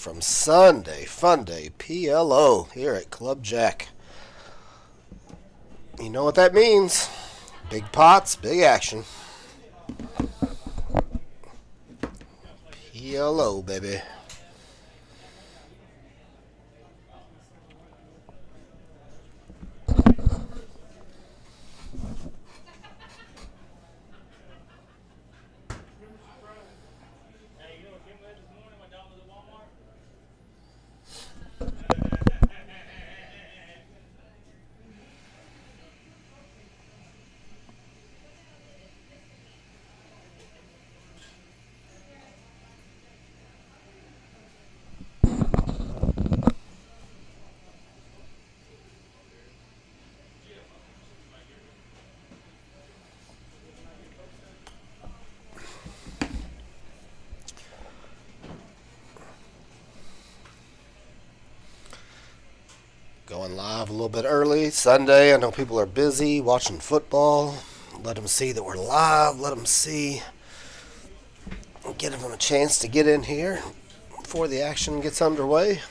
from Sunday Funday PLO here at Club JAQK. You know what that means. Big pots, big action. PLO, baby. Going live a little bit early. Sunday, I know people are busy watching football. Let them see that we're live. Let them see. Give them a chance to get in here before the action gets underway.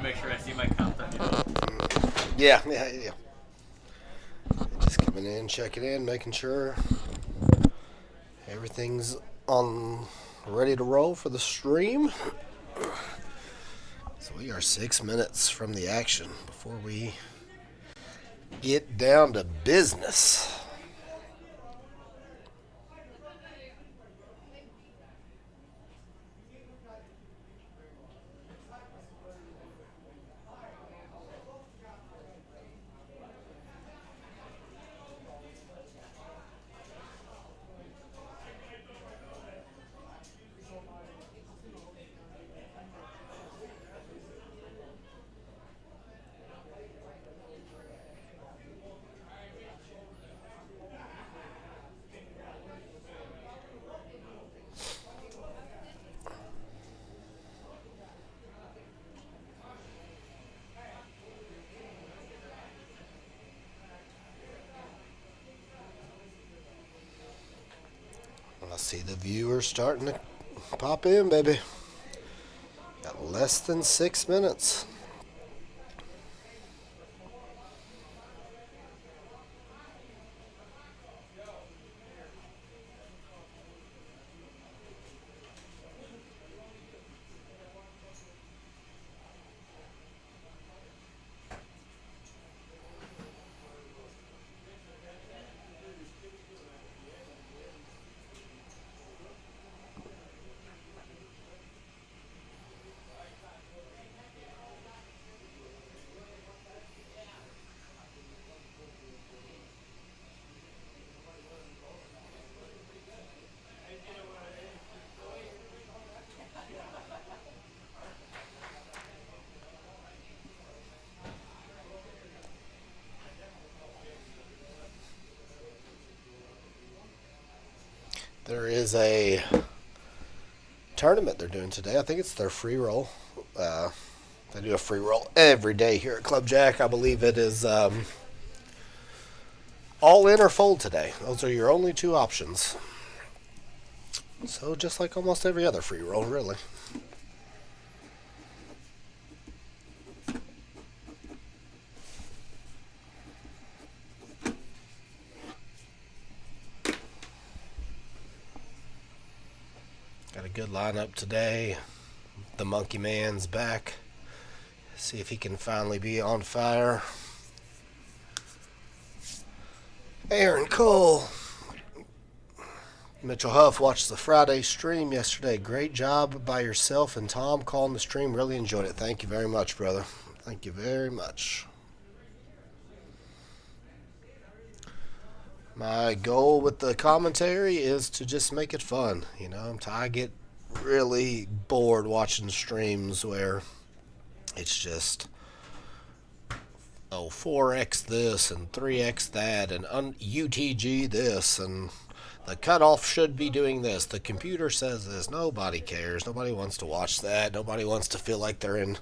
Make sure I see my countdown. Yeah. Just coming in, checking in, making sure everything's on, ready to roll for the stream. So we are 6 minutes from the action before we get down to business. I see the viewers starting to pop in, baby. Got less than 6 minutes. There is a tournament they're doing today. I think it's their free roll. They do a free roll every day here at Club JAQK. I believe it is all in or fold today. Those are your only two options. So just like almost every other free roll, really. good lineup today. The Monkey Man's back. See if he can finally be on fire. Aaron Cole. Mitchell Huff watched the Friday stream yesterday. Great job by yourself and Tom calling the stream. Really enjoyed it. Thank you very much, brother. Thank you very much. My goal with the commentary is to just make it fun. You know, I get really bored watching streams where it's just 4x this and 3x that and UTG this and the cutoff should be doing this. The computer says this. Nobody cares. Nobody wants to watch that. Nobody wants to feel like they're in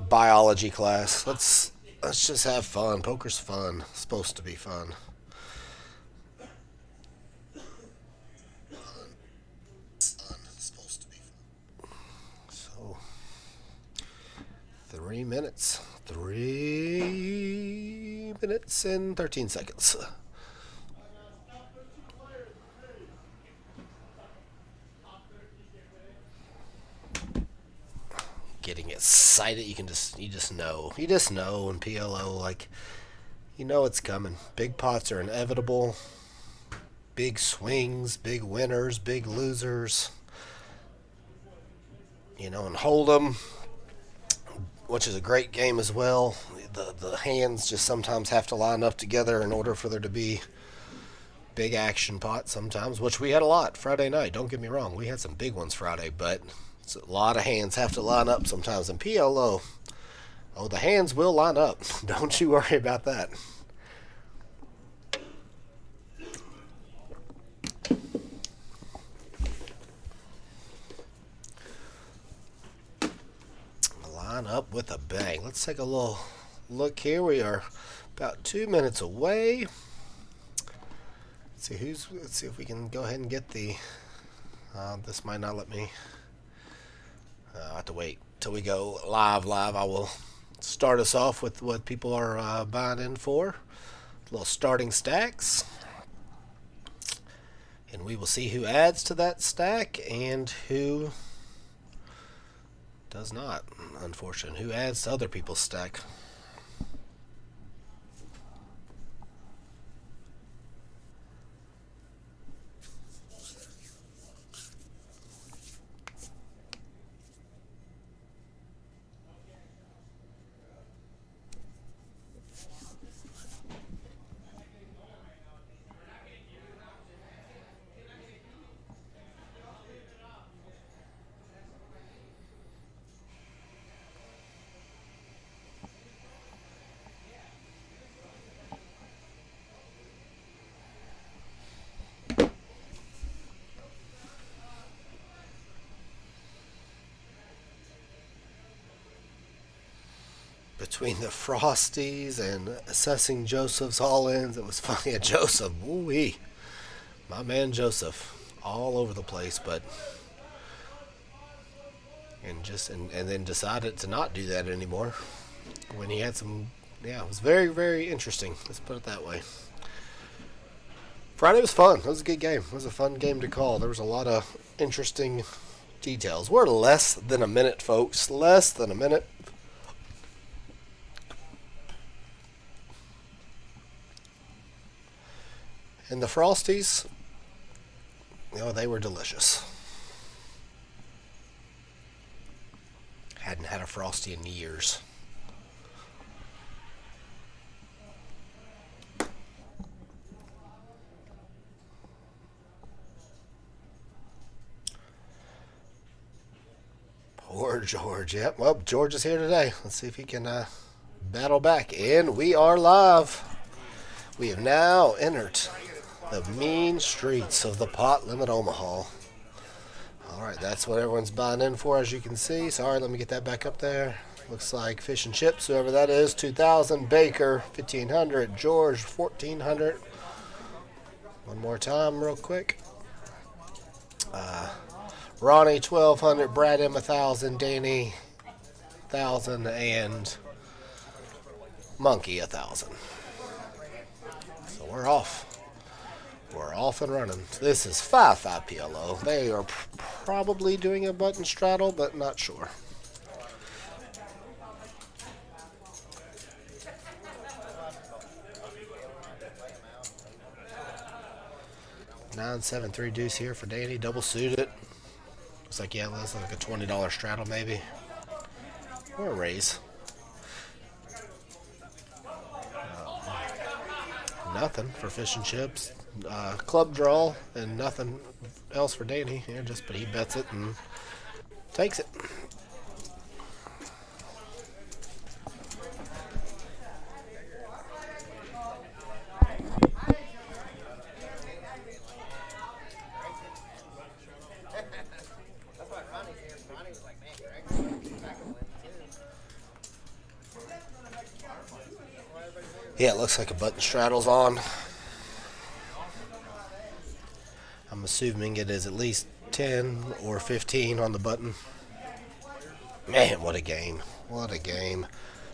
biology class. Let's just have fun. Poker's fun. It's supposed to be fun. So 3 minutes. 3 minutes and 13 seconds. Getting excited, you just know in PLO, like, you know it's coming. Big pots are inevitable. Big swings, big winners, big losers. You know, and Hold'em, which is a great game as well. The hands just sometimes have to line up together in order for there to be big action pots sometimes, which we had a lot Friday night. Don't get me wrong, we had some big ones Friday, but a lot of hands have to line up sometimes in PLO. Oh, the hands will line up. Don't you worry about that. Line up with a bang. Let's take a little look here. We are about 2 minutes away. Let's see if we can go ahead and get the. This might not let me. I have to wait till we go live. I will start us off with what people are buying in for. Little starting stacks. And we will see who adds to that stack and who does not, unfortunately. Who adds to other people's stack. Between the Frosties and assessing Joseph's all-ins, it was funny at Joseph. Woo-wee. My man Joseph, all over the place, but and then decided to not do that anymore when he had some. Yeah, it was very, very interesting. Let's put it that way. Friday was fun. It was a good game. It was a fun game to call. There was a lot of interesting details. We're less than a minute, folks. Less than a minute. And the Frosties, they were delicious. Hadn't had a Frosty in years. Poor George. Yep, well, George is here today. Let's see if he can battle back. And we are live. We have now entered the mean streets of the pot limit Omaha. Alright, that's what everyone's buying in for, as you can see. Sorry, let me get that back up there. Looks like Fish and Chips, whoever that is, 2,000. Baker, 1,500. George, 1,400. One more time, real quick. Ronnie, 1,200. Brad M, 1,000. Danny, 1,000. And Monkey, 1,000. So we're off. We're off and running. This is 5-5 PLO. They are probably doing a button straddle, but not sure. $9.73 deuce here for Danny. Double suited. Looks like, yeah, that's like a $20 straddle maybe. Or a raise. Nothing for fish and chips. Club draw and nothing else for Danny. Yeah, but he bets it and takes it. Yeah, it looks like a button straddle's on. I'm assuming it is at least 10 or 15 on the button. Man, what a game. What a game.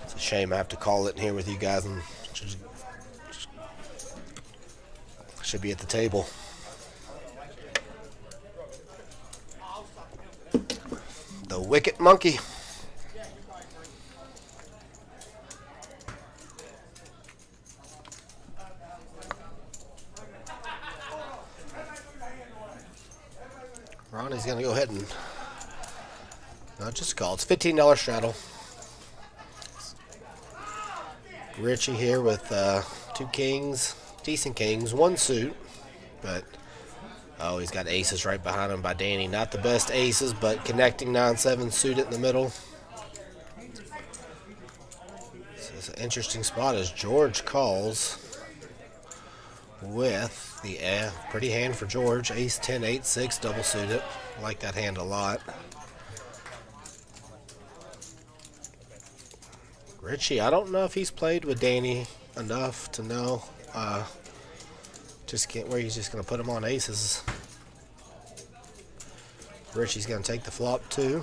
It's a shame I have to call it in here with you guys and should be at the table. The Wicked Monkey. Ronnie's going to go ahead and not just call. It's $15 straddle. Richie here with 2 kings, decent kings, 1 suit, but oh, he's got aces right behind him by Danny. Not the best aces, but connecting 9-7 suited in the middle. This is an interesting spot as George calls with the pretty hand for George. Ace 10, 8-6 double suited. I like that hand a lot. Richie, I don't know if he's played with Danny enough to know just where he's just going to put him on aces. Richie's going to take the flop too.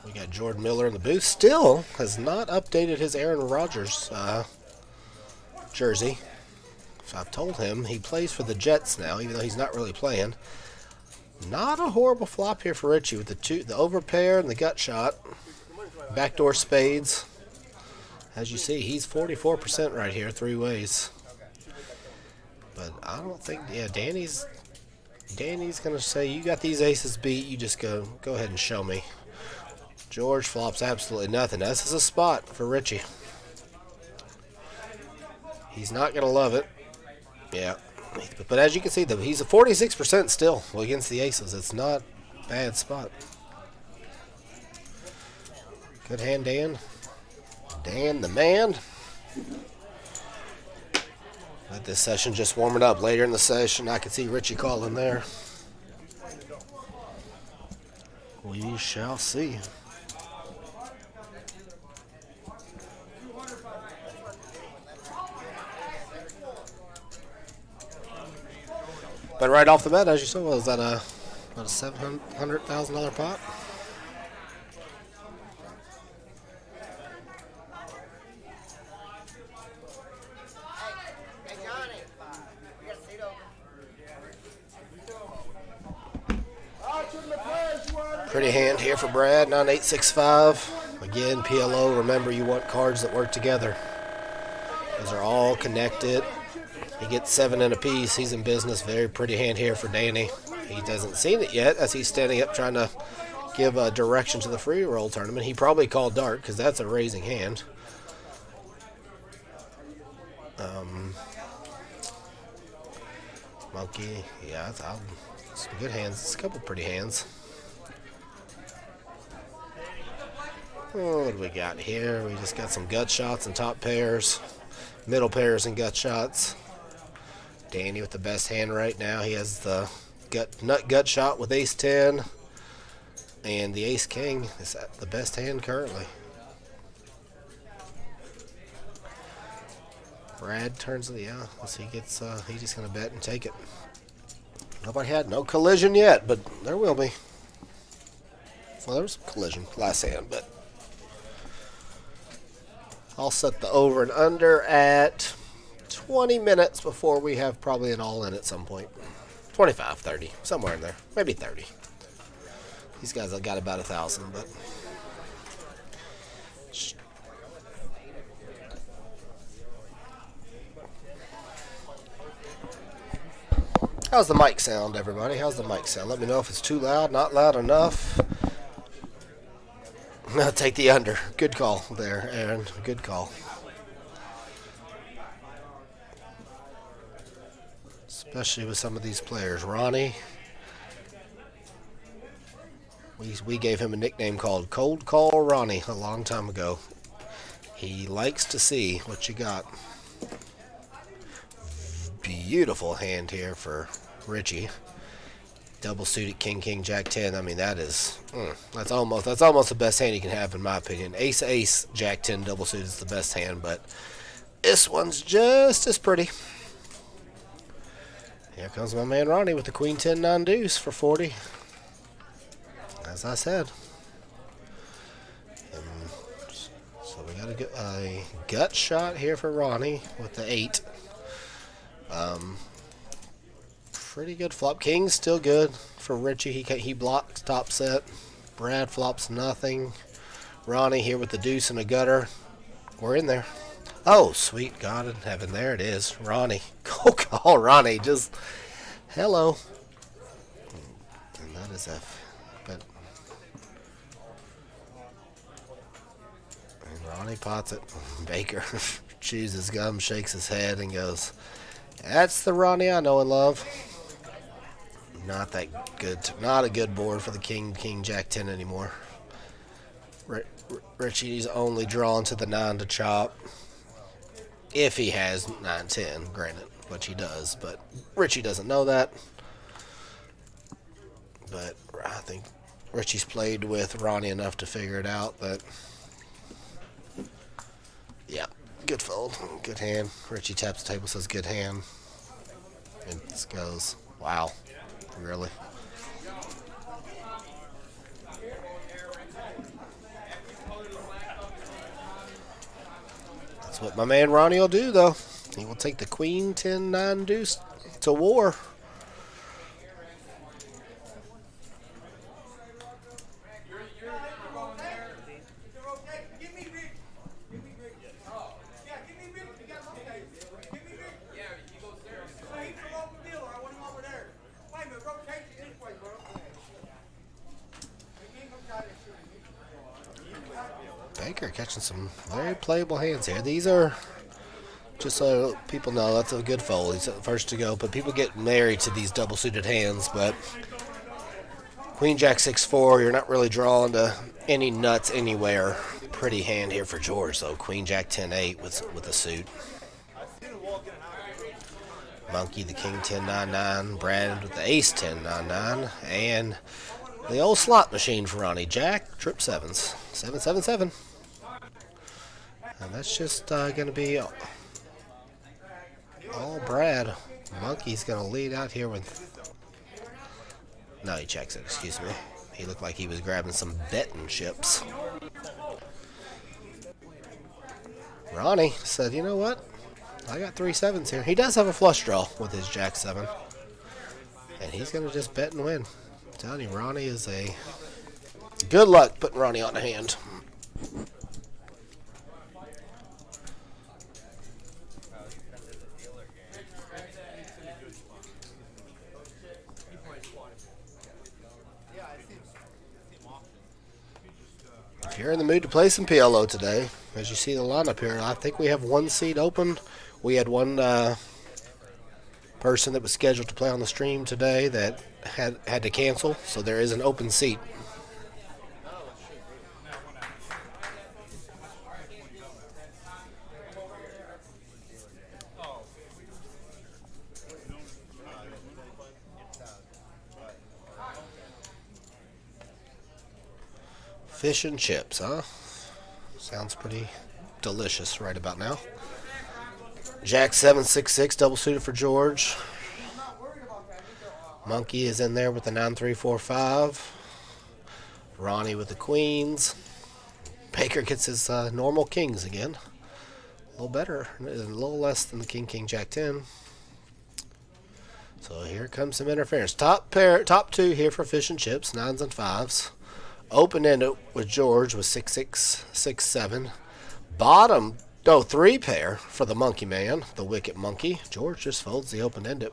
We got Jordan Miller in the booth. Still has not updated his Aaron Rodgers jersey. So I've told him he plays for the Jets now, even though he's not really playing. Not a horrible flop here for Richie with the overpair and the gut shot. Backdoor spades. As you see, he's 44% right here, 3 ways. But I don't think, yeah, Danny's going to say, you got these aces beat, you just go ahead and show me. George flops absolutely nothing. This is a spot for Richie. He's not going to love it. Yeah. But as you can see, though, he's a 46% still against the aces. It's not a bad spot. Good hand, Dan. Dan the man. Let this session just warming up. Later in the session, I can see Richie calling there. We shall see. But right off the bat, as you saw, was that about a $700,000 pot? Pretty hand here for Brad, 9865. Again, PLO, remember you want cards that work together. Those are all connected. He gets 7 in a piece. He's in business. Very pretty hand here for Danny. He hasn't seen it yet as he's standing up trying to give a direction to the free roll tournament. He probably called dark because that's a raising hand. Monkey. Yeah, some good hands. It's a couple pretty hands. Oh, what do we got here? We just got some gut shots and top pairs. Middle pairs and gut shots. Danny with the best hand right now. He has the gut shot with ace 10. And the ace king is the best hand currently. Brad turns the, yeah, let's see, he's just going to bet and take it. Nobody had no collision yet, but there will be. Well, there was some collision last hand, but I'll set the over and under at 20 minutes before we have probably an all-in at some point. 25, 30, somewhere in there. Maybe 30. These guys have got about 1,000, but... How's the mic sound, everybody? How's the mic sound? Let me know if it's too loud, not loud enough. I'll take the under. Good call there, Aaron. Good call. Especially with some of these players. Ronnie. We gave him a nickname called Cold Call Ronnie a long time ago. He likes to see what you got. Beautiful hand here for Richie. Double suited King, King, Jack 10. I mean, that's almost the best hand you can have in my opinion. Ace, Ace, Jack 10 double suited is the best hand, but this one's just as pretty. Here comes my man Ronnie with the Queen 10 non-deuce for 40. As I said. So we got a gut shot here for Ronnie with the 8. Pretty good flop. King's still good for Richie. He blocks top set. Brad flops nothing. Ronnie here with the deuce and a gutter. We're in there. Oh, sweet God in heaven. There it is. Ronnie. Go call Ronnie. Just hello. And that is F. But and Ronnie pots it. Baker chews his gum, shakes his head, and goes, "That's the Ronnie I know and love." Not that good. Not a good board for the King, King, Jack 10 anymore. Richie's only drawn to the 9 to chop. If he has 9, 10, granted, which he does. But Richie doesn't know that. But I think Richie's played with Ronnie enough to figure it out that, yeah, good fold. Good hand. Richie taps the table, says good hand. And this goes, wow. Really? That's what my man Ronnie will do, though. He will take the Queen 10 9 deuce to war. Baker catching some very playable hands here. These are, just so people know, that's a good fold. He's the first to go, but people get married to these double-suited hands. But Queen Jack 6-4, you're not really drawing to any nuts anywhere. Pretty hand here for George, though. Queen Jack 10-8 with a suit. Monkey, the King 10-9-9. Brad with the Ace 10-9-9. And the old slot machine for Ronnie. Jack, trip 7s. 7-7-7. And that's just going to be all Brad. Monkey's going to lead out here with... No, he checks it, excuse me. He looked like he was grabbing some betting chips. Ronnie said, you know what? I got 3 7s here. He does have a flush draw with his Jack 7. And he's going to just bet and win. I'm telling you, Ronnie is a... Good luck putting Ronnie on the hand. If you're in the mood to play some PLO today, as you see the lineup here, I think we have 1 seat open. We had one person that was scheduled to play on the stream today that had to cancel, so there is an open seat. Fish and chips, huh? Sounds pretty delicious right about now. Jack 7-6-6, double suited for George. Monkey is in there with the 9-3-4-5. Ronnie with the queens. Baker gets his normal kings again. A little better, a little less than the king, king, jack 10. So here comes some interference. Top two here for fish and chips, 9s and 5s. Open ended with George with 6, 6, 6, 7. Bottom, no, 3 pair for the monkey man, the wicked monkey. George just folds the open ended.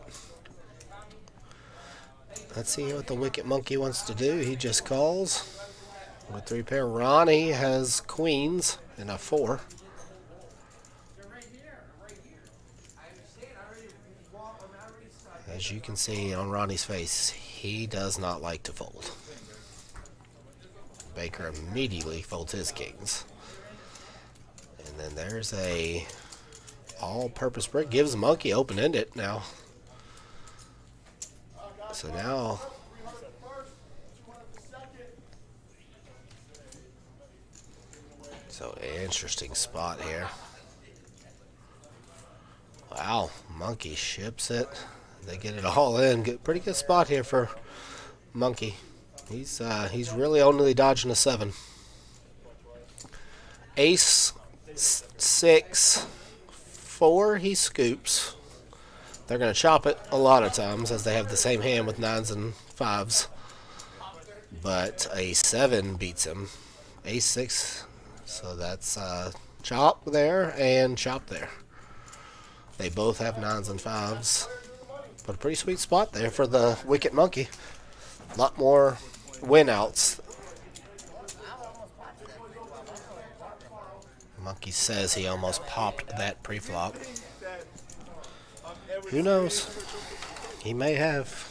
Let's see what the wicked monkey wants to do. He just calls with 3 pair. Ronnie has queens and a 4. As you can see on Ronnie's face, he does not like to fold. Baker immediately folds his kings. And then there's a all-purpose brick. Gives monkey open-ended now. So now interesting spot here. Wow, monkey ships it. They get it all in. Pretty good spot here for monkey. He's really only dodging a 7. Ace 6 4. He scoops. They're going to chop it a lot of times as they have the same hand with 9s and 5s. But a 7 beats him. Ace 6. So that's chop there and chop there. They both have 9s and 5s. But a pretty sweet spot there for the wicked monkey. A lot more win outs. Monkey says he almost popped that pre-flop. Who knows? He may have.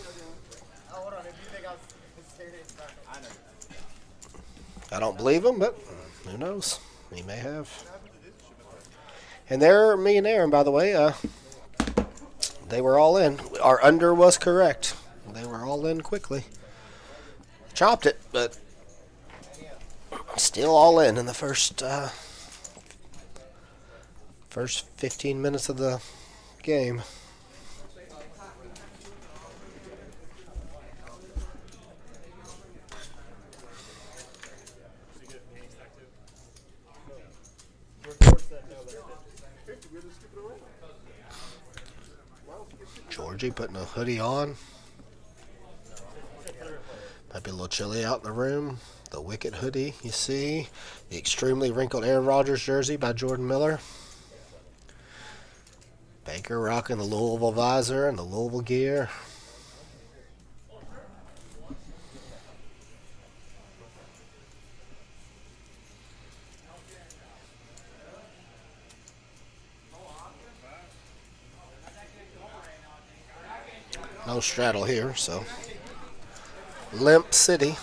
I don't believe him, but who knows? He may have. And they're millionaire, and by the way, they were all in. Our under was correct. They were all in quickly. Chopped it, but still all in the first 15 minutes of the game. Georgie putting a hoodie on. Might be a little chilly out in the room. The wicked hoodie, you see. The extremely wrinkled Aaron Rodgers jersey by Jordan Miller. Baker rocking the Louisville visor and the Louisville gear. No straddle here, so limp city.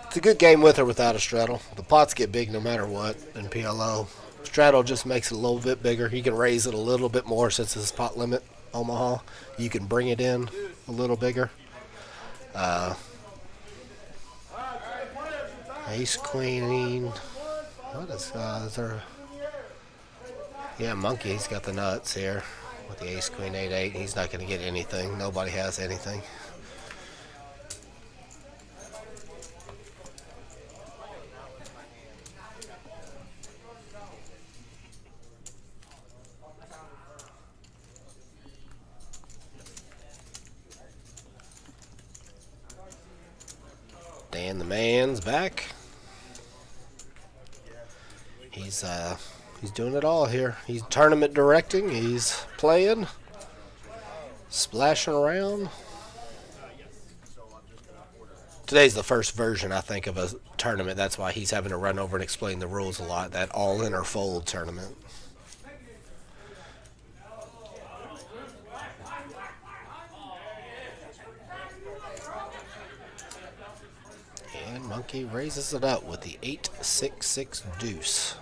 It's a good game with or without a straddle. The pots get big no matter what in PLO. Straddle just makes it a little bit bigger. You can raise it a little bit more since it's pot limit, Omaha. You can bring it in a little bigger. Ace queen. What is there? Yeah, monkey's got the nuts here with the ace queen 8-8. He's not going to get anything. Nobody has anything. Dan the man's back. He's doing it all here. He's tournament directing. He's playing, splashing around. Today's the first version, I think, of a tournament. That's why he's having to run over and explain the rules a lot. That all-in or fold tournament. And monkey raises it up with the 8-6-6 deuce.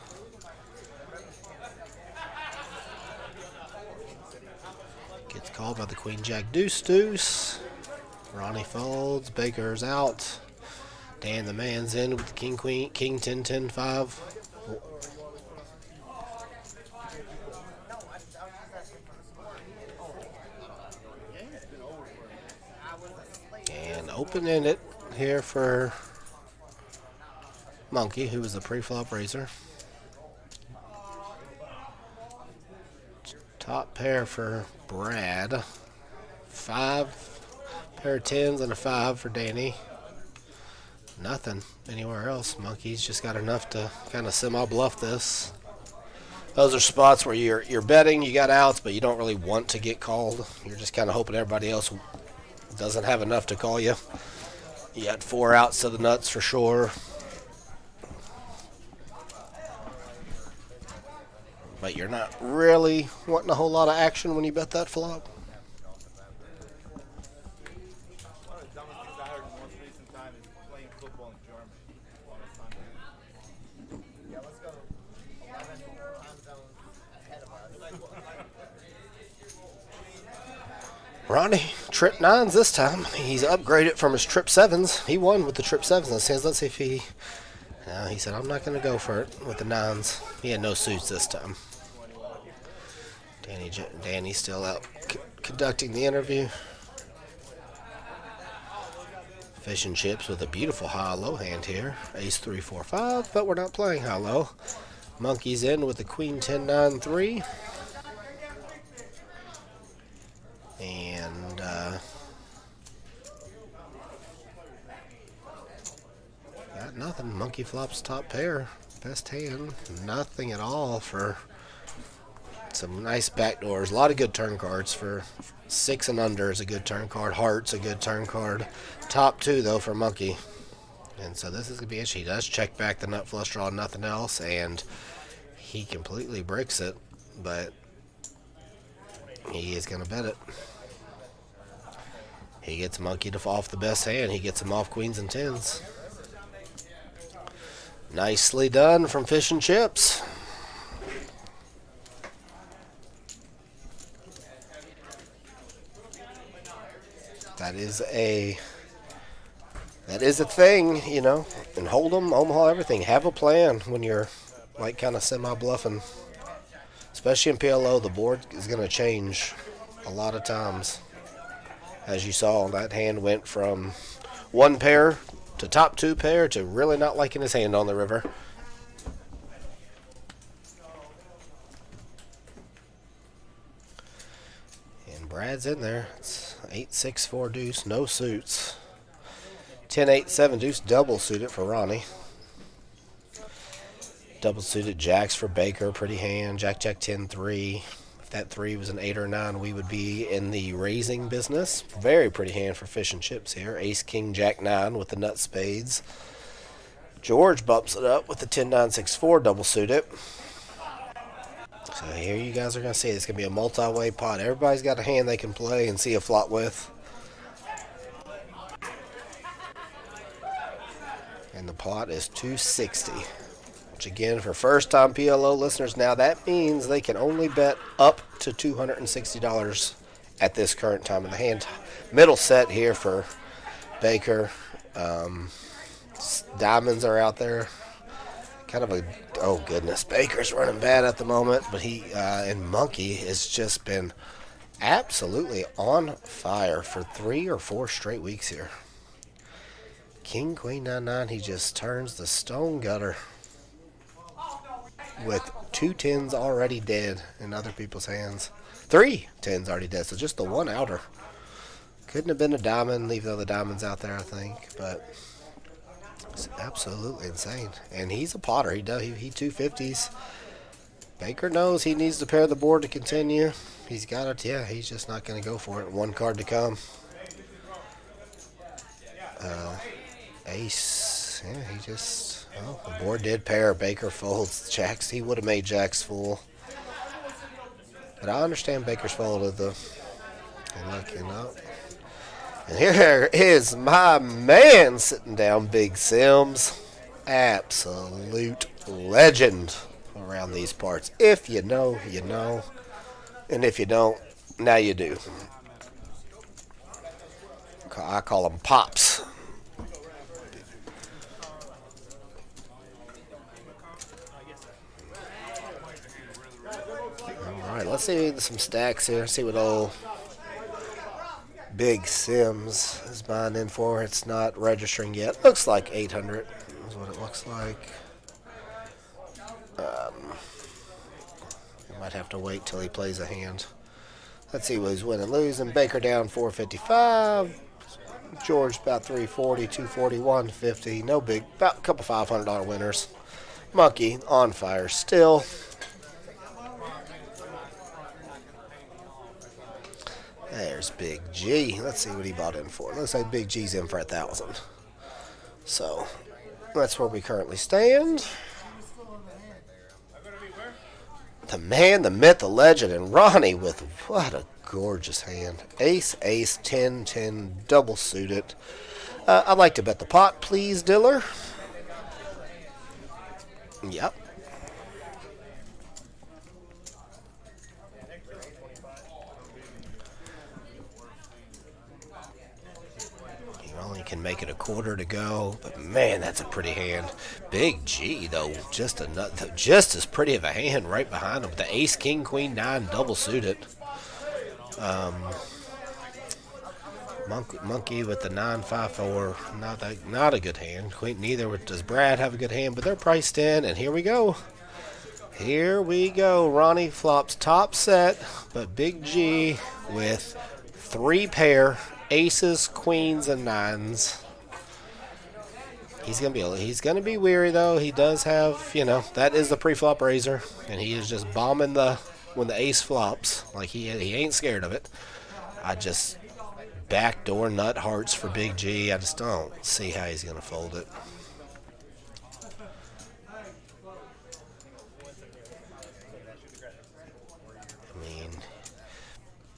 Gets called by the queen jack deuce deuce. Ronnie folds. Baker's out. Dan the man's in with the king queen king 10-10-5. open-ended here for Monkey, who was the pre-flop raiser. Top pair for Brad. 5 pair of 10s and a 5 for Danny. Nothing anywhere else. Monkey's just got enough to kind of semi-bluff this. Those are spots where you're betting, you got outs, but you don't really want to get called. You're just kind of hoping everybody else doesn't have enough to call you. You got 4 outs to the nuts for sure. But you're not really wanting a whole lot of action when you bet that flop. One of the dumbest things I heard in the most recent time is playing football in Germany on a Sunday. Yeah, let's go 11 time zones ahead of us. Ronnie, trip 9s this time. He's upgraded from his trip 7s. He won with the trip 7s. Let's see if he... he said, I'm not going to go for it with the 9s. He had no suits this time. Danny's still out conducting the interview. Fish and chips with a beautiful high-low hand here. Ace 3, 4, 5, but we're not playing high-low. Monkey's in with the Queen 10, 9, 3. And got nothing. Monkey flops top pair. Best hand. Nothing at all for some nice backdoors. A lot of good turn cards for 6 and under is a good turn card. Heart's a good turn card. Top 2 though for Monkey. And so this is going to be interesting. He does check back the nut flush draw, nothing else, and he completely breaks it, but he is going to bet it. He gets Monkey to fall off the best hand. He gets him off queens and 10s. Nicely done from Fish and Chips. That is a thing, you know. And Hold'em, Omaha, everything. Have a plan when you're like kind of semi-bluffing. Especially in PLO, the board is going to change a lot of times. As you saw, that hand went from 1 pair to top 2 pair to really not liking his hand on the river. And Brad's in there. It's 8, 6, 4 deuce, no suits. 10, 8, 7 deuce, double suited for Ronnie. Double suited jacks for Baker, pretty hand. Jack, Jack, 10, 3. If that 3 was an 8 or 9, we would be in the raising business. Very pretty hand for Fish and Chips here. Ace, King, Jack, 9 with the nut spades. George bumps it up with the 10, 9, 6, 4 double suited. So here you guys are going to see it's going to be a multi-way pot. Everybody's got a hand they can play and see a flop with. And the pot is 260. Which again, for first-time PLO listeners, now that means they can only bet up to $260 at this current time in the hand. Middle set here for Baker. Diamonds are out there. Kind of a, oh goodness, Baker's running bad at the moment, but he and Monkey has just been absolutely on fire for 3 or 4 straight weeks here. King, Queen, 9, 9, he just turns the stone gutter with 2 10s already dead in other people's hands. 3 10s already dead, so just the 1 outer. Couldn't have been a diamond, leave the other diamonds out there, I think, but it's absolutely insane. And he's a potter. He 250s. Baker knows he needs to pair the board to continue. He's got it. Yeah, he's just not going to go for it. 1 card to come. Ace. Yeah, he just... Oh, the board did pair. Baker folds jacks. He would have made jacks full. But I understand Baker's folded the... And look, you know... And here is my man sitting down, Big Sims. Absolute legend around these parts. If you know, you know. And if you don't, now you do. I call them pops. All right, let's see some stacks here. See what old Big Sims is buying in for. It's not registering yet. Looks like 800 is what it looks like. You might have to wait till he plays a hand. Let's see what he's winning, losing. Baker down 455. George about 340, 240, 150. No big, about a couple $500 winners. Monkey on fire still. There's Big G. Let's see what he bought in for. Looks like Big G's in for 1,000. So that's where we currently stand. The man, the myth, the legend, and Ronnie with what a gorgeous hand. Ace, ace, 10, 10, double suited. I'd like to bet the pot, please, Diller. Yep. You can make it a quarter to go, but man, that's a pretty hand. Big G though, just as pretty of a hand right behind him. The ace, king, queen, 9, double suited. Monkey with the 954, not a good hand. Queen, neither does Brad have a good hand, but they're priced in, and here we go. Here we go. Ronnie flops top set, but Big G with 3 pair. Aces, queens, and 9s. He's gonna be weary though. He does have, that is the pre-flop raiser, and he is just bombing when the ace flops. Like he ain't scared of it. I just backdoor nut hearts for Big G. I just don't see how he's gonna fold it.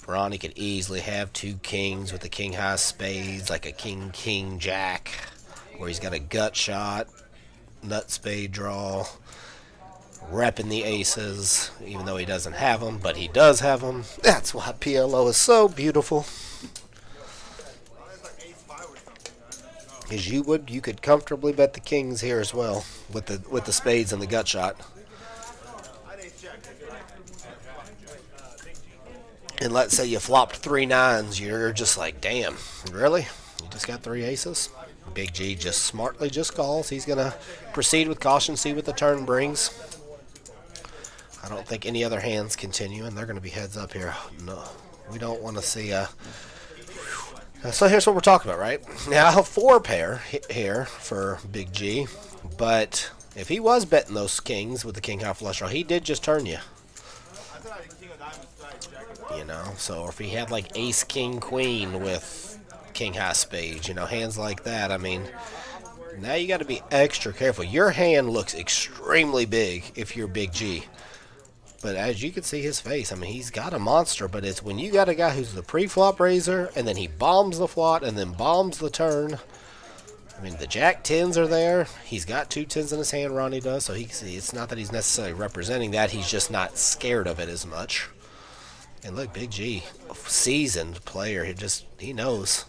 Ronnie could easily have 2 kings with the king high spades, like a king jack, where he's got a gut shot, nut spade draw, repping the aces, even though he doesn't have them, but he does have them. That's why PLO is so beautiful. Because you could comfortably bet the kings here as well with the spades and the gut shot. And let's say you flopped 3 9s, you're just like, damn, really? You just got 3 aces? Big G just smartly just calls. He's going to proceed with caution, see what the turn brings. I don't think any other hands continue, and they're going to be heads up here. No, we don't want to see a... So here's what we're talking about, right? Now, 4 pair here for Big G, but if he was betting those kings with the king high flush draw, he did just turn you. So if he had like ace, king, queen with king high spades, hands like that, I mean, now you got to be extra careful. Your hand looks extremely big if you're Big G. But as you can see his face, I mean, he's got a monster, but it's when you got a guy who's the pre-flop raiser, and then he bombs the flop, and then bombs the turn. I mean, the jack 10s are there. He's got 2 10s in his hand, Ronnie does, so it's not that he's necessarily representing that. He's just not scared of it as much. And look, Big G, seasoned player. He knows.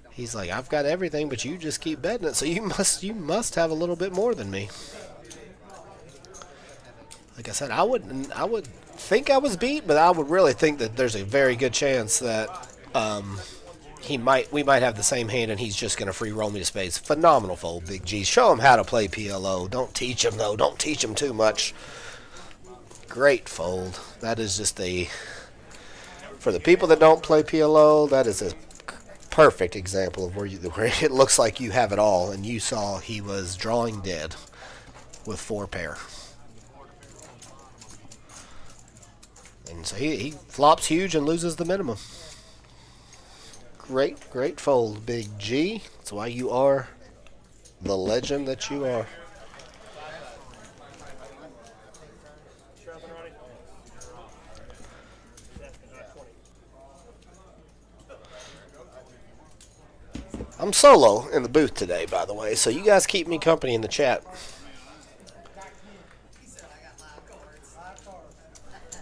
He's like, I've got everything, but you just keep betting it, so you must have a little bit more than me. Like I said, I would think I was beat, but I would really think that there's a very good chance that we might have the same hand, and he's just going to free roll me to spades. Phenomenal fold, Big G. Show him how to play PLO. Don't teach him though. Don't teach him too much. Great fold. That is just for the people that don't play PLO, that is a perfect example of where it looks like you have it all, and you saw he was drawing dead with 4 pair. And so he flops huge and loses the minimum. Great fold, Big G. That's why you are the legend that you are. I'm solo in the booth today, by the way, so you guys keep me company in the chat.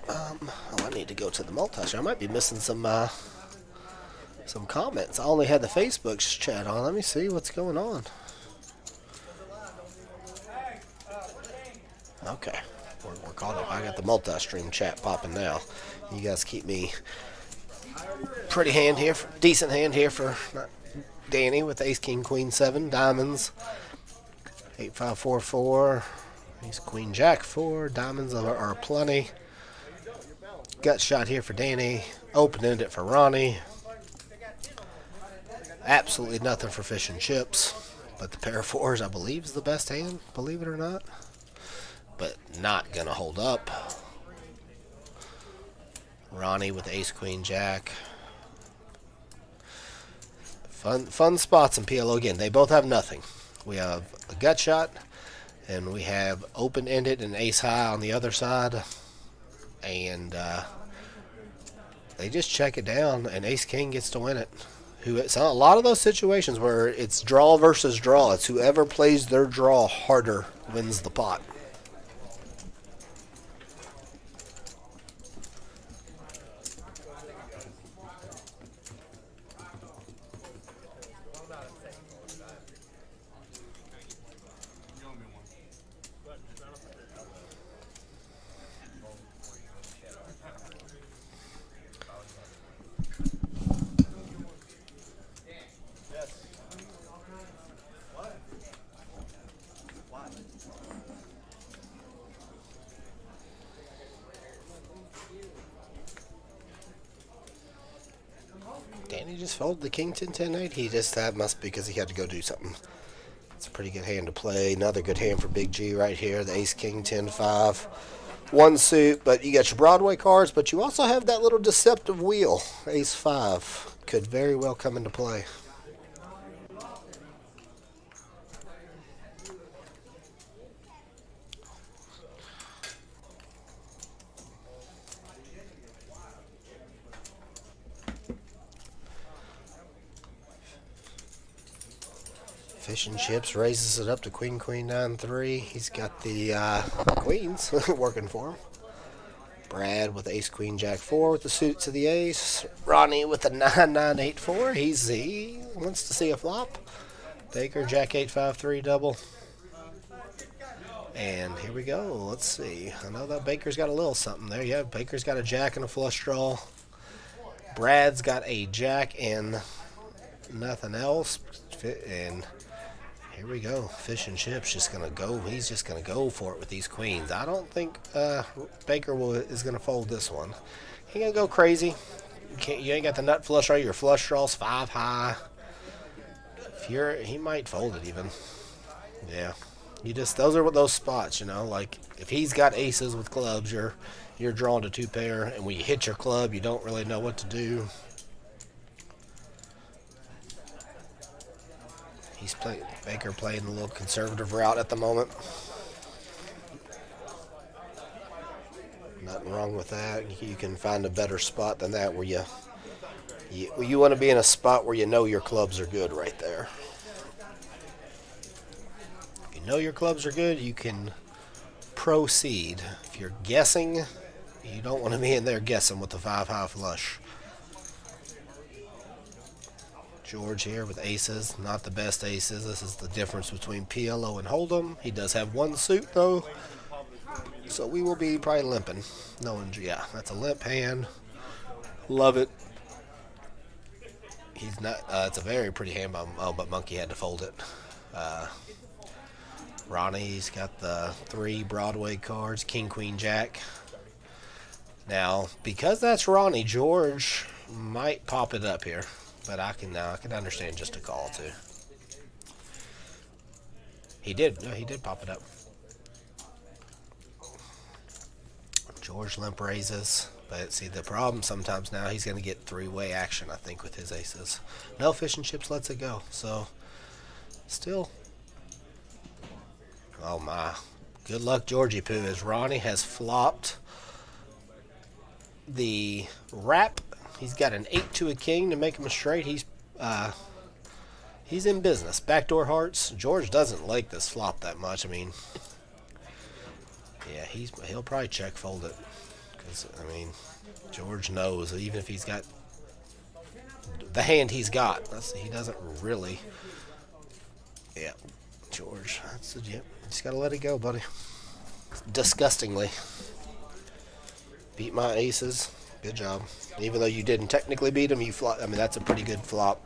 I need to go to the multi-show. I might be missing some comments. I only had the Facebook chat on. Let me see what's going on. Okay, we're caught up. I got the multi-stream chat popping now. You guys keep me Pretty hand here, decent hand here for Danny with ace, king, queen, 7, diamonds, 8, 5, 4, 4. Ace, queen, jack, 4. Diamonds are plenty. Gut shot here for Danny. Open-ended for Ronnie. Absolutely nothing for fish and chips. But the pair of 4s, I believe, is the best hand, believe it or not. But not going to hold up. Ronnie with ace, queen, jack. Fun spots in PLO again. They both have nothing. We have a gut shot, and we have open-ended and ace high on the other side. And they just check it down, and ace king gets to win it. It's a lot of those situations where it's draw versus draw. It's whoever plays their draw harder wins the pot. Danny just folded the king 10 10 8. That must be because he had to go do something. It's a pretty good hand to play. Another good hand for Big G right here. The ace king 10 5. One suit, but you got your Broadway cards, but you also have that little deceptive wheel. Ace 5 could very well come into play. Fish and chips raises it up to queen, queen, 9, 3. He's got the queens working for him. Brad with ace, queen, jack, 4 with the suit to the ace. Ronnie with the 9, 9, 8, 4. He wants to see a flop. Baker, jack, 8, 5, 3 double. And here we go. Let's see. I know that Baker's got a little something there. Yeah, Baker's got a jack and a flush draw. Brad's got a jack and nothing else. And here we go. Fish and chips just going to go. He's just going to go for it with these queens. I don't think Baker is going to fold this one. He going to go crazy. You ain't got the nut flush draw. Your flush draw's 5 high. He might fold it even. Yeah. Those are those spots, you know. Like if he's got aces with clubs, you're drawn to 2 pair, and when you hit your club, you don't really know what to do. Baker playing a little conservative route at the moment. Nothing wrong with that. You can find a better spot than that where you want to be in a spot where you know your clubs are good right there. If you know your clubs are good, you can proceed. If you're guessing, you don't want to be in there guessing with the 5 high flush. George here with aces, not the best aces. This is the difference between PLO and Hold'em. He does have one suit though, so we will be probably limping. Yeah, that's a limp hand. Love it. He's not. It's a very pretty hand, but Monkey had to fold it. Ronnie's got the 3 Broadway cards, King, Queen, Jack. Now, because that's Ronnie, George might pop it up here. But I can understand just a call too. He did pop it up. George limp raises, but see the problem sometimes now he's going to get 3-way action I think with his aces. No, fish and chips lets it go. So still, oh my, good luck Georgie Poo as Ronnie has flopped the wrap. He's got an 8 to a king to make him a straight. He's in business. Backdoor hearts. George doesn't like this flop that much. I mean, yeah, he'll probably check fold it because I mean, George knows even if he's got the hand he's got, he doesn't really. Yeah, George. Just gotta let it go, buddy. Disgustingly. Beat my aces. Good job. Even though you didn't technically beat him, you flop. I mean, that's a pretty good flop.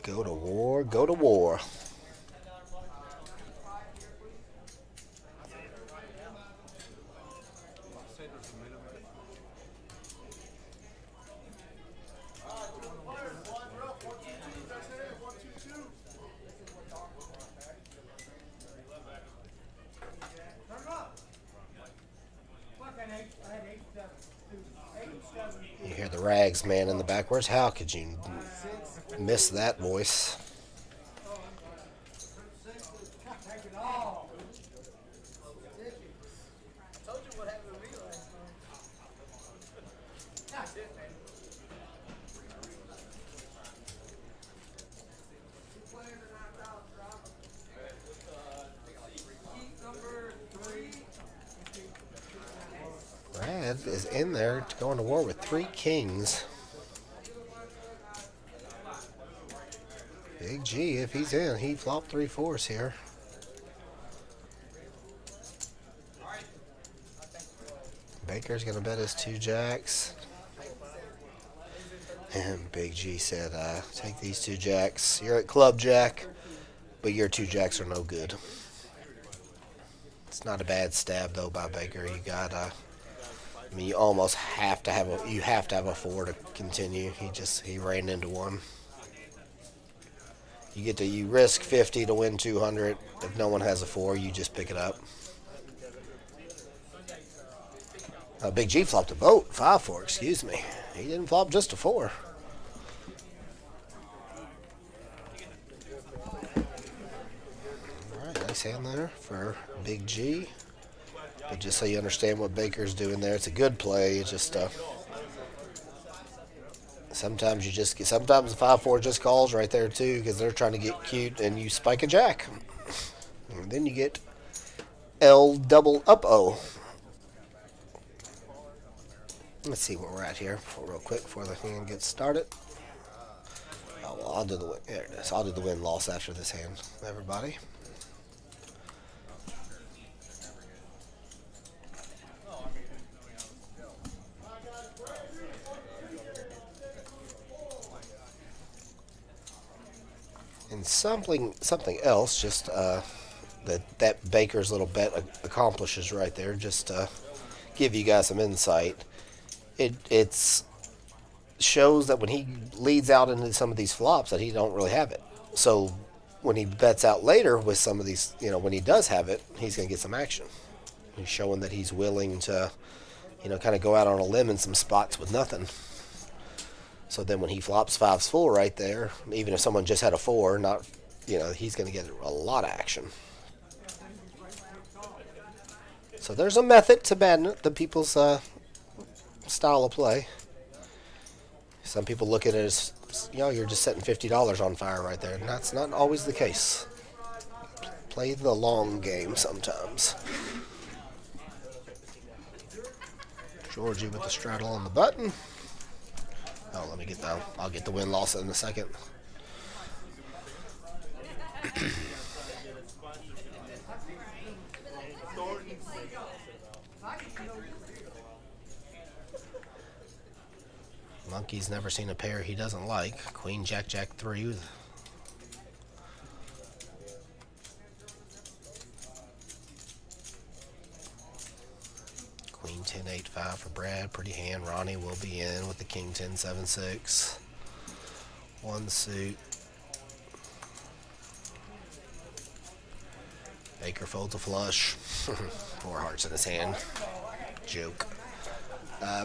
Go to war. Go to war. You hear the rags man in the back. Where's How could you miss that voice? Brad is in there going to war with 3 kings. Big G, if he's in, he flopped 3 fours here. Baker's going to bet his 2 jacks. And Big G said, take these 2 jacks. You're at Club JAQK, but your 2 jacks are no good. It's not a bad stab, though, by Baker. You got, I mean, you almost have to have a 4 to continue. He ran into one. You risk 50 to win 200. If no one has a 4, you just pick it up. Big G flopped a boat, 5-4, excuse me. He didn't flop just a 4. All right, nice hand there for Big G. But just so you understand what Baker's doing there, it's a good play. It's just sometimes sometimes the 5-4 just calls right there too because they're trying to get cute, and you spike a jack, and then you get L double up O. Let's see where we're at here real quick before the hand gets started. Oh, well, I'll do the win. There it is. I'll do the win-loss after this hand, everybody. And something else, just that Baker's little bet accomplishes right there, just to give you guys some insight. It's shows that when he leads out into some of these flops that he don't really have it. So when he bets out later with some of these, when he does have it, he's going to get some action. He's showing that he's willing to, kind of go out on a limb in some spots with nothing. So then when he flops 5s full right there, even if someone just had a 4, he's going to get a lot of action. So there's a method to the people's style of play. Some people look at it as, you're just setting $50 on fire right there, and that's not always the case. Play the long game sometimes. Georgie with the straddle on the button. Oh, let me get that. I'll get the win-loss in a second. Monkey's never seen a pair he doesn't like. Queen, Jack, Jack 3. Queen 10, 8, 5 for Brad. Pretty hand. Ronnie will be in with the King 10, 7, 6. 1 suit. Baker folds a flush. 4 hearts in his hand. Joke.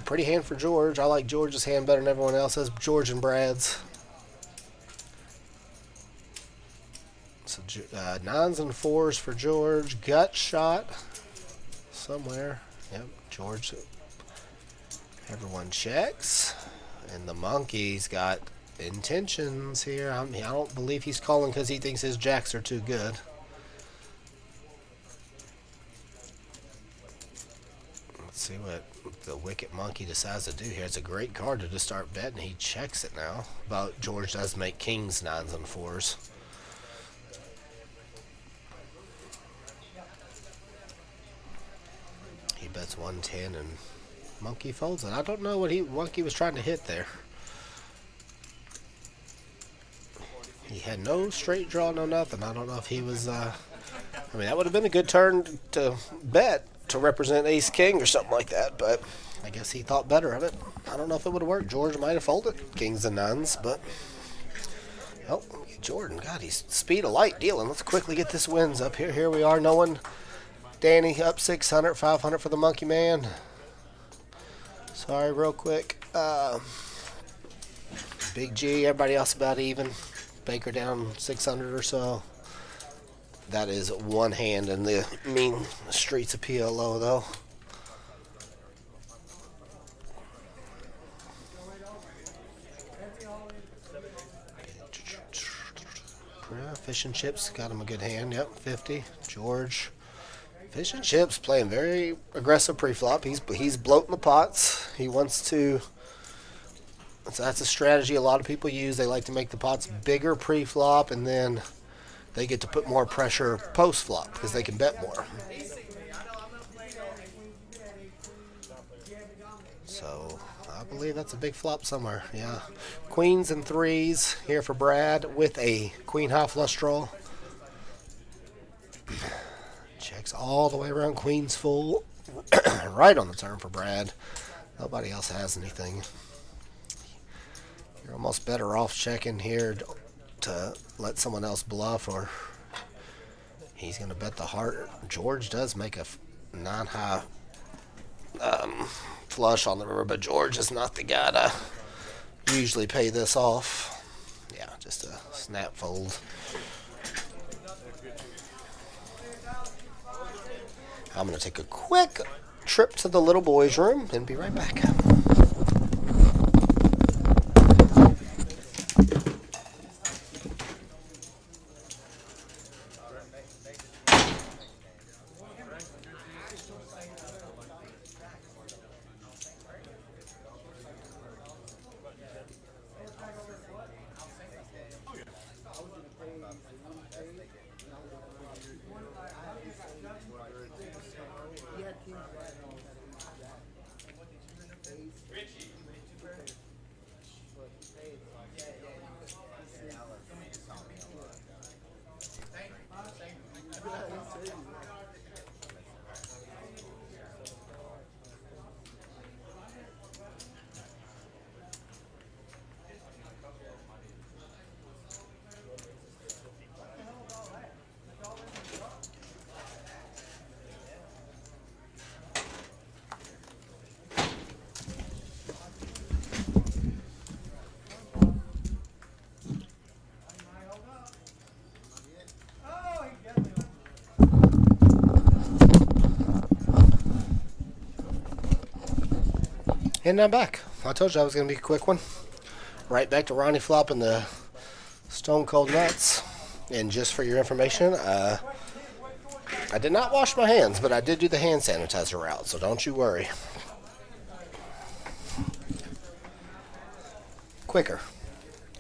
Pretty hand for George. I like George's hand better than everyone else's. George and Brad's. So 9s and 4s for George. Gut shot somewhere. Yep, George. Everyone checks. And the monkey's got intentions here. I don't believe he's calling because he thinks his jacks are too good. Let's see what the wicked monkey decides to do here. It's a great card to just start betting. He checks it now. But George does make kings, 9s, and 4s. That's 110, and Monkey folds it. I don't know what Monkey was trying to hit there. He had no straight draw, no nothing. I don't know if he was, I mean, that would have been a good turn to bet to represent Ace King or something like that, but I guess he thought better of it. I don't know if it would have worked. George might have folded kings and nuns, but oh, Jordan, God, he's speed of light dealing. Let's quickly get this wins up here. Here we are, no one. Danny up 600, 500 for the Monkey Man. Sorry, real quick. Big G, everybody else about even. Baker down 600 or so. That is one hand in the mean streets of PLO, though. Fish and Chips got him a good hand. Yep, 50. George. Fish and Chips playing very aggressive pre-flop. He's bloating the pots. He wants to. So that's a strategy a lot of people use. They like to make the pots bigger pre-flop, and then they get to put more pressure post-flop because they can bet more. So I believe that's a big flop somewhere. Yeah. Queens and threes here for Brad with a queen high flush draw. Checks all the way around. Queens full. Right on the turn for Brad. Nobody else has anything. You're almost better off checking here to let someone else bluff, or he's going to bet the heart. George does make a 9 high flush on the river, but George is not the guy to usually pay this off. Yeah, just a snap fold. I'm going to take a quick trip to the little boys' room and be right back. And I'm back. I told you I was going to be a quick one. Right back to Ronnie flopping the Stone Cold Nuts. And just for your information, I did not wash my hands, but I did do the hand sanitizer route, so don't you worry. Quicker.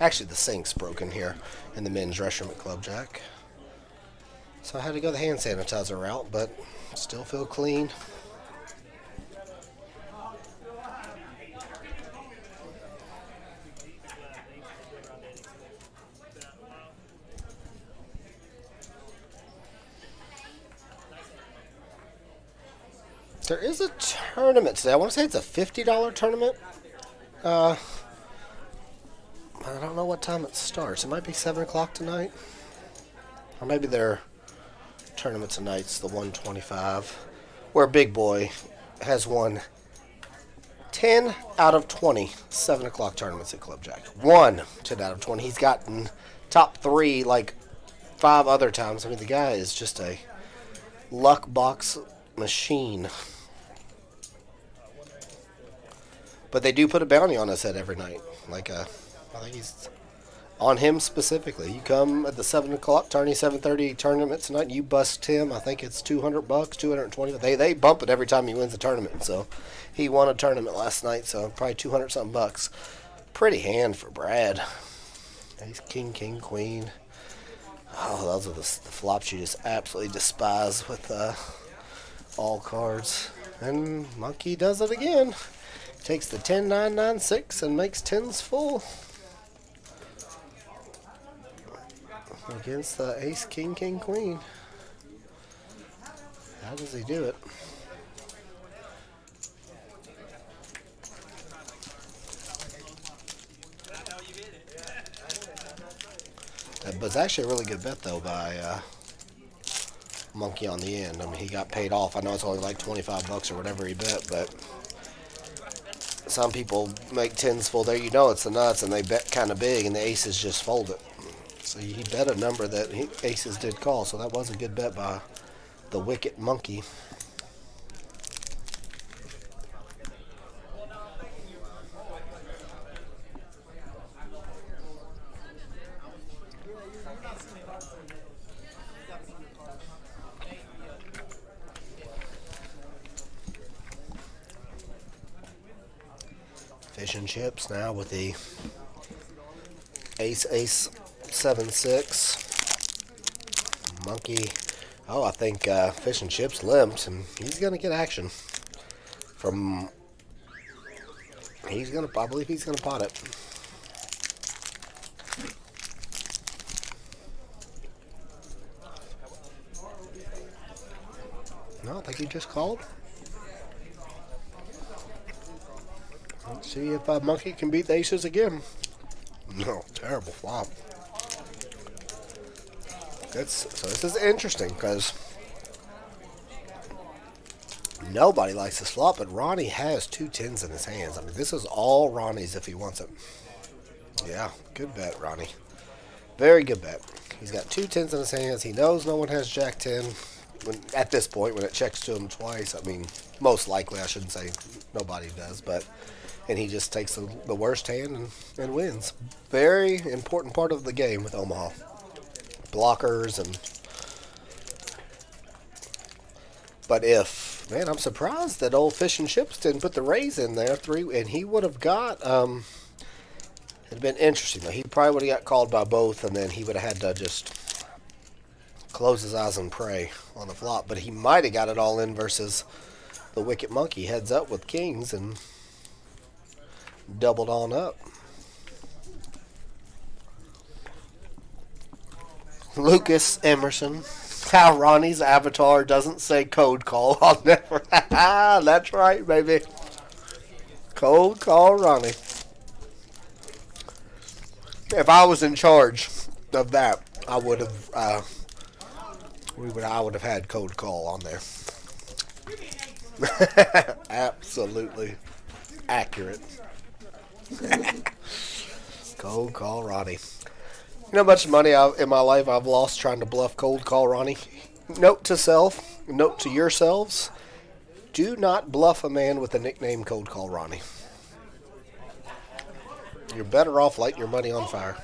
Actually, the sink's broken here in the men's restroom at Club JAQK. So I had to go the hand sanitizer route, but still feel clean. There is a tournament today. I want to say it's a $50 tournament. I don't know what time it starts. It might be 7 o'clock tonight. Or maybe their tournament tonight's the 125, where Big Boy has won 10 out of 20 7 o'clock tournaments at Club JAQK. 10 out of 20. He's gotten top 3 like 5 other times. I mean, the guy is just a luck box machine. But they do put a bounty on his head every night. Like, I think he's on him specifically. You come at the 7 o'clock tourney, 7:30 tournament tonight, and you bust him. I think it's $200, $220. They bump it every time he wins a tournament. So he won a tournament last night, so probably 200 something bucks. Pretty hand for Brad. He's king, king, queen. Oh, those are the flops you just absolutely despise with all cards. And Monkey does it again. Takes the 10-9-9-6 and makes tens full. Against the ace, king, king, queen. How does he do it? That was actually a really good bet, though, by Monkey on the end. I mean, he got paid off. I know it's only like 25 bucks or whatever he bet, but some people make tens full there. You know it's the nuts, and they bet kind of big, and the aces just fold it. So he bet a number that aces did call, so that was a good bet by the wicked Monkey. Fish and chips now with the ace, 7-6. Monkey. Oh, I think Fish and Chips limped, and he's going to get action from. I believe he's going to pot it. No, I think he just called. Let's see if Monkey can beat the aces again. No, terrible flop. So this is interesting because nobody likes this flop, but Ronnie has 2 tens in his hands. I mean, this is all Ronnie's if he wants it. Yeah, good bet, Ronnie. Very good bet. He's got 2 tens in his hands. He knows no one has Jack 10 at this point when it checks to him twice. I mean, most likely, I shouldn't say nobody does, but and he just takes the worst hand and wins. Very important part of the game with Omaha. Blockers but I'm surprised that old Fish and Chips didn't put the raise in there 3, and he would have got it'd been interesting though. He probably would have got called by both, and then he would have had to just close his eyes and pray on the flop. But he might have got it all in versus the wicked Monkey heads up with kings and doubled on up. Lucas Emerson. How Ronnie's avatar doesn't say code call. I'll never. That's right, baby. Cold call Ronnie. If I was in charge of that, I would have. I would have had code call on there. Absolutely accurate. Cold call Ronnie. You know how much money in my life I've lost trying to bluff cold call Ronnie? Note to self, note to yourselves, do not bluff a man with the nickname Cold Call Ronnie. You're better off lighting your money on fire.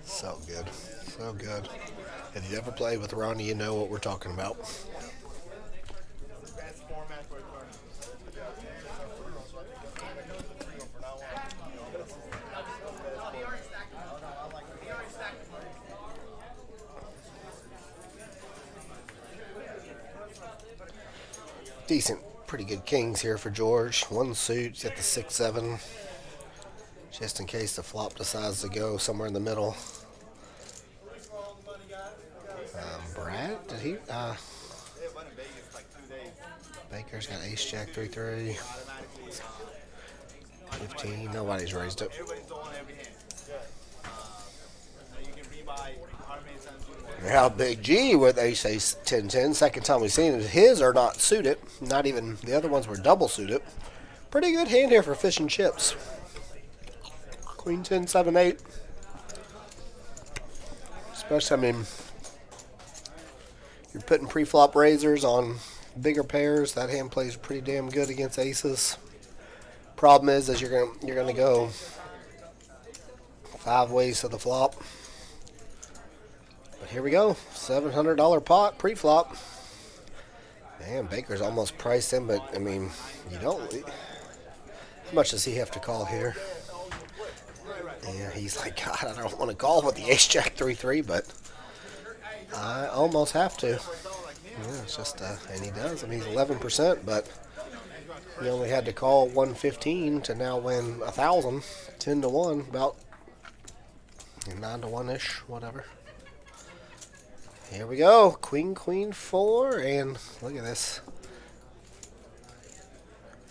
So good. So good. If you ever play with Ronnie, you know what we're talking about. Decent, pretty good kings here for George. One suit, he's got the 6-7. Just in case the flop decides to go somewhere in the middle. Brad, did he? Baker's got ace jack 3-3. 15. Nobody's raised it. Now Big G with ace 10-10. Second time we've seen it. His are not suited. Not even the other ones were double suited. Pretty good hand here for Fish and Chips. Queen 10, 7-8. Especially, I mean, you're putting pre-flop razors on bigger pairs. That hand plays pretty damn good against aces. Problem is you're gonna go 5 ways to the flop. But here we go. $700 pot pre-flop. Man, Baker's almost priced in, but I mean, you don't. How much does he have to call here? Yeah, he's like, God, I don't want to call with the ace jack 3-3, but I almost have to. Yeah, it's just, and he does. I mean, he's 11%, but he only had to call 115 to now win 1,000, 10 to 1, about 9 to 1 ish, whatever. Here we go, Queen, Queen 4, and look at this.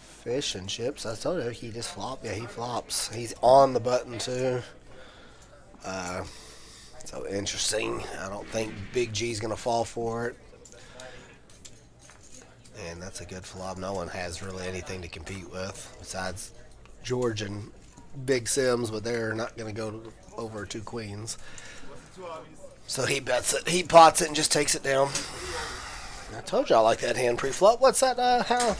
Fish and chips. I told you he just flopped. Yeah, he flops. He's on the button too. So interesting. I don't think Big G's gonna fall for it. And that's a good flop. No one has really anything to compete with besides George and Big Sims, but they're not gonna go over 2 queens. So he bets it. He pots it and just takes it down. I told you I like that hand pre-flop. What's that? How?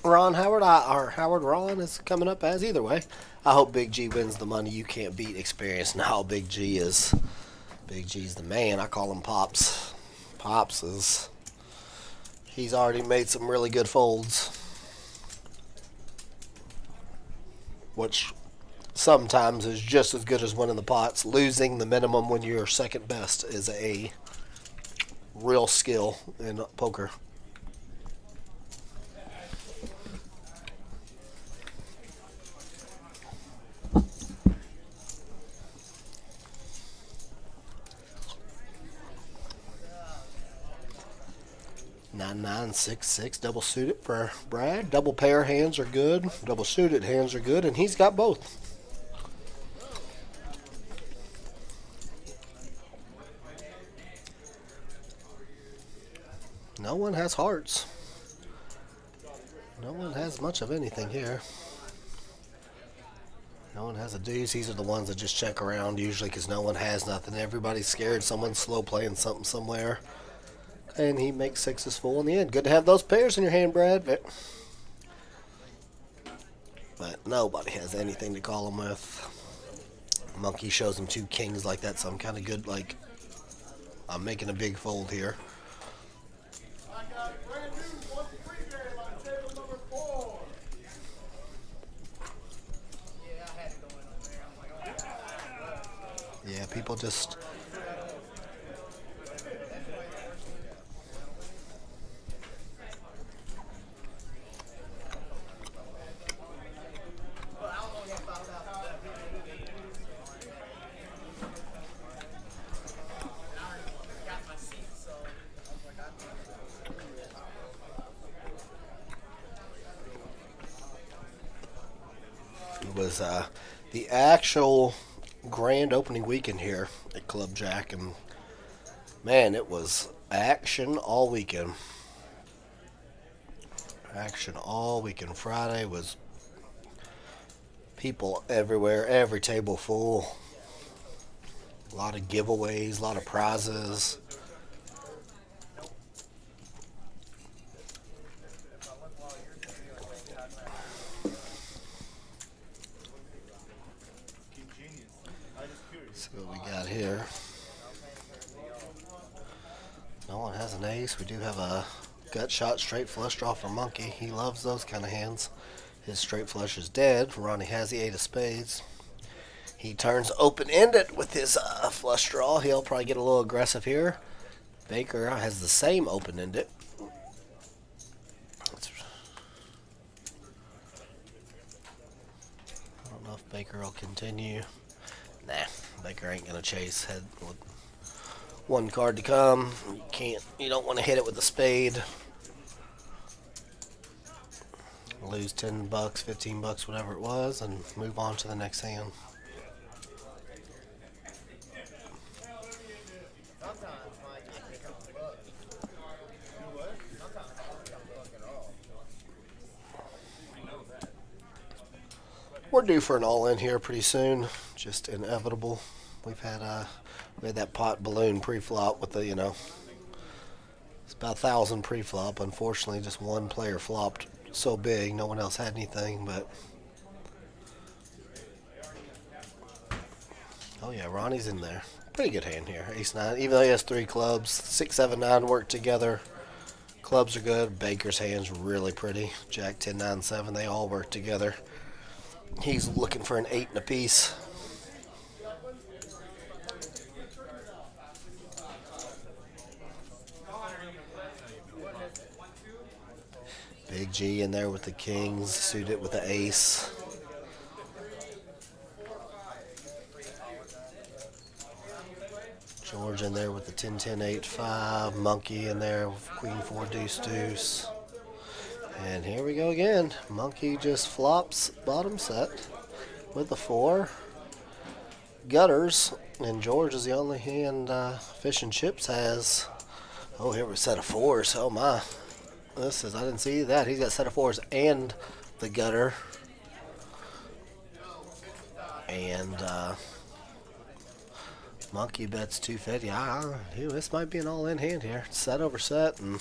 Ron Howard, or Howard Ron is coming up as either way. I hope Big G wins the money. You can't beat experience. Now Big G is. Big G's the man. I call him Pops. Pops is. He's already made some really good folds. Which sometimes is just as good as winning the pots. Losing the minimum when you're second best is a real skill in poker. Nine, 6, 6, double suited for Brad. Double pair hands are good. Double suited hands are good, and he's got both. No one has hearts. No one has much of anything here. No one has a deuce. These are the ones that just check around usually because no one has nothing. Everybody's scared someone's slow playing something somewhere. And he makes 6s full in the end. Good to have those pairs in your hand, Brad. But nobody has anything to call him with. Monkey shows him 2 kings like that, so I'm kind of good. Like, I'm making a big fold here. Yeah, people just... It was the actual grand opening weekend here at Club JAQK, and man, it was action all weekend. Action all weekend. Friday was people everywhere, every table full. A lot of giveaways, a lot of prizes. See what we got here. No one has an ace. We do have a gut shot straight flush draw for Monkey. He loves those kind of hands. His straight flush is dead. Ronnie has the 8 of spades. He turns open-ended with his flush draw. He'll probably get a little aggressive here. Baker has the same open-ended. I don't know if Baker will continue. Nah, Baker ain't gonna chase. Head with 1 card to come. You don't want to hit it with a spade. Lose $10, $15, whatever it was, and move on to the next hand. We're due for an all-in here pretty soon. Just inevitable. We had that pot balloon pre-flop with the, it's about 1,000 pre-flop. Unfortunately, just one player flopped so big, no one else had anything. But oh yeah, Ronnie's in there. Pretty good hand here. Ace 9. Even though he has 3 clubs, 6, 7, 9 work together. Clubs are good. Baker's hand's really pretty. Jack 10, 9, 7. They all work together. He's looking for an 8 and a piece. Big G in there with the kings, suited with the ace. George in there with the 10, 10, 8, 5. Monkey in there with queen 4, deuce, deuce. And here we go again. Monkey just flops bottom set with the 4 gutters. And George is the only hand Fish and Chips has. Oh, here we set of 4s. Oh my. I didn't see that. He's got a set of 4s and the gutter. And Monkey bets 250. This might be an all-in hand here. Set over set, and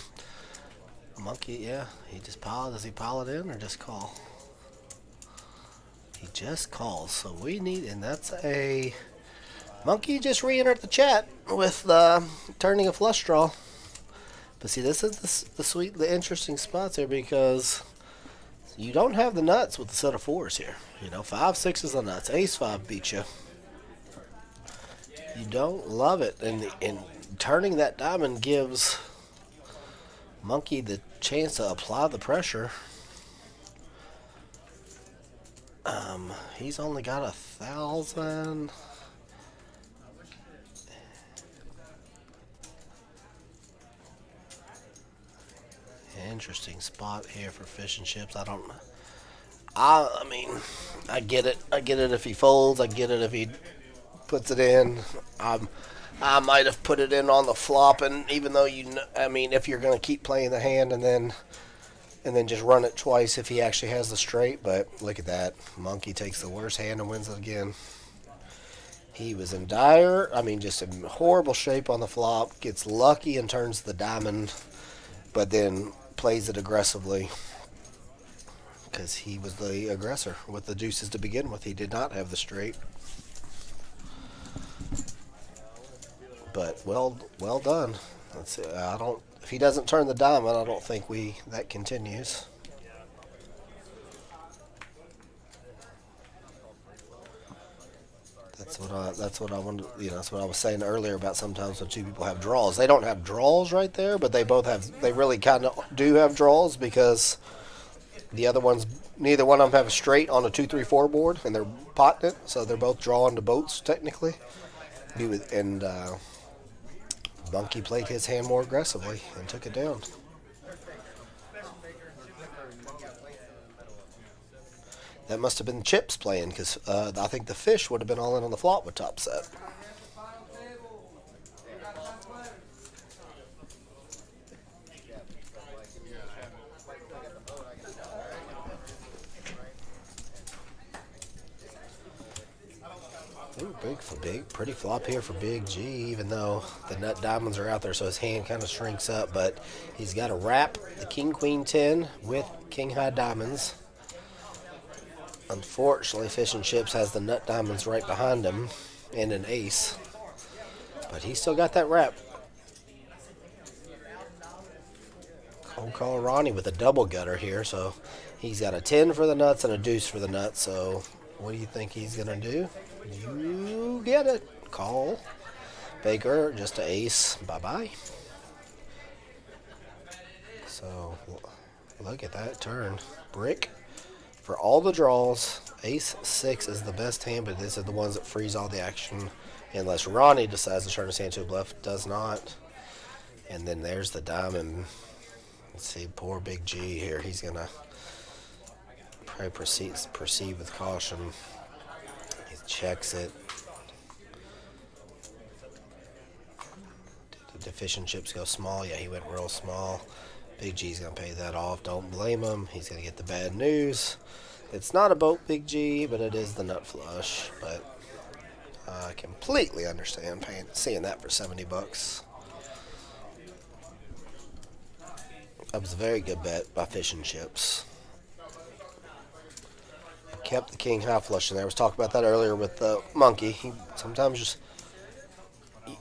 Monkey, yeah, he just pile. Does he pile it in or just call? He just calls. So we need, and that's a Monkey just re-entered the chat with turning a flush draw. But see, this is the interesting spots here because you don't have the nuts with the set of 4s here. 5, 6 is the nuts. Ace 5 beats you. You don't love it, and turning that diamond gives Monkey the chance to apply the pressure. He's only got 1,000. Interesting spot here for Fish and Chips. I mean, I get it. I get it if he folds. I get it if he puts it in. I might have put it in on the flop, and even though if you're going to keep playing the hand and then just run it twice if he actually has the straight. But look at that. Monkey takes the worst hand and wins it again. He was in just in horrible shape on the flop. Gets lucky and turns the diamond, but then plays it aggressively because he was the aggressor with the deuces to begin with. He did not have the straight. But well done. Let's see. If he doesn't turn the diamond, I don't think that continues. That's what I wanted. That's what I was saying earlier about sometimes when 2 people have draws. They don't have draws right there, but they both have. They really kind of do have draws because the other ones, neither one of them have a straight on a 2, 3, 4 board, and they're potting it, so they're both drawing to boats technically. Monkey played his hand more aggressively and took it down. That must have been Chips playing because I think the Fish would have been all in on the flop with top set. Ooh, pretty flop here for Big G, even though the nut diamonds are out there, so his hand kind of shrinks up. But he's got to wrap the King Queen 10 with King High diamonds. Unfortunately, Fish and Chips has the nut diamonds right behind him and an ace, but he still got that wrap. Cold call Ronnie with a double gutter here, so he's got a 10 for the nuts and a deuce for the nuts. So what do you think he's gonna do? You get it. Call. Baker, just an ace. Bye-bye. So look at that turn. Brick. For all the draws, ace 6 is the best hand, but these are the ones that freeze all the action unless Ronnie decides to turn his hand to a bluff. Does not. And then there's the diamond. Let's see, poor Big G here. He's going to probably proceed with caution. He checks it. Did the Fish and Chips go small? Yeah, he went real small. Big G's going to pay that off. Don't blame him. He's going to get the bad news. It's not a boat, Big G, but it is the nut flush. But I completely understand seeing that for $70. That was a very good bet by Fish and Chips. Kept the king high flush in there. I was talking about that earlier with the monkey. He sometimes just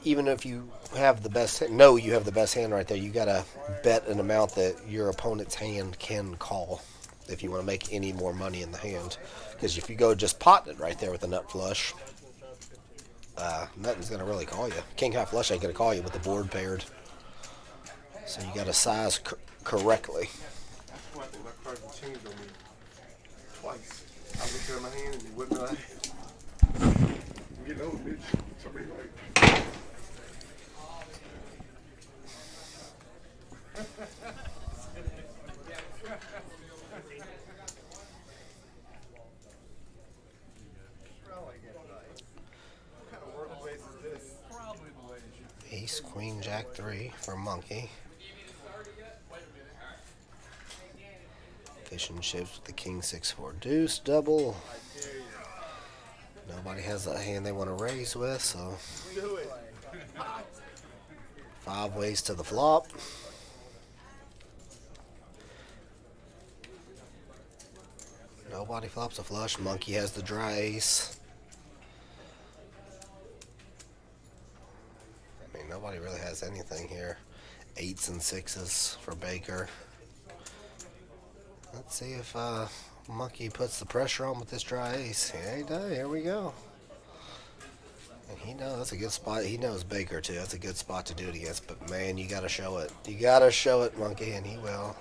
even if you have the best, know you have the best hand right there, you gotta bet an amount that your opponent's hand can call if you want to make any more money in the hand. Because if you go just potting it right there with a nut flush, nothing's gonna really call you. King high flush ain't gonna call you with the board paired. So you gotta size correctly. Well, I think my cards have changed on me twice. I looked at my hand and it wasn't like, I'm getting old, bitch. Somebody like. Ace, queen, jack 3 for Monkey. Fish and chips with the king 6-4 deuce double. Nobody has a hand they want to raise with, so 5 ways to the flop. Nobody flops a flush. Monkey has the dry ace. I mean, nobody really has anything here. 8s and 6s for Baker. Let's see if Monkey puts the pressure on with this dry ace. Yeah, he does. Here we go. And he knows that's a good spot. He knows Baker too. That's a good spot to do it against. But man, you got to show it. You got to show it, Monkey, and he will.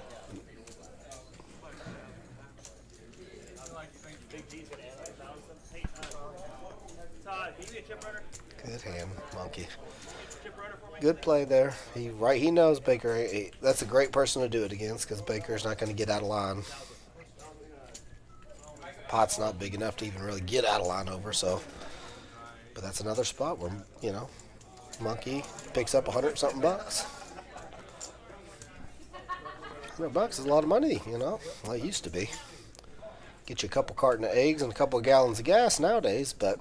Good hand, Monkey. Good play there. He knows Baker. That's a great person to do it against because Baker's not going to get out of line. Pot's not big enough to even really get out of line over. So, but that's another spot where Monkey picks up $100-something bucks. $100 is a lot of money, Well, it used to be. Get you a couple carton of eggs and a couple of gallons of gas nowadays, but.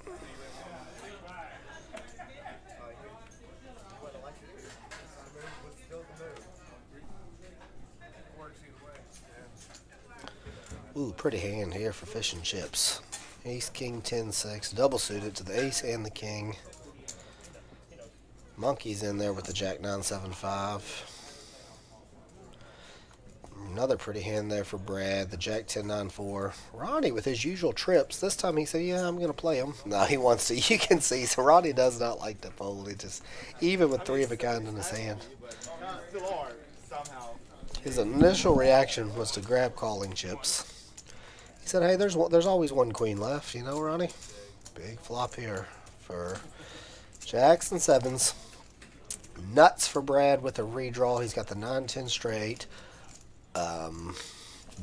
Ooh, pretty hand here for fish and chips. Ace, king, 10-6. Double suited to the ace and the king. Monkey's in there with the jack 9-7-5. Another pretty hand there for Brad. The jack 10-9-4. Ronnie with his usual trips. This time he said, yeah, I'm going to play him. No, he wants to. You can see. So Ronnie does not like to fold. He just, even with 3 of a kind in his hand. His initial reaction was to grab calling chips. He said, hey, there's always one queen left, Ronnie? Big flop here for jacks and 7s. Nuts for Brad with a redraw. He's got the 9-10 straight.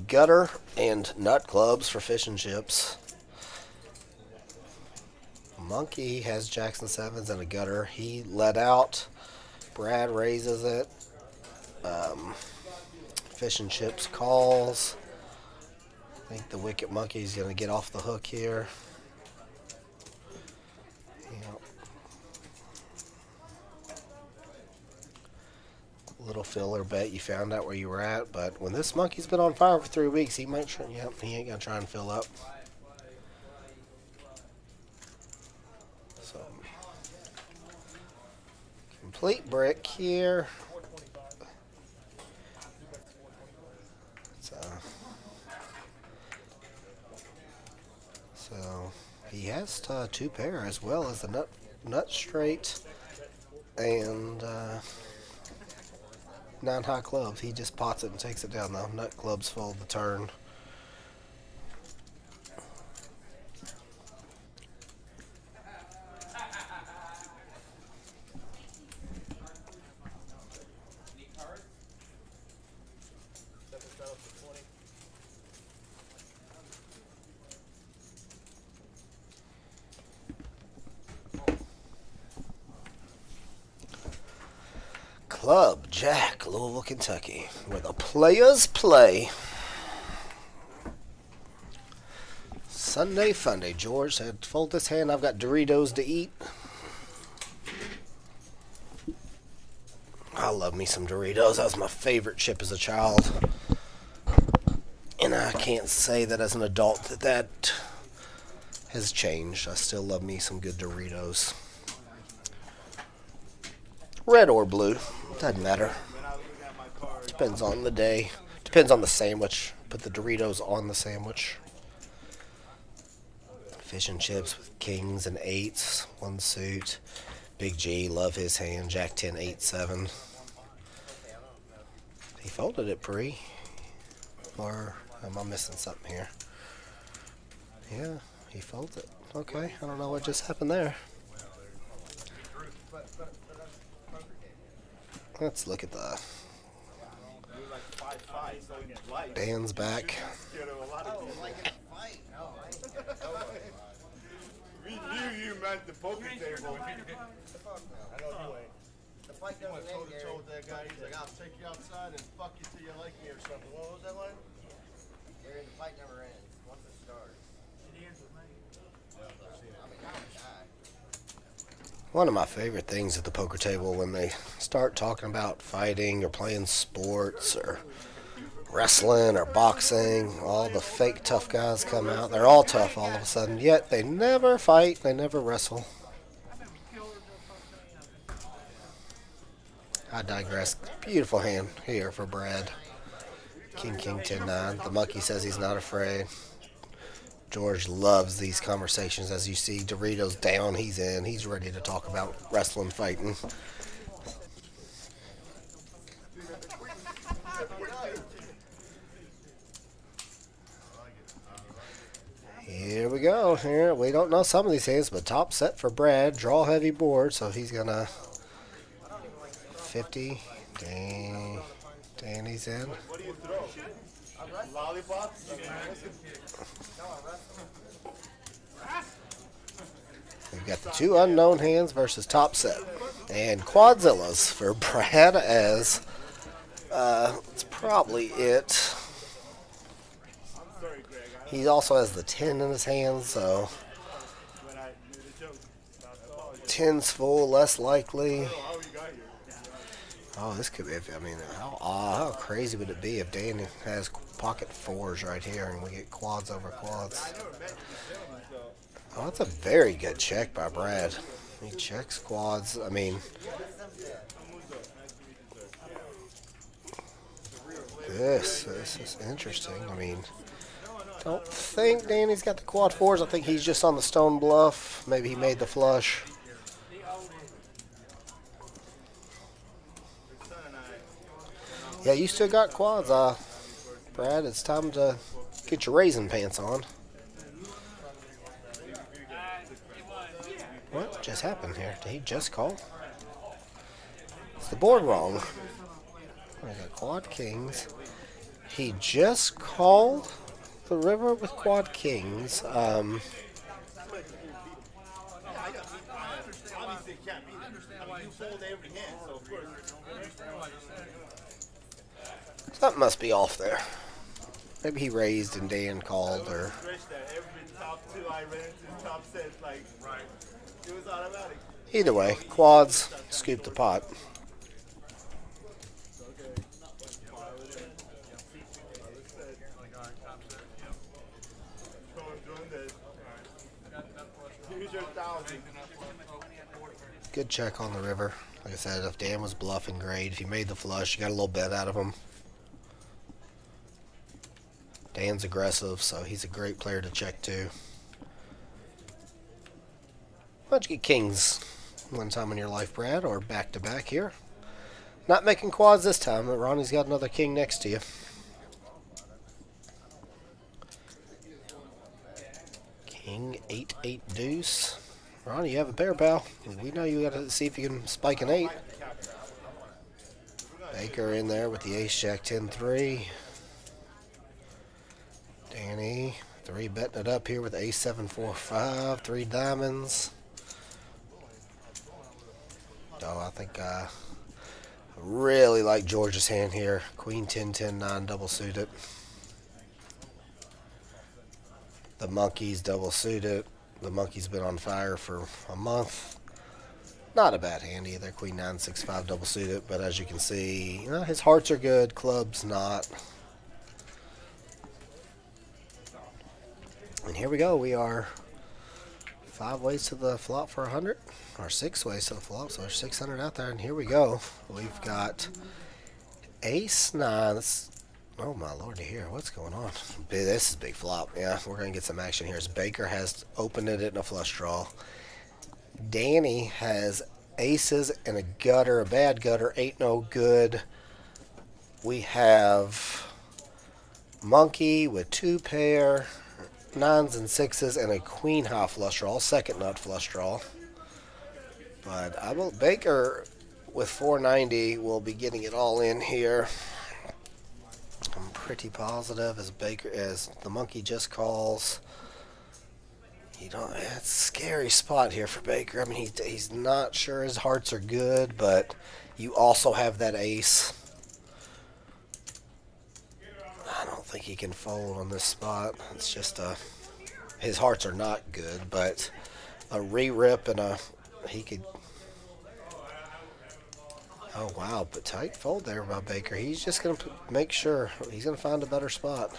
Gutter and nut clubs for fish and chips. Monkey has jacks and 7s and a gutter. He let out. Brad raises it. Fish and chips calls. I think the wicked Monkey's going to get off the hook here. Yep. Little filler bet. You found out where you were at, but when this Monkey's been on fire for 3 weeks, he might try. Yep, he ain't going to try and fill up. So, complete brick here. So he has 2 pair as well as the nut straight and 9 high clubs. He just pots it and takes it down though. Nut clubs fold the turn. Club JAQK, Louisville, Kentucky, where the players play. Sunday Funday. George said, fold this hand. I've got Doritos to eat. I love me some Doritos. That was my favorite chip as a child. And I can't say that as an adult that has changed. I still love me some good Doritos. Red or blue. Doesn't matter. Depends on the day. Depends on the sandwich. Put the Doritos on the sandwich. Fish and chips with kings and eights. One suit. Big G, love his hand. Jack 10, 8, 7. He folded it pre. Or am I missing something here? Yeah, he folded it. Okay, I don't know what just happened there. Let's look at the Dan's back. We knew you meant the poker table. I know you ain't. The fight doesn't end, Gary. Told that guy, he's like, I'll take you outside and fuck you till you like me or something. What was that line? Gary, the fight never ends. Once it starts. It ends with me. I'm a guy. One of my favorite things at the poker table when they start talking about fighting or playing sports or wrestling or boxing, all the fake tough guys come out. They're all tough all of a sudden, yet they never fight, they never wrestle. I digress. Beautiful hand here for Brad. King, 10-9. The monkey says he's not afraid. George loves these conversations. As you see, Doritos down, he's in. He's ready to talk about wrestling, fighting. Here we go. Here we don't know some of these hands, but top set for Brad. Draw heavy board, so he's gonna 50. Danny's in. What do you throw? Lollipops? We've got the two unknown hands versus top set. And Quadzillas for Brad as it's probably it. He also has the 10 in his hand, so 10's full, less likely. Oh, this could be, I mean, how crazy would it be if Dan has pocket fours right here and we get quads over quads? Oh, that's a very good check by Brad. He checks quads. I mean, this is interesting. I mean, don't think Danny's got the quad fours. I think he's just on the stone bluff. Maybe he made the flush. Yeah, you still got quads, Brad. It's time to get your raisin pants on. What just happened here? Did he just call? Is the board wrong? I got quad kings. He just called the river with quad kings. Something must be off there. Maybe he raised and Dan called, or either way, quads scoop the pot. Good check on the river. Like I said, if Dan was bluffing, great. If he made the flush, you got a little bet out of him. Dan's aggressive, so he's a great player to check too. Why don't you get kings one time in your life, Brad, or back-to-back here? Not making quads this time, but Ronnie's got another king next to you. King, 8-8 deuce. Ronnie, you have a pair, pal. We know you got to see if you can spike an 8. Baker in there with the ace, jack, 10-3. Danny, 3 betting it up here with ace, 7-4-5, 3 diamonds. Oh, I think I really like George's hand here. Queen, 10-10-9, double suited. The monkey's double suited. The monkey's been on fire for a month. Not a bad hand either. Queen 9-6-5 double suited, but as you can see, you know, his hearts are good, clubs not. And here we go. We are 5 ways to the flop for 100, or 6 ways to the flop, so there's 600 out there, and here we go. We've got ace 9. Oh my lordy here, what's going on? This is big flop. Yeah, we're going to get some action here. As Baker has opened it in a flush draw. Danny has aces and a gutter, a bad gutter, ain't no good. We have Monkey with 2 pair, 9s and 6s, and a queen high flush draw, second nut flush draw. But Baker with 490 will be getting it all in here. I'm pretty positive as the Monkey just calls. It's a scary spot here for Baker. I mean, he's not sure his hearts are good, but you also have that ace. I don't think he can fold on this spot. It's just his hearts are not good, but a re-rip and he could. Oh wow, but tight fold there by Baker. He's just gonna make sure he's gonna find a better spot.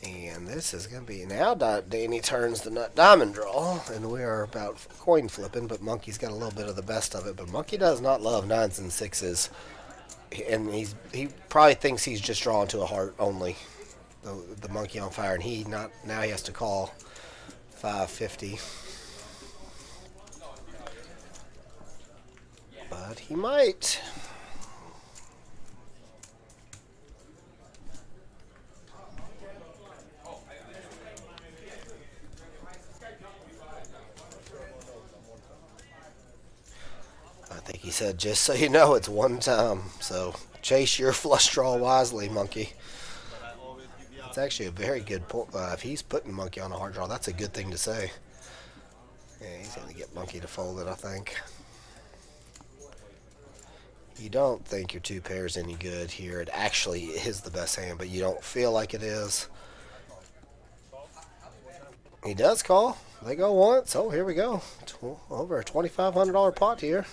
And this is going to be, now Danny turns the nut diamond draw, and we are about coin flipping, but Monkey's got a little bit of the best of it. But Monkey does not love 9s and 6s, and he probably thinks he's just drawing to a heart only, the Monkey on fire, and now he has to call 550. But he might. I think he said, just so you know, it's one time. So chase your flush draw wisely, Monkey. It's actually a very good point. If he's putting Monkey on a hard draw, that's a good thing to say. Yeah, he's going to get Monkey to fold it, I think. You don't think your 2 pairs any good here. It actually is the best hand, but you don't feel like it is. He does call. They go once. Oh, here we go. Over a $2,500 pot here.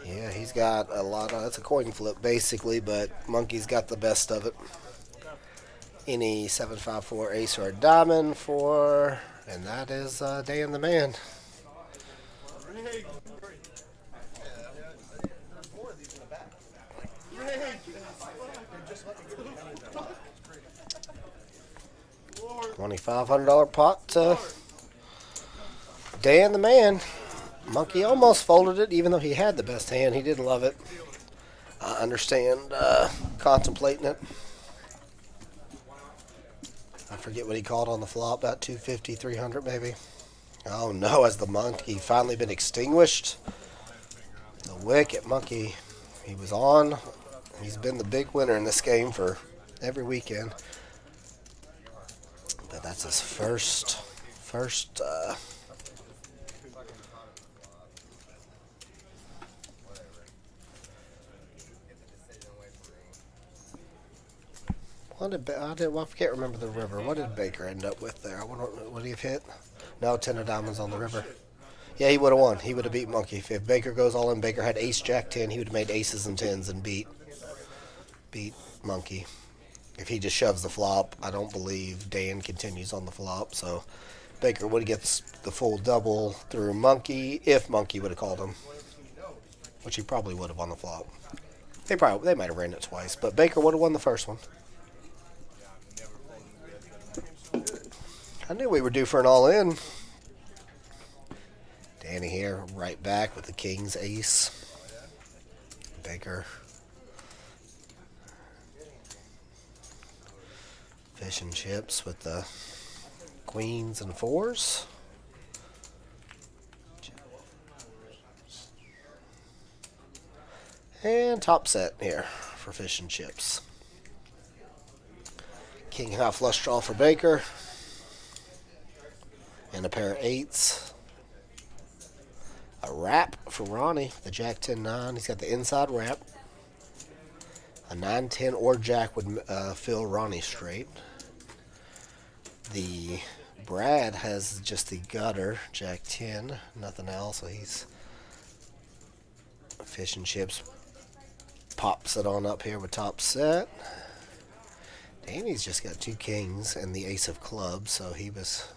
Yeah, he's got a lot of, it's a coin flip basically, but Monkey's got the best of it. Any 7-5-4 ace or a diamond for, and that is Dan the man. $2,500 pot to Dan the man. Monkey almost folded it, even though he had the best hand. He didn't love it. I understand contemplating it. I forget what he called on the flop, about 250, 300 maybe. Oh no, has the Monkey finally been extinguished? The wicked Monkey, he was on. He's been the big winner in this game for every weekend. But that's his first I can't remember the river. What did Baker end up with there? Would he have hit? No, 10 of diamonds on the river. Yeah, he would have won. He would have beat Monkey. If Baker goes all in, Baker had ace, jack, 10. He would have made aces and 10s and beat Monkey. If he just shoves the flop, I don't believe Dan continues on the flop. So Baker would get the full double through Monkey if Monkey would have called him, which he probably would have on the flop. They might have ran it twice, but Baker would have won the first one. I knew we were due for an all-in. Danny here, right back with the King's ace. Baker. Fish and chips with the queens and 4s. And top set here for fish and chips. King high flush draw for Baker. And a pair of 8s. A wrap for Ronnie, the Jack 10-9. He's got the inside wrap. A 9-10 or Jack would fill Ronnie straight. The Brad has just the gutter, Jack 10, nothing else. So he's fish and chips. Pops it on up here with top set. Danny's just got 2 kings and the ace of clubs, so he was...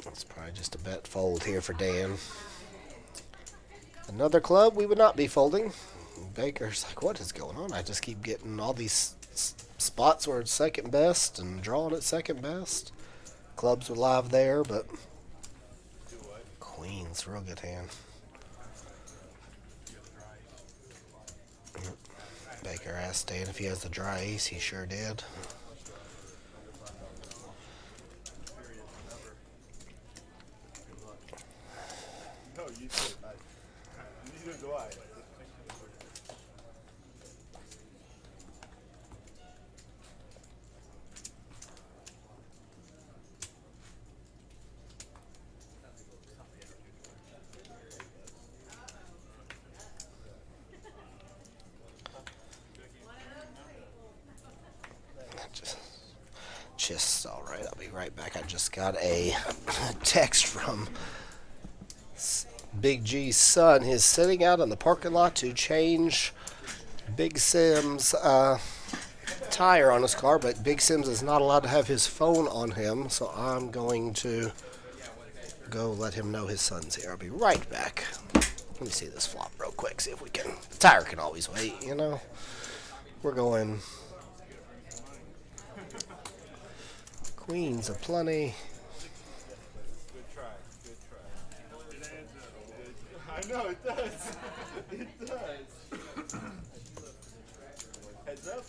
That's probably just a bet fold here for Dan. Another club we would not be folding. Baker's like, what is going on? I just keep getting all these spots where it's second best and drawing at second best. Clubs were live there, but Queen's real good hand. Baker asked Dan if he has the dry ace. He sure did. No, you did. Neither do I. Just all right. I'll be right back. I just got a text from Big G's son. He's sitting out in the parking lot to change Big Sim's tire on his car, but Big Sim's is not allowed to have his phone on him, so I'm going to go let him know his son's here. I'll be right back. Let me see this flop real quick, see if we can... The tire can always wait, you know? We're going... Queens aplenty. Good try. Good try. I know, it does. It does. Heads up.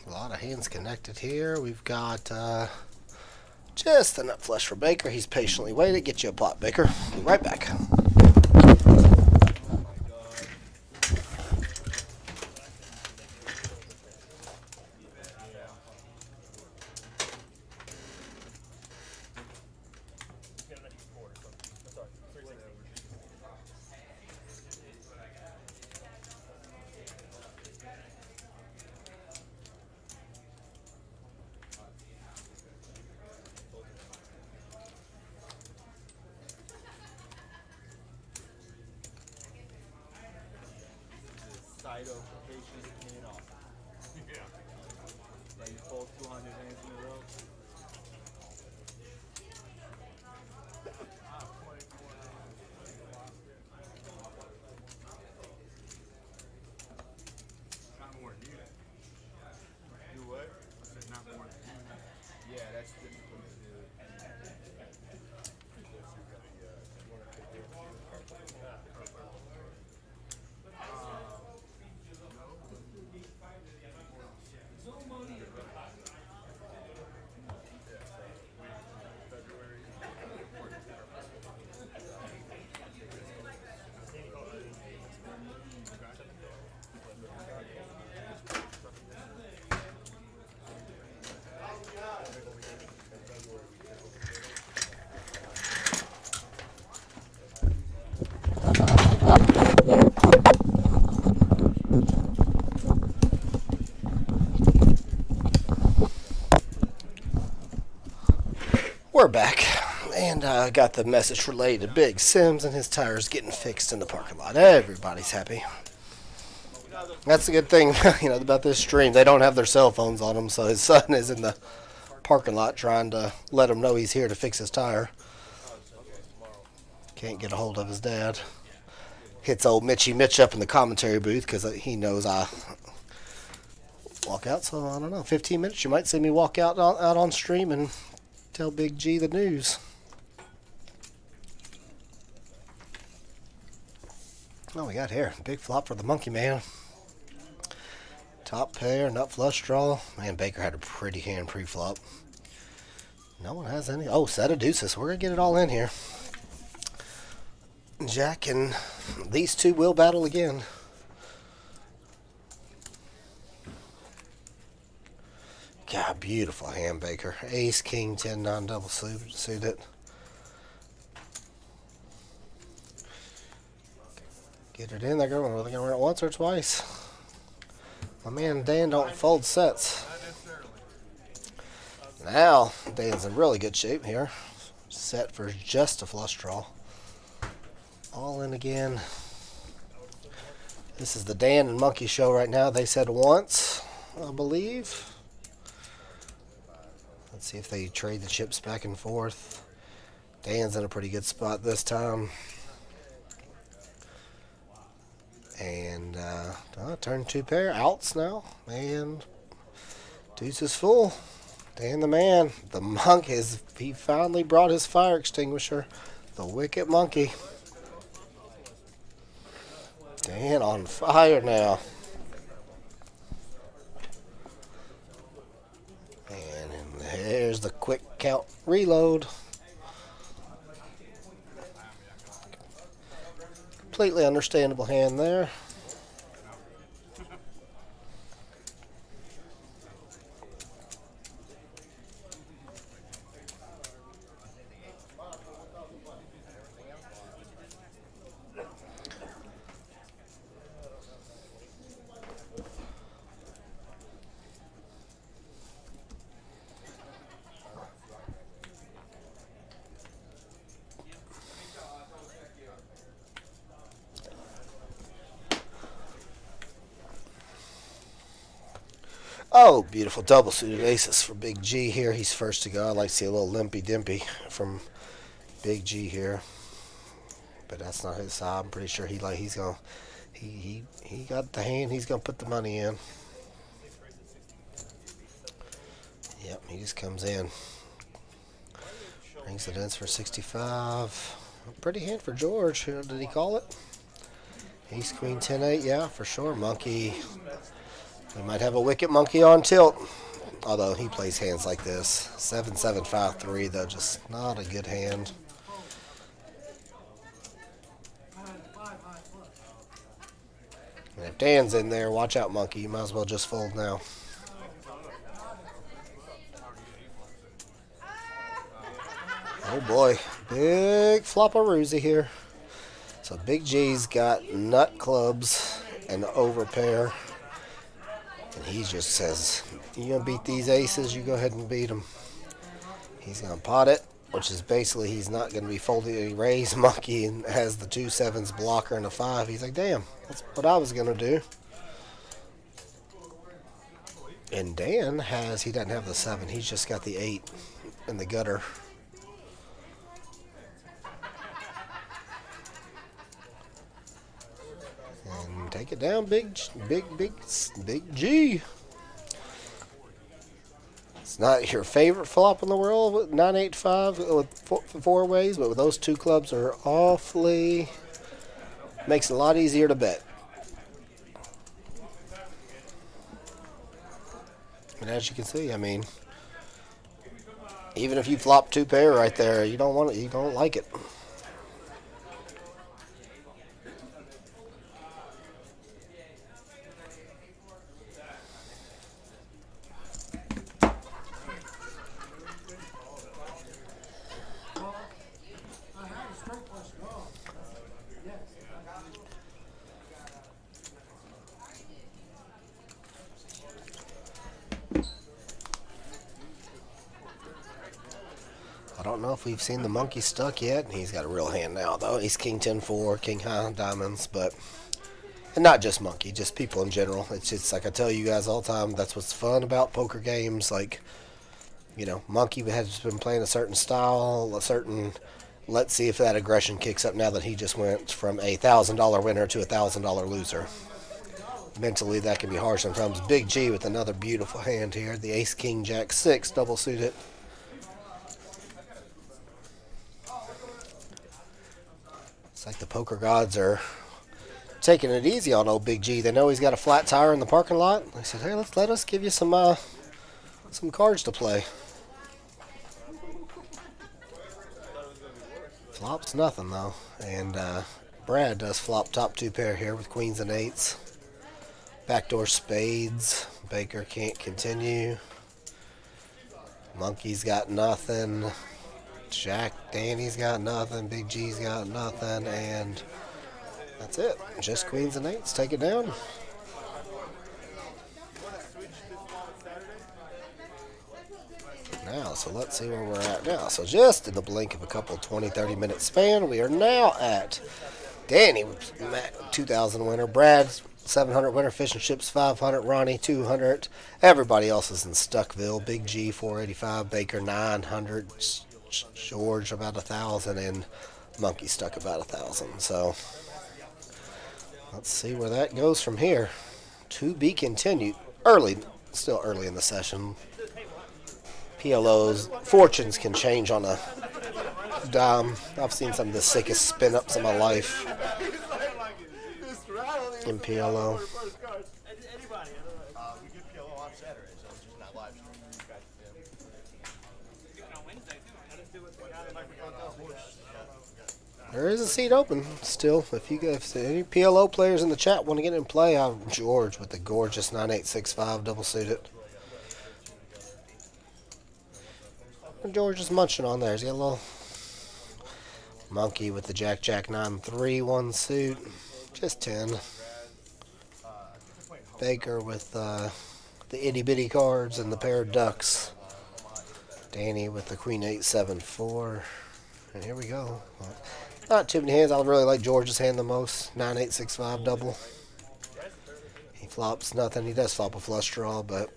A lot of hands connected here. We've got just a nut flush for Baker. He's patiently waited. Get you a pot, Baker. Be right back. Side application paid off. Yeah. Like you fold 200 hands in a row. Not more than you. Do what? I said not more than you. Yeah, that's difficult to do. We're back, and I got the message relayed to Big Sims, and his tire's getting fixed in the parking lot. Everybody's happy. That's the good thing, you know, about this stream. They don't have their cell phones on them, so his son is in the parking lot trying to let him know he's here to fix his tire. Can't get a hold of his dad. Hits old Mitchy Mitch up in the commentary booth because he knows I walk out. So I don't know, 15 minutes. You might see me walk out on stream and tell Big G the news. Oh, we got here. Big flop for the Monkey Man. Top pair, nut flush draw. Man, Baker had a pretty hand pre-flop. No one has any. Oh, set of deuces. We're going to get it all in here. Jack and these two will battle again. God, beautiful hand, Baker. Ace, king, 10, 9, double suited. Get it in there, girl. Are they going to run it once or twice? My man Dan don't fold sets. Now, Dan's in really good shape here. set for just a flush draw. All in again. This is the Dan and Monkey show right now. They said once, I believe. Let's see if they trade the chips back and forth. Dan's in a pretty good spot this time. And turn 2 pair. Outs now. And deuce is full. Dan the man. The monk he finally brought his fire extinguisher. The wicked monkey. Dan on fire now. And there's the quick count reload. Completely understandable hand there. Oh, beautiful double suited aces for Big G here. He's first to go. I like to see a little limpy dimpy from Big G here, but that's not his side. I'm pretty sure he got the hand. He's gonna put the money in. Yep, he just comes in, brings it in for 65. A pretty hand for George. Did he call it? Ace Queen 10-8. Yeah, for sure. Monkey. We might have a wicked monkey on tilt, although he plays hands like this. 7-7-5-3, though, just not a good hand. And if Dan's in there, watch out, monkey. You might as well just fold now. Oh boy, big flop-a-roozy here. So Big G's got nut clubs and overpair. And he just says, you gonna beat these aces, you go ahead and beat them. He's gonna pot it, which is basically he's not gonna be folding a raise monkey and has the 2 sevens blocker and a 5. He's like, damn, that's what I was gonna do. And Dan he doesn't have the 7, he's just got the 8 in the gutter. And take it down, Big G. It's not your favorite flop in the world with 9-8-5 with 4 ways, but with those 2 clubs are awfully, makes it a lot easier to bet. And as you can see, I mean, even if you flop 2 pair right there, you don't want it, you don't like it. I don't know if we've seen the monkey stuck yet. He's got a real hand now, though. He's King 10-4, King High diamonds, but and not just monkey, just people in general. It's just like I tell you guys all the time. That's what's fun about poker games. Like, you know, monkey has been playing a certain style, a certain. Let's see if that aggression kicks up now that he just went from a $1,000 winner to a $1,000 loser. Mentally, that can be hard sometimes. Big G with another beautiful hand here. The Ace King Jack 6 double suited. It's like the poker gods are taking it easy on old Big G. They know he's got a flat tire in the parking lot. They said, hey, let us give you some cards to play. Flop's nothing, though. And Brad does flop top 2 pair here with queens and 8s. Backdoor spades. Baker can't continue. Monkey's got nothing. Danny's got nothing. Big G's got nothing. And that's it. Just queens and 8s. Take it down. now. So let's see where we're at now. So just in the blink of a couple 20, 30-minute span, we are now at Danny, 2,000 winner. Brad, 700 winner. Fish and Chips, 500. Ronnie, 200. Everybody else is in Stuckville. Big G, 485. Baker, 900. George, about 1,000. And Monkey Stuck, about 1,000. So let's see where that goes from here. To be continued. Early, still early in the session. PLO's fortunes can change on a dime. I've seen some of the sickest spin ups of my life in PLO. We get PLO on Saturday, so it's just not live stream. There is a seat open still. If any PLO players in the chat want to get in play, I'm George with the gorgeous 9865 double suited. George is munching on there. He's got a little Monkey with the JAQK 9-3 one suit, just 10. Baker with the itty bitty cards and the pair of ducks. Danny with the Queen 8-7-4. And here we go. Not too many hands. I really like George's hand the most. 9-8-6-5 double. He flops nothing. He does flop a flush draw, but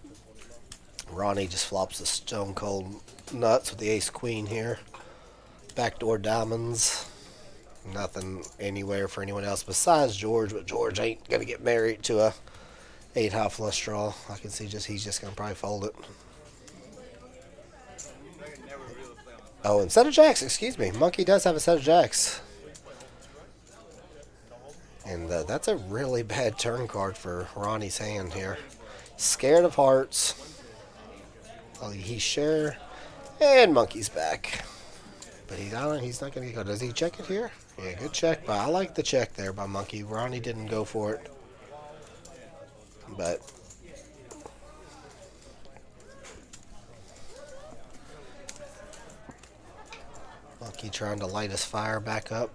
Ronnie just flops the stone cold nuts with the ace queen here. Backdoor diamonds. Nothing anywhere for anyone else besides George, but George ain't gonna get married to a 8 high flush draw. I can see he's just gonna probably fold it. Oh, and set of jacks, excuse me. Monkey does have a set of jacks. And that's a really bad turn card for Ronnie's hand here. Scared of hearts. He's sure. And Monkey's back. But he's not going to go. Does he check it here? Yeah, good check. But I like the check there by Monkey. Ronnie didn't go for it. But Monkey trying to light his fire back up.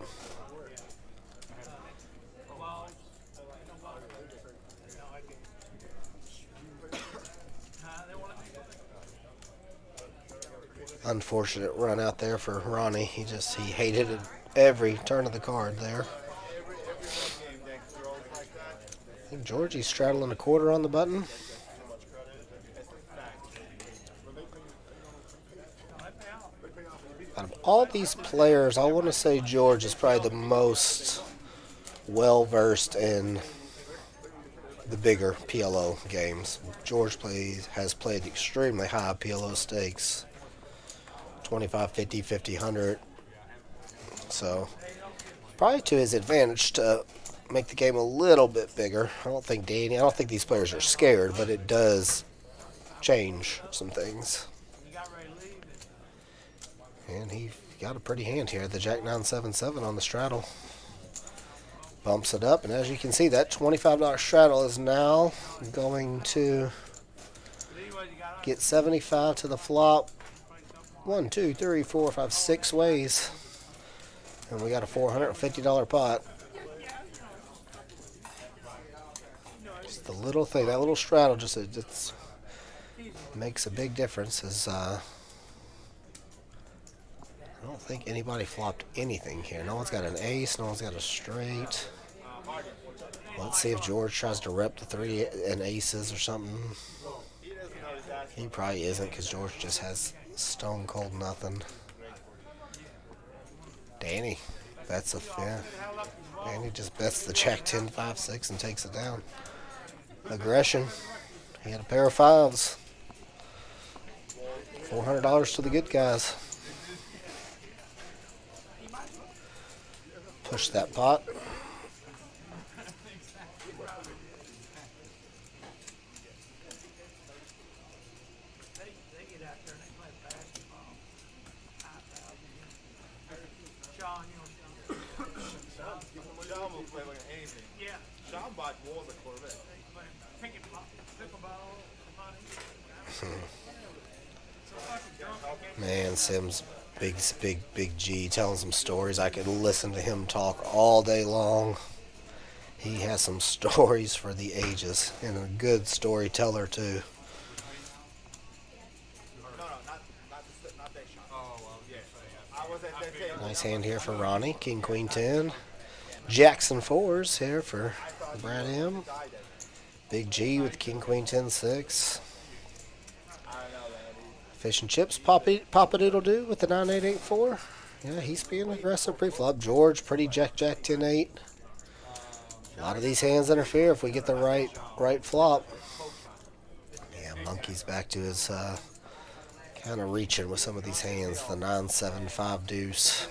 Unfortunate run out there for Ronnie. He hated it every turn of the card there. I think Georgie's straddling a quarter on the button. Out of all these players, I want to say George is probably the most well-versed in the bigger PLO games. George has played extremely high PLO stakes. 25, 50, 50, 100. So, probably to his advantage to make the game a little bit bigger. I don't think these players are scared, but it does change some things. And he got a pretty hand here. The Jack 9-7-7 on the straddle. Bumps it up, and as you can see, that $25 straddle is now going to get 75 to the flop. 1, 2, 3, 4, 5, 6 ways. And we got a $450 pot. Just the little thing, that little straddle just makes a big difference. I don't think anybody flopped anything here. No one's got an ace, no one's got a straight. Let's see if George tries to rep the 3 and aces or something. He probably isn't, because George just has stone cold nothing. Danny bets Danny just bets the Jack 10, 5, 6 and takes it down. Aggression. He had a pair of 5s. $400 to the good guys. Push that pot. Man, Sim's big G telling some stories. I could listen to him talk all day long. He has some stories for the ages, and a good storyteller too. Nice hand here for Ronnie. King, queen, 10. Jackson 4s here for Brad M. Big G with king, queen, 10, 6. Fish and Chips, Papa Doodle Doo with the 9884. Yeah, he's being aggressive pre-flop. George, pretty Jack, 10, 8. A lot of these hands interfere if we get the right flop. Yeah, Monkey's back to his kind of reaching with some of these hands. The 9, 7, 5 deuce.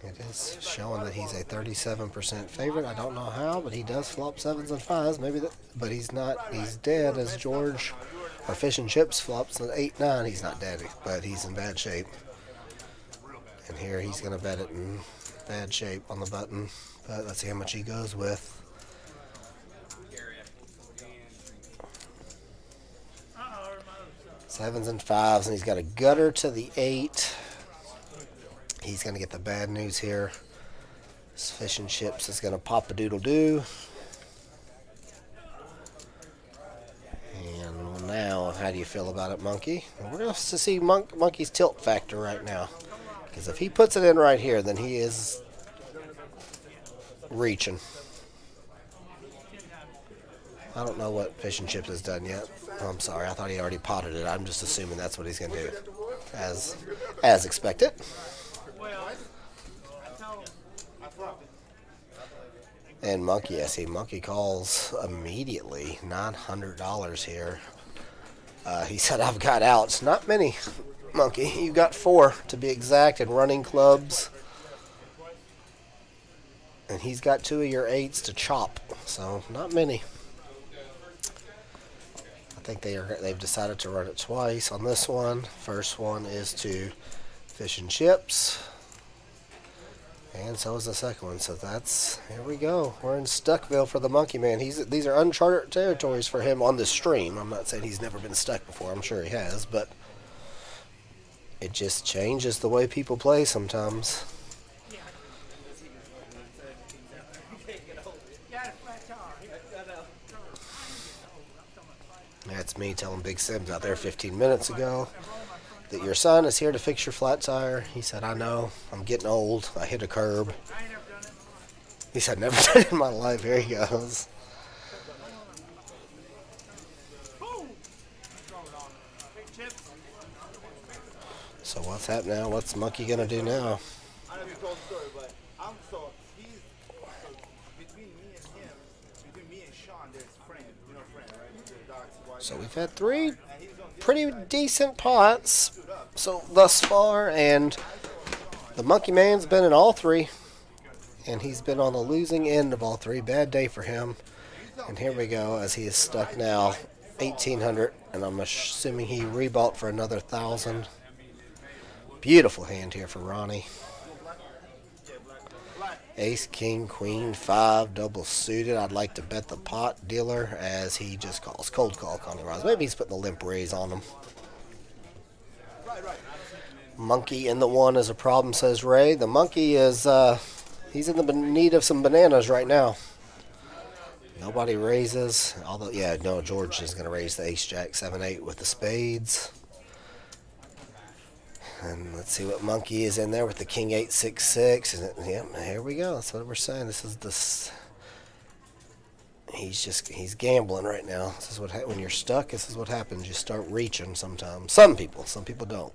It is showing that he's a 37% favorite. I don't know how, but he does flop 7s and 5s. Maybe that, but he's not. He's dead as George or Fish and Chips flops an 8, 9. He's not dead, but he's in bad shape. And here he's going to bet it in bad shape on the button. But let's see how much he goes with. Sevens and 5s, and he's got a gutter to the 8. He's going to get the bad news here. This Fish and Chips is going to pop a doodle doo. And now, how do you feel about it, Monkey? And we're going to see Monkey's tilt factor right now. Because if he puts it in right here, then he is reaching. I don't know what Fish and Chips has done yet. Oh, I'm sorry, I thought he already potted it. I'm just assuming that's what he's going to do. As expected. And Monkey, I see Monkey calls immediately. $900 here. He said, I've got outs. Not many, Monkey. You got 4 to be exact in running clubs. And he's got 2 of your 8s to chop. So, not many. I think they've decided to run it twice on this one. First one is to Fish and Chips. And so is the second one. So here we go. We're in Stuckville for the Monkey Man. These are uncharted territories for him on the stream. I'm not saying he's never been stuck before. I'm sure he has, but it just changes the way people play sometimes. That's me telling Big Sims out there 15 minutes ago that your son is here to fix your flat tire. He said, I know. I'm getting old. I hit a curb. He said, never done it in my life. Here he goes. So what's happening now? What's Monkey going to do now? I don't know if you told the story, but between me and Sean, there's Fran. You know Fran, right? So we've had 3 pretty decent pots so thus far, and the Monkey Man's been in all 3, and he's been on the losing end of all 3. Bad day for him. And here we go, as he is stuck now 1,800, and I'm assuming he rebought for another 1,000. Beautiful hand here for Ronnie. Ace, king, queen, 5, double suited. I'd like to bet the pot dealer as he just calls. Cold call, Connie Ross. Maybe he's putting the limp raise on him. Monkey in the 1 is a problem, says Ray. The Monkey is, he's in the need of some bananas right now. Nobody raises. Although, yeah, no, George is going to raise the Ace, Jack, 7, 8 with the spades. And let's see what Monkey is in there with the King 8, 6, 6. And yeah, here we go. That's what we're saying. He's gambling right now. This is when you're stuck, this is what happens. You start reaching sometimes. Some people don't.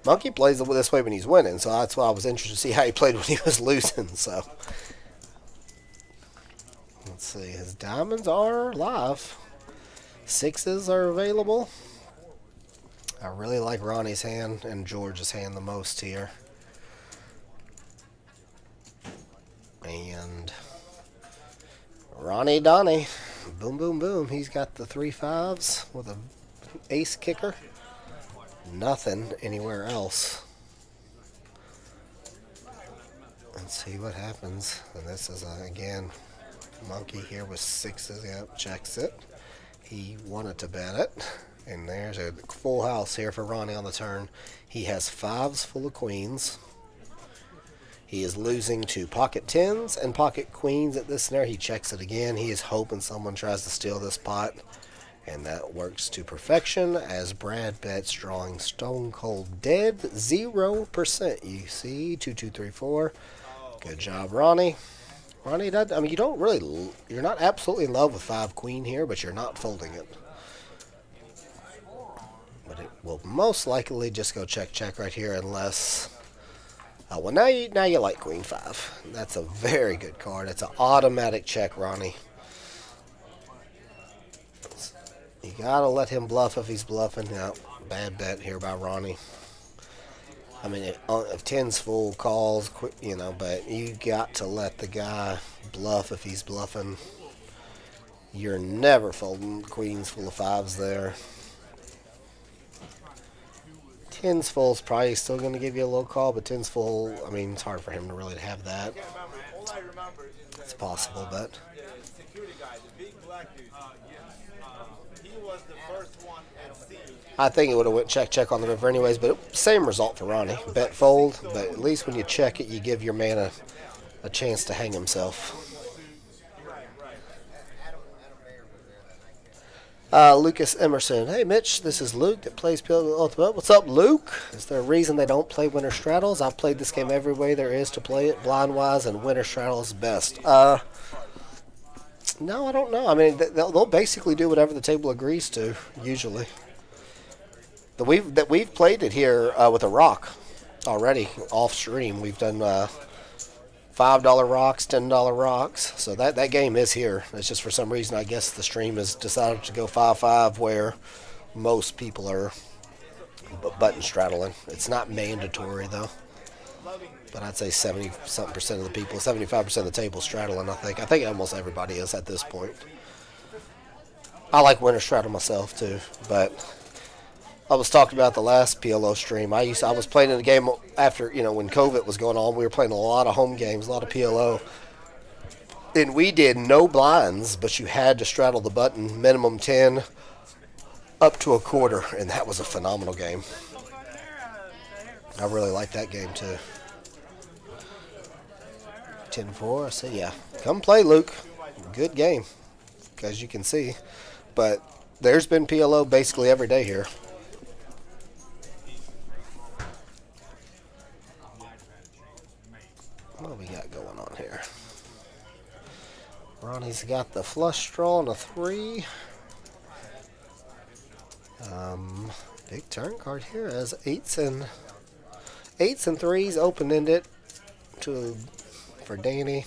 Monkey plays this way when he's winning, so that's why I was interested to see how he played when he was losing. So let's see. His diamonds are live. 6s are available. I really like Ronnie's hand and George's hand the most here. And Ronnie Donnie, boom, boom, boom. He's got the 3 5s with an ace kicker. Nothing anywhere else. Let's see what happens. And this is, again, Monkey here with 6s. Yep, checks it. He wanted to bet it. And there's a full house here for Ronnie on the turn. He has 5s full of queens. He is losing to pocket 10s and pocket queens at this snare. He checks it again. He is hoping someone tries to steal this pot. And that works to perfection as Brad bets drawing Stone Cold Dead 0%. You see, 2234. Good job, Ronnie. Ronnie, that, I mean, you don't really, you're not absolutely in love with 5 queen here, but you're not folding it. But it will most likely just go check check right here unless. Well, now you like queen 5. That's a very good card. It's an automatic check, Ronnie. You gotta let him bluff if he's bluffing. Yeah, bad bet here by Ronnie. I mean, if 10's full calls, you know, but you got to let the guy bluff if he's bluffing. You're never folding queens full of 5s there. 10's full is probably still going to give you a low call, but 10's full, I mean, it's hard for him to really have that. It's possible, but. I think it would have went check check on the river anyways, but same result for Ronnie. Bet fold, but at least when you check it, you give your man a chance to hang himself. Lucas Emerson. Hey, Mitch, this is Luke that plays PLO Ultimate. What's up, Luke? Is there a reason they don't play Winter Straddles? I've played this game every way there is to play it, blind-wise, and Winter Straddle is best. No, I don't know. I mean, they'll basically do whatever the table agrees to, usually. We've played it here with a rock already, off-stream. We've done $5 rocks, $10 rocks. So that game is here. It's just for some reason, I guess the stream has decided to go 5-5 where most people are button straddling. It's not mandatory, though. But I'd say 70-something% of the people, 75% of the table straddling, I think. I think almost everybody is at this point. I like winter straddle myself, too. But I was talking about the last PLO stream. I was playing in a game after, when COVID was going on. We were playing a lot of home games, a lot of PLO. And we did no blinds, but you had to straddle the button, minimum 10, up to a quarter. And that was a phenomenal game. I really liked that game, too. 10-4, I say, yeah. Come play, Luke. Good game, as you can see. But there's been PLO basically every day here. What do we got going on here? Ronnie's got the flush draw and a 3. Big turn card here as 8s and 3s open-ended for Danny.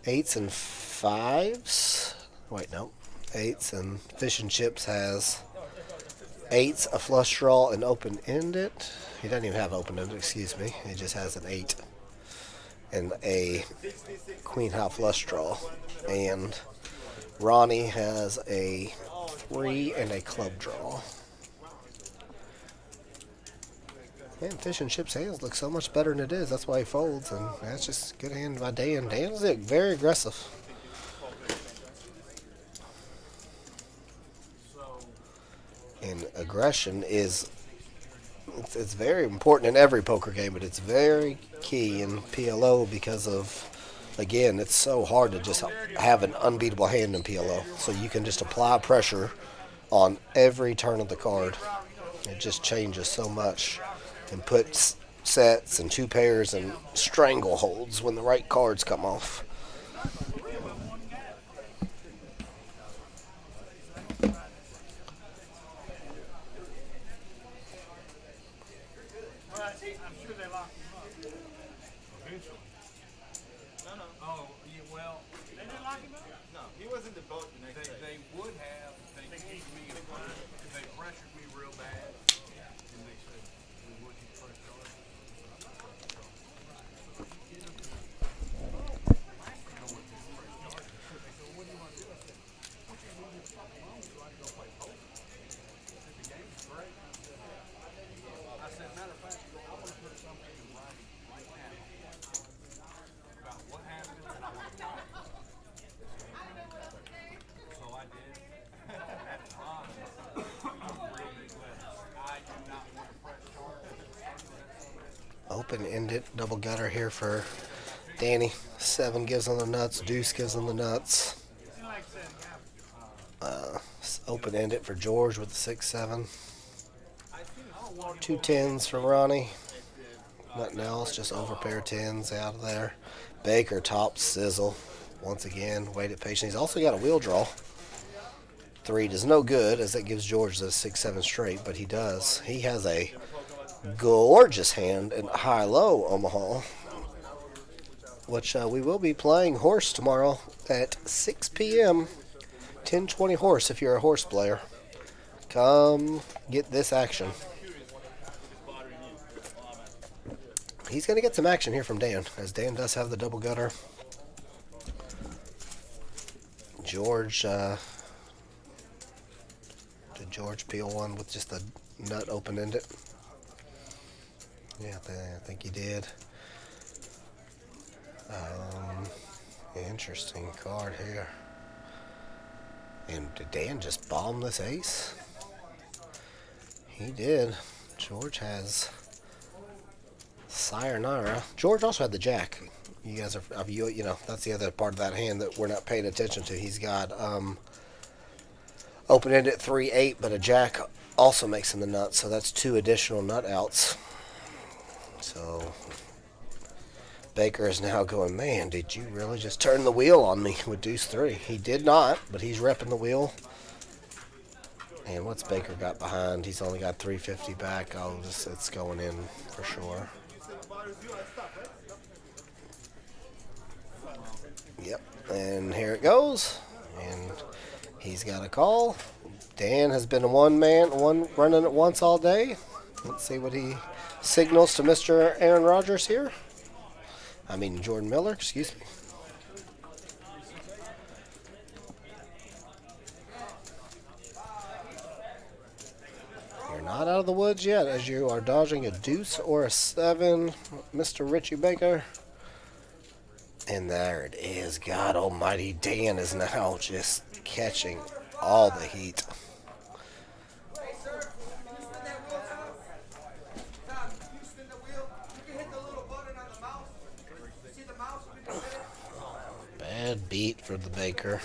8s and 5s. Wait, no. 8s and Fish and Chips has 8s, a flush draw, and open-ended. He doesn't even have open-ended, excuse me. He just has an 8 and a queen high flush draw. And Ronnie has a 3 and a club draw. Man, Fish and Chips' hands look so much better than it is. That's why he folds, and that's just a good hand by Dan. Dan's very aggressive. And aggression is it's very important in every poker game, but it's very key in PLO because of, again, it's so hard to just have an unbeatable hand in PLO. So you can just apply pressure on every turn of the card. It just changes so much. And put sets and 2 pairs and strangleholds when the right cards come off. Open-ended double gutter here for Danny. 7 gives on the nuts. Deuce gives on the nuts. Open-ended for George with the 6-7. 2 10s from Ronnie. Nothing else, just over pair of 10s out of there. Baker top sizzle. Once again, waited patient. He's also got a wheel draw. 3 does no good as that gives George the 6-7 straight, but he does. He has a gorgeous hand in high-low Omaha, which we will be playing horse tomorrow at 6 p.m. 10-20 horse if you're a horse player. Come get this action. He's going to get some action here from Dan, as Dan does have the double gutter. George, did George peel one with just the nut open-ended? Yeah, I think he did. Interesting card here. And did Dan just bomb this ace? He did. George has Sayonara. George also had the jack. You guys are, you know, that's the other part of that hand that we're not paying attention to. He's got open-ended 3-8, but a jack also makes him the nut, so that's 2 additional nut outs. So Baker is now going, man, did you really just turn the wheel on me with deuce 3? He did not, but he's repping the wheel. And what's Baker got behind? He's only got 350 back. Oh, it's going in for sure. Yep, and here it goes. And he's got a call. Dan has been one running at once all day. Let's see what he signals to Mr. Aaron Rodgers here. I mean, Jordan Miller, excuse me. You're not out of the woods yet, as you are dodging a deuce or a 7, Mr. Richie Baker. And there it is. God almighty, Dan is now just catching all the heat. Bad beat for the Baker.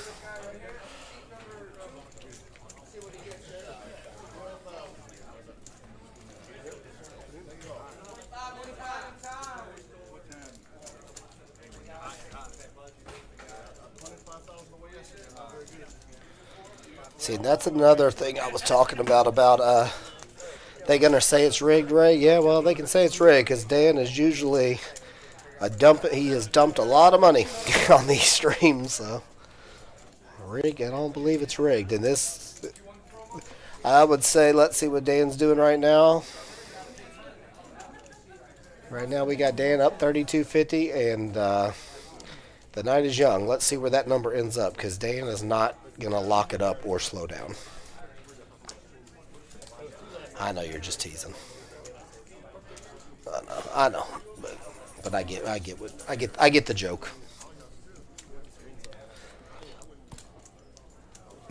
See, that's another thing I was talking about they gonna say it's rigged, Ray? Yeah, well, they can say it's rigged because Dan is usually he has dumped a lot of money on these streams, so rigged. I don't believe it's rigged. And this, I would say, let's see what Dan's doing right now. Right now we got Dan up 32.50, and the night is young. Let's see where that number ends up, because Dan is not gonna lock it up or slow down. I know you're just teasing. I know, but I get the joke.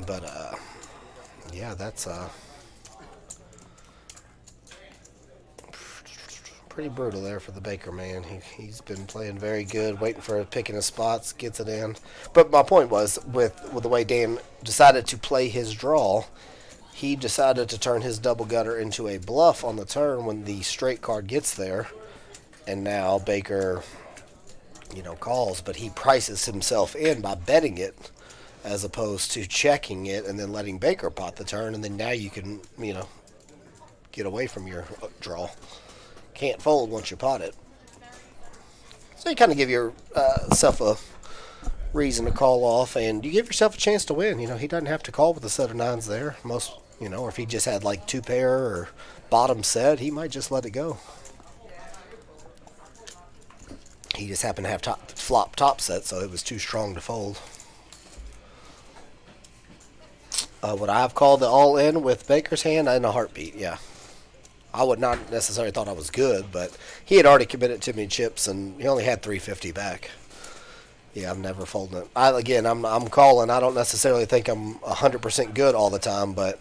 But yeah, that's pretty brutal there for the Baker man. He's been playing very good, waiting for picking his spots, gets it in. But my point was with the way Dan decided to play his draw. He decided to turn his double gutter into a bluff on the turn when the straight card gets there. And now Baker, calls, but he prices himself in by betting it as opposed to checking it and then letting Baker pot the turn. And then now you can, get away from your draw. Can't fold once you pot it. So you kind of give yourself a reason to call off, and you give yourself a chance to win. He doesn't have to call with a set of 9s there. Or if he just had like 2 pair or bottom set, he might just let it go. He just happened to have flop top set, so it was too strong to fold. Would I have called the all-in with Baker's hand? In a heartbeat, yeah. I would not necessarily thought I was good, but he had already committed too many chips, and he only had 350 back. Yeah, I'm never folding it. I'm calling. I don't necessarily think I'm 100% good all the time, but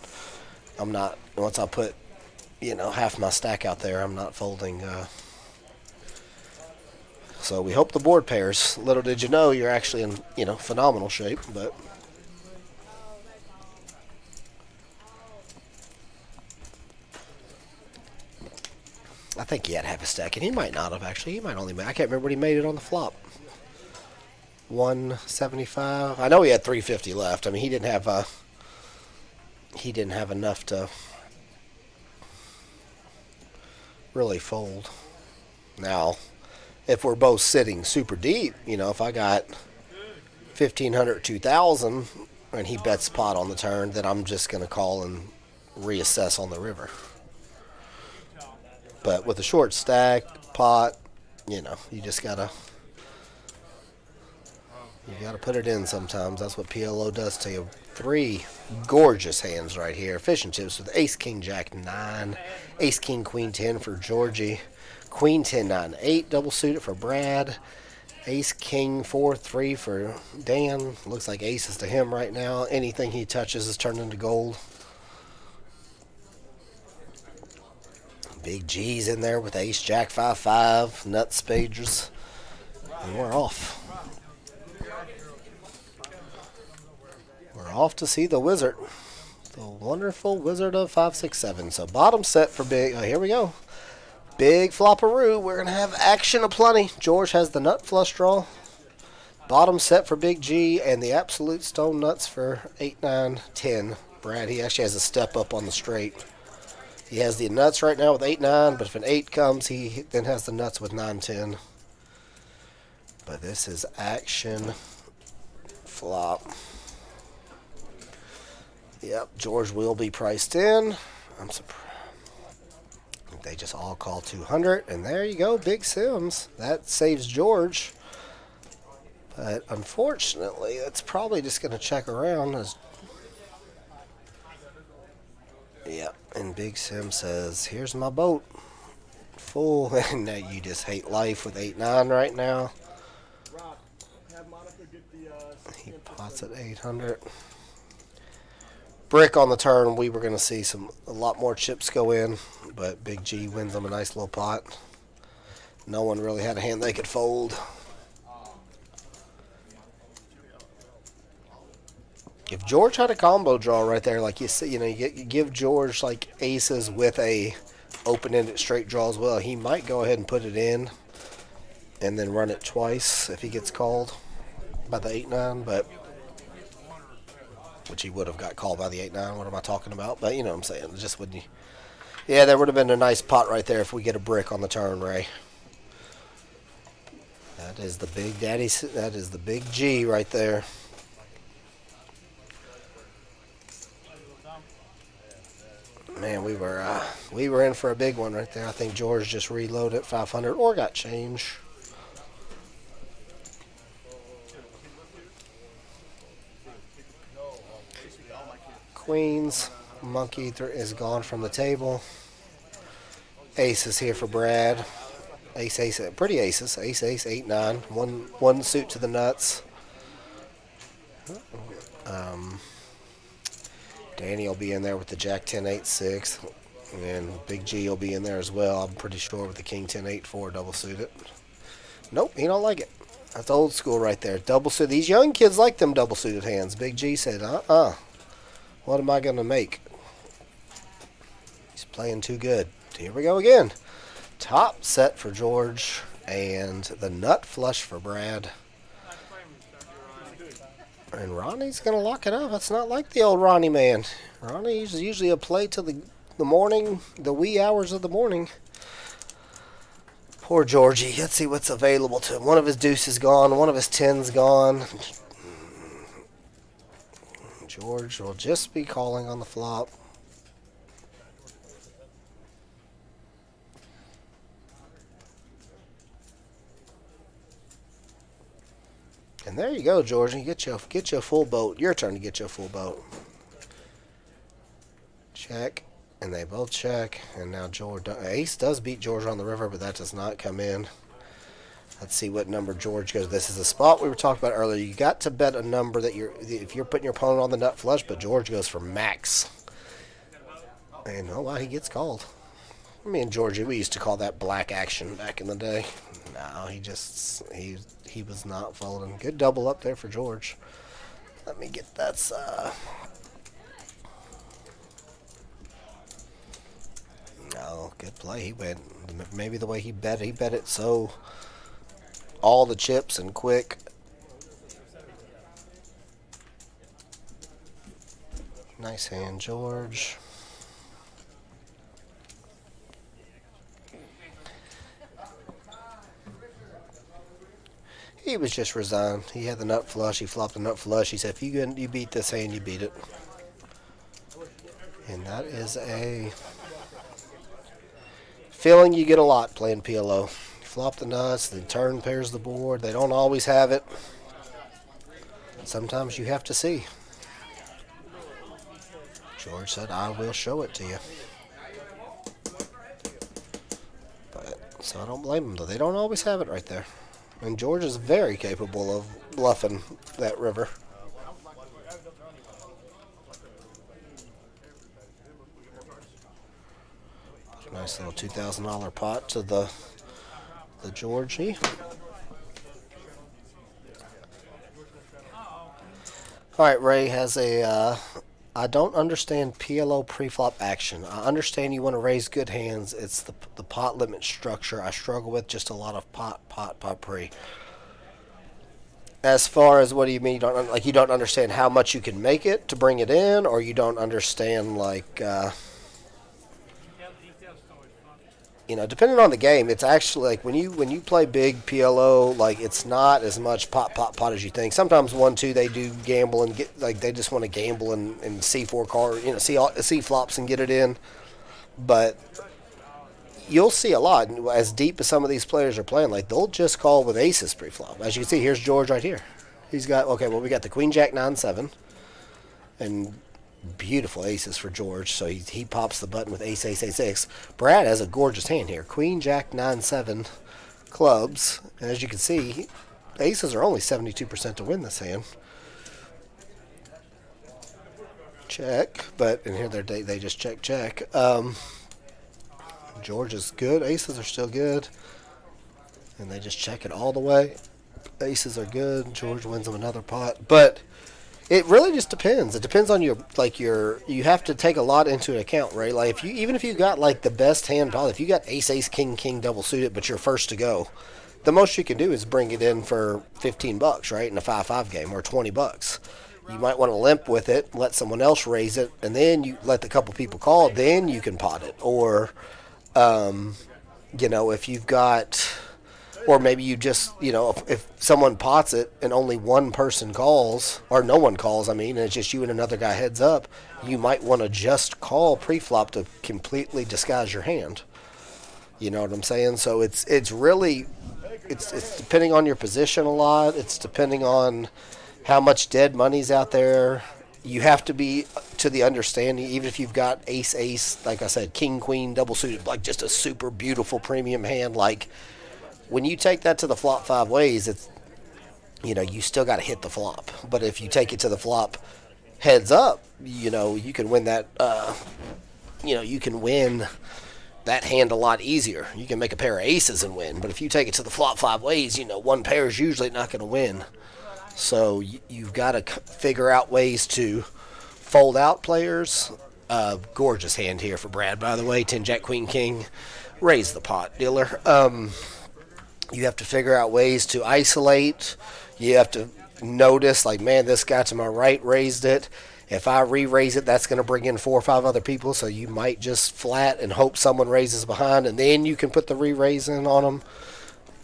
I'm not. Once I put, half my stack out there, I'm not folding. So we hope the board pairs. Little did you know, you're actually in, phenomenal shape. But think he had half a stack, and he might not have actually. He might only I can't remember what he made it on the flop. 175. I know he had 350 left. I mean, he didn't have enough to really fold. Now, if we're both sitting super deep, if I got 1,500, 2,000, and he bets pot on the turn, then I'm just going to call and reassess on the river. But with a short stack, pot, you just gotta put it in sometimes. That's what PLO does to you. 3 gorgeous hands right here. Fish and chips with ace, king, jack, 9. Ace, king, queen, 10 for Georgie. Queen, 10, 9, 8. Double suited for Brad. Ace, king, 4, 3 for Dan. Looks like aces to him right now. Anything he touches is turned into gold. Big G's in there with ace, jack, 5, 5. Nuts, spades. And we're off. We're off to see the wizard. The wonderful wizard of 5, 6, 7. So bottom set for big. Oh, here we go. Big flopperoo. We're going to have action aplenty. George has the nut flush draw. Bottom set for Big G and the absolute stone nuts for 8, 9, 10. Brad, he actually has a step up on the straight. He has the nuts right now with 8, 9, but if an 8 comes, he then has the nuts with 9, 10. But this is action flop. Yep, George will be priced in. I'm surprised. They just all call 200, and there you go, Big Sims. That saves George. But unfortunately, it's probably just going to check around. Yep, and Big Sim says, here's my boat. Full, and now you just hate life with 8, 9 right now. He pots at 800. Brick on the turn, we were going to see a lot more chips go in, but Big G wins them a nice little pot. No one really had a hand they could fold. If George had a combo draw right there, like you see, you give George like aces with a open-ended straight draw as well, he might go ahead and put it in and then run it twice if he gets called by the 8, 9, but which he would have got called by the 8, 9. What am I talking about? But you know what I'm saying. Just when you, yeah, that would have been a nice pot right there if we get a brick on the turn, Ray. That is the big daddy. That is the Big G right there. Man, we were in for a big one right there. I think George just reloaded 500 or got change. Queens, monkey is gone from the table. Ace is here for Brad. Ace, ace, pretty aces. Ace, ace, 8, 9. One suit to the nuts. Danny will be in there with the Jack 10, 8, 6. And Big G will be in there as well, I'm pretty sure, with the King 10, 8, 4 double suited. Nope, he don't like it. That's old school right there. Double suited. These young kids like them double suited hands. Big G said, what am I going to make? He's playing too good. Here we go again. Top set for George and the nut flush for Brad. And Ronnie's going to lock it up. That's not like the old Ronnie man. Ronnie is usually a play till the morning, the wee hours of the morning. Poor Georgie. Let's see what's available to him. One of his deuces gone. One of his tens gone. George will just be calling on the flop. And there you go, Georgie. Get you a full boat. Your turn to get you a full boat. Check. And they both check. And now George. Ace does beat George on the river, but that does not come in. Let's see what number George goes. This is a spot we were talking about earlier. You got to bet a number that if you're putting your opponent on the nut flush, but George goes for max. And oh wow, he gets called. Me and Georgie, we used to call that black action back in the day. No, he was not folding. Good double up there for George. Let me get that. Oh, good play. He went, maybe the way he bet it so all the chips and quick. Nice hand, George. He was just resigned. He had the nut flush. He flopped the nut flush. He said, if you beat this hand, you beat it. And that is a feeling you get a lot playing PLO. You flop the nuts, the turn pairs the board. They don't always have it. Sometimes you have to see. George said, I will show it to you. So I don't blame them, though. They don't always have it right there. And George is very capable of bluffing that river. Nice little $2,000 pot to the Georgie. All right, Ray has a... I don't understand PLO preflop action. I understand you want to raise good hands. It's the pot limit structure I struggle with. Just a lot of pot pre. As far as what do you mean? You don't understand how much you can make it to bring it in, or you don't understand depending on the game, it's actually like when you play big PLO, it's not as much pot as you think. Sometimes 1-2 they do gamble and get they just want to gamble and C4 card, see flops and get it in. But you'll see a lot as deep as some of these players are playing. They'll just call with aces pre-flop. As you can see, here's George right here. He's got we got the Queen Jack 9-7 and beautiful aces for George, so he pops the button with ace, ace, ace, ace. Brad has a gorgeous hand here. Queen, Jack, 9-7 clubs. And as you can see, aces are only 72% to win this hand. Check, but in here they just check. George is good. Aces are still good. And they just check it all the way. Aces are good. George wins them another pot. But it really just depends. It depends on you have to take a lot into account, right? Even if you got the best hand, probably if you got ace, ace, king, king double suited, but you're first to go, the most you can do is bring it in for $15, right? In a 5-5 game, or $20. You might want to limp with it, let someone else raise it, and then you let the couple people call, then you can pot it. Or, if you've got, or maybe you just, if someone pots it and only one person calls, or no one calls, and it's just you and another guy heads up, you might want to just call pre-flop to completely disguise your hand. You know what I'm saying? So it's really, it's depending on your position a lot. It's depending on how much dead money's out there. You have to be to the understanding, even if you've got ace, ace, like I said, king, queen, double suited, just a super beautiful premium hand, when you take that to the flop 5 ways, it's, you still got to hit the flop. But if you take it to the flop heads up, you can win that, you can win that hand a lot easier. You can make a pair of aces and win. But if you take it to the flop 5 ways, one pair is usually not going to win. So you've got to figure out ways to fold out players. Gorgeous hand here for Brad, by the way. 10, Jack, Queen, King. Raise the pot, dealer. You have to figure out ways to isolate. You have to notice, man, this guy to my right raised it. If I re-raise it, that's going to bring in 4 or 5 other people, so you might just flat and hope someone raises behind, and then you can put the re-raise in on them.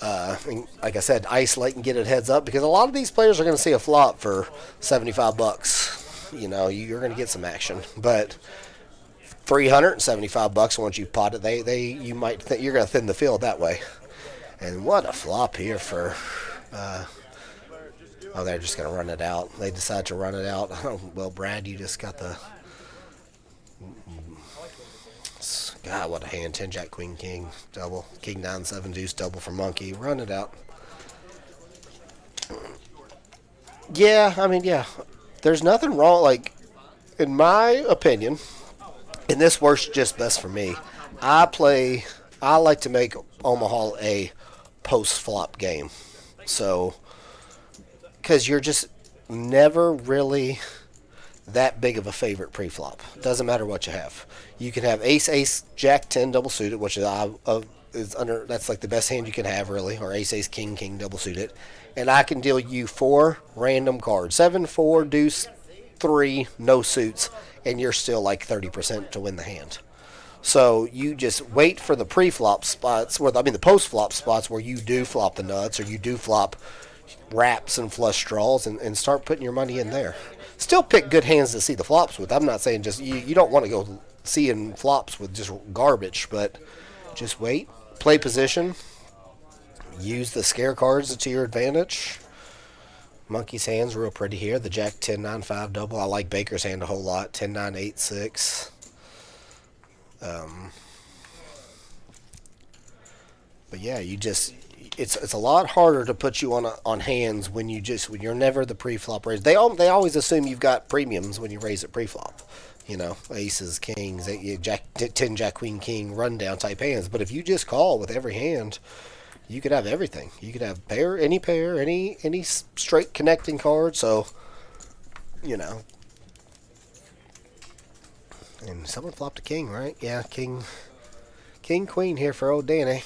And like I said, isolate and get it heads up, because a lot of these players are going to see a flop for $75. You're going to get some action. But $375 once you pot it, you might think you're going to thin the field that way. And what a flop here for, they're just going to run it out. They decide to run it out. Well, Brad, you just got the, God, what a hand. 10, Jack, Queen, King, double. King, 9-7, deuce, double for Monkey. Run it out. Yeah. There's nothing wrong, in my opinion, and this works just best for me, I like to make Omaha a post-flop game. So, because you're just never really that big of a favorite pre-flop. Doesn't matter what you have. You can have ace, ace, jack 10 double suited, which is under, that's like the best hand you can have really, or ace, ace, king, king double suited. And I can deal you 4 random cards, 7, 4, deuce, 3, no suits, and you're still like 30% to win the hand. So you just wait for the pre-flop spots, the post-flop spots where you do flop the nuts or you do flop wraps and flush draws, and start putting your money in there. Still pick good hands to see the flops with. I'm not saying just you don't want to go seeing flops with just garbage, but just wait, play position, use the scare cards to your advantage. Monkey's hand's real pretty here. The jack 10 9 5 double. I like Baker's hand a whole lot. 10 9 8 6. But yeah, it's a lot harder to put you on hands when you're never the pre-flop raise. They always assume you've got premiums when you raise it pre-flop. You know, aces, kings, jack 10 jack queen king rundown type hands. But if you just call with every hand, you could have everything. You could have pair, any straight connecting card. So, you know. And someone flopped a king, right? Yeah, king, queen here for old Danny.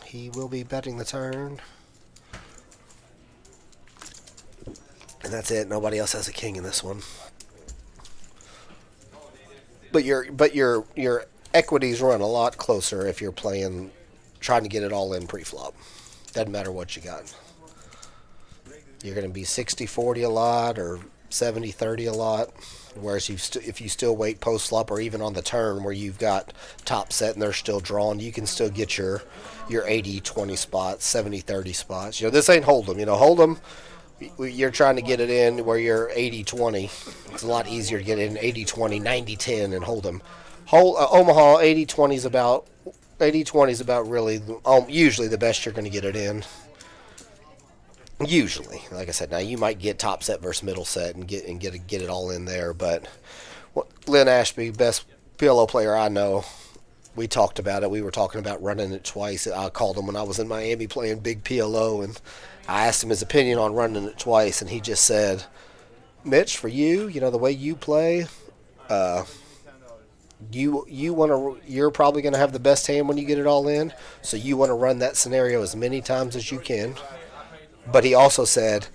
He will be betting the turn. And that's it. Nobody else has a king in this one. But your equities run a lot closer if you're trying to get it all in pre-flop. Doesn't matter what you got. You're going to be 60-40 a lot or 70-30 a lot. Whereas if you still wait post-flop or even on the turn where you've got top set and they're still drawn, you can still get your 80-20 spots, 70-30 spots. You know, this ain't Hold'em. You know, Hold'em, you're trying to get it in where you're 80-20. It's a lot easier to get in 80-20, 90-10 and Hold'em. Omaha 80-20 is about really usually the best you're going to get it in. Usually, like I said, now you might get top set versus middle set and get it all in there. But Lynn Ashby, best PLO player I know, we talked about it. We were talking about running it twice. I called him when I was in Miami playing big PLO, and I asked him his opinion on running it twice, and he just said, "Mitch, for you, you know the way you play, you're probably going to have the best hand when you get it all in. So you want to run that scenario as many times as you can." But he also said,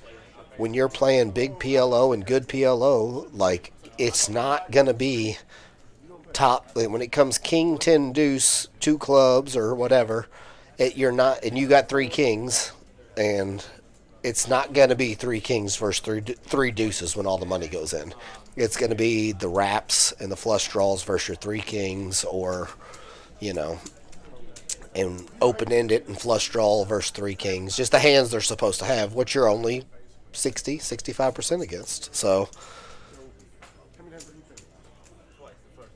when you're playing big PLO and good PLO, like, it's not going to be top. When it comes king, 10, deuce, 2 clubs or whatever, you're not, and you got 3 kings, and it's not going to be 3 kings versus 3 deuces when all the money goes in. It's going to be the wraps and the flush draws versus your 3 kings, or, you know, and open-ended and flush draw versus 3 kings. Just the hands they're supposed to have, which you're only 65% against. So,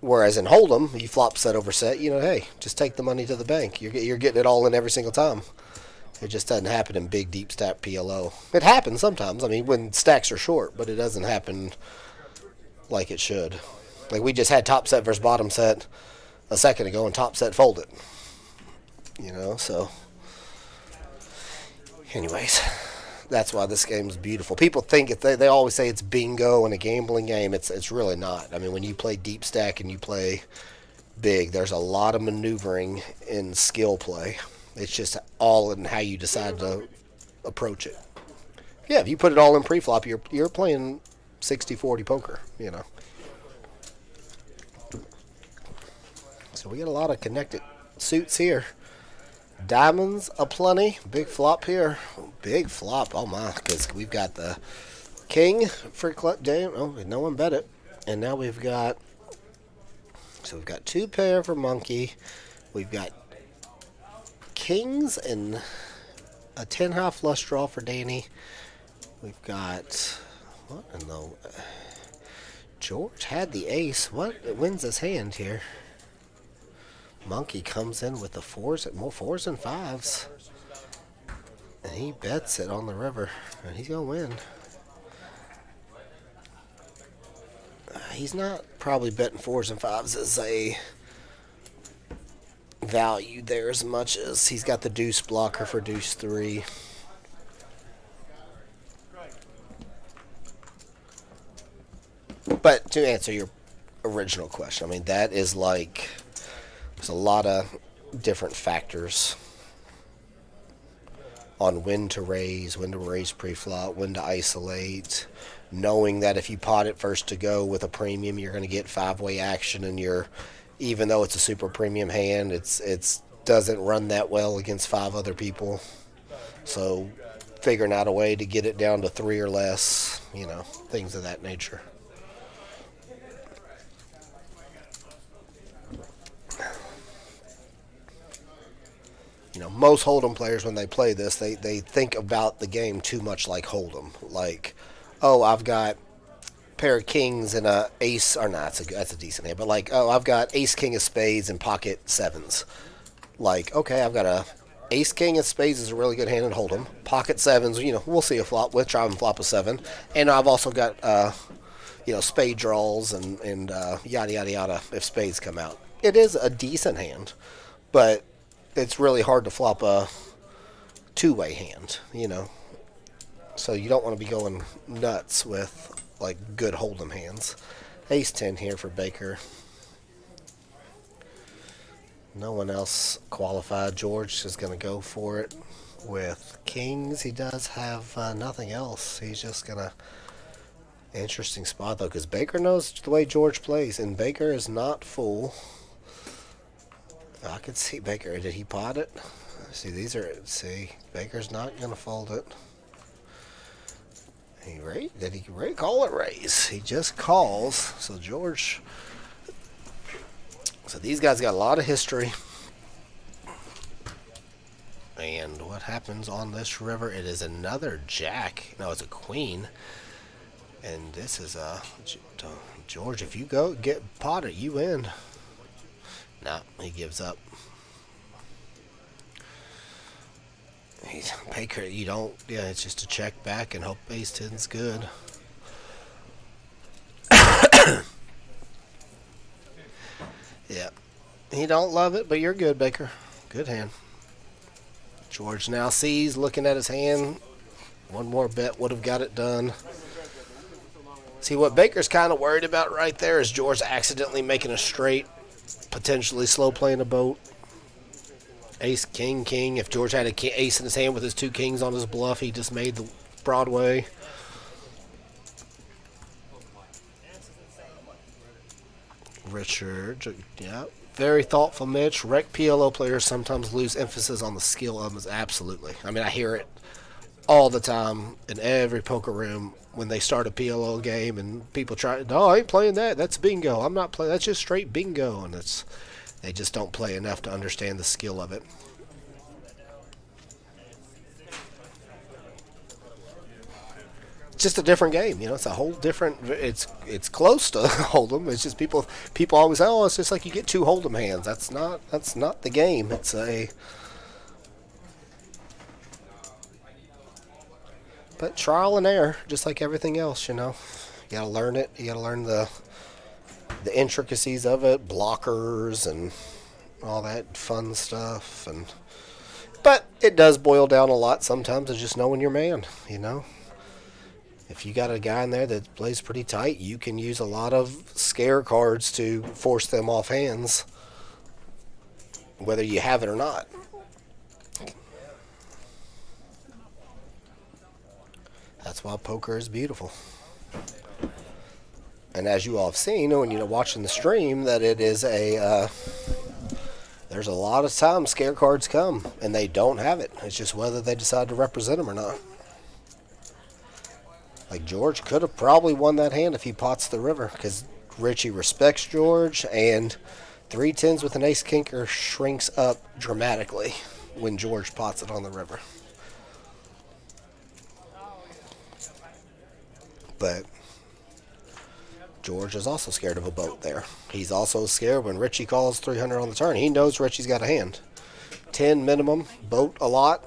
whereas in Hold'em, you flop set over set, you know, hey, just take the money to the bank. You're getting it all in every single time. It just doesn't happen in big, deep stack PLO. It happens sometimes, I mean, when stacks are short, but it doesn't happen like it should. Like, we just had top set versus bottom set a second ago, and top set folded. You know, so anyways, that's why this game's beautiful. People think they always say it's bingo and a gambling game. It's really not. I mean, when you play deep stack and you play big, there's a lot of maneuvering in skill play. It's just all in how you decide to approach it. Yeah, if you put it all in pre-flop, you're playing 60-40 poker, you know. So we got a lot of connected suits here. Diamonds aplenty. Big flop here. Big flop. Oh my, because we've got the king for Club JAQK. Oh, no one bet it. And now we've got 2 pair for Monkey. We've got kings and a 10 high flush draw for Danny. We've got, what in the, George had the ace. What wins his hand here? Monkey comes in with the more 4s and 5s. And he bets it on the river. And he's going to win. He's not probably betting 4s and 5s as a value there as much as he's got the deuce blocker for deuce 3. But to answer your original question, I mean, that is like, there's a lot of different factors on when to raise pre-flop, when to isolate, knowing that if you pot it first to go with a premium, you're going to get 5-way action, and even though it's a super premium hand, it's doesn't run that well against 5 other people. So figuring out a way to get it down to 3 or less, things of that nature. Most Hold'em players, when they play this, they think about the game too much like Hold'em. Like, oh, I've got a pair of kings and a ace, or not, that's a decent hand, but like, oh, I've got ace, king of spades and pocket 7s. Like, okay, I've got a ace, king of spades is a really good hand in Hold'em. Pocket 7s, we'll see a flop with, try and flop a 7. And I've also got, spade draws and yada, yada, yada if spades come out. It is a decent hand, but it's really hard to flop a 2-way hand, So you don't want to be going nuts with, like, good Hold'em hands. Ace 10 here for Baker. No one else qualified. George is going to go for it with kings. He does have nothing else. He's just going to... Interesting spot, though, because Baker knows the way George plays, and Baker is not full. I could see Baker. Did he pot it? See, Baker's not going to fold it. Did he call it raise? He just calls. So George... So these guys got a lot of history. And what happens on this river? It is another jack. No, it's a queen. And this is a... George, if you go get potted, you win. No, he gives up. Baker, you don't... Yeah, it's just a check back and hope ace 10's good. Yeah. He don't love it, but you're good, Baker. Good hand. George now sees, looking at his hand. One more bet would have got it done. See, what Baker's kind of worried about right there is George accidentally making a straight, potentially slow playing a boat. Ace, king, king. If George had an ace in his hand with his 2 kings on his bluff, he just made the Broadway. Richard, yeah. Very thoughtful Mitch. Rec PLO players sometimes lose emphasis on the skill of them. Absolutely. I mean, I hear it all the time in every poker room when they start a PLO game and people try, no, I ain't playing that. That's bingo. I'm not playing. That's just straight bingo. And they just don't play enough to understand the skill of it. It's just a different game, It's a whole different. It's close to Hold'em. It's just people always say, oh, it's just like you get 2 Hold'em hands. That's not the game. It's a. But trial and error, just like everything else, You gotta learn it. You gotta learn the intricacies of it, blockers and all that fun stuff. But it does boil down a lot sometimes to just knowing your man, If you got a guy in there that plays pretty tight, you can use a lot of scare cards to force them off hands, whether you have it or not. That's why poker is beautiful. And as you all have seen when you're watching the stream, that it is there's a lot of times scare cards come and they don't have it. It's just whether they decide to represent them or not. Like George could have probably won that hand if he pots the river, because Richie respects George, and 3 10s with an ace kinker shrinks up dramatically when George pots it on the river. But George is also scared of a boat there. He's also scared when Richie calls 300 on the turn. He knows Richie's got a hand. 10 minimum, boat a lot.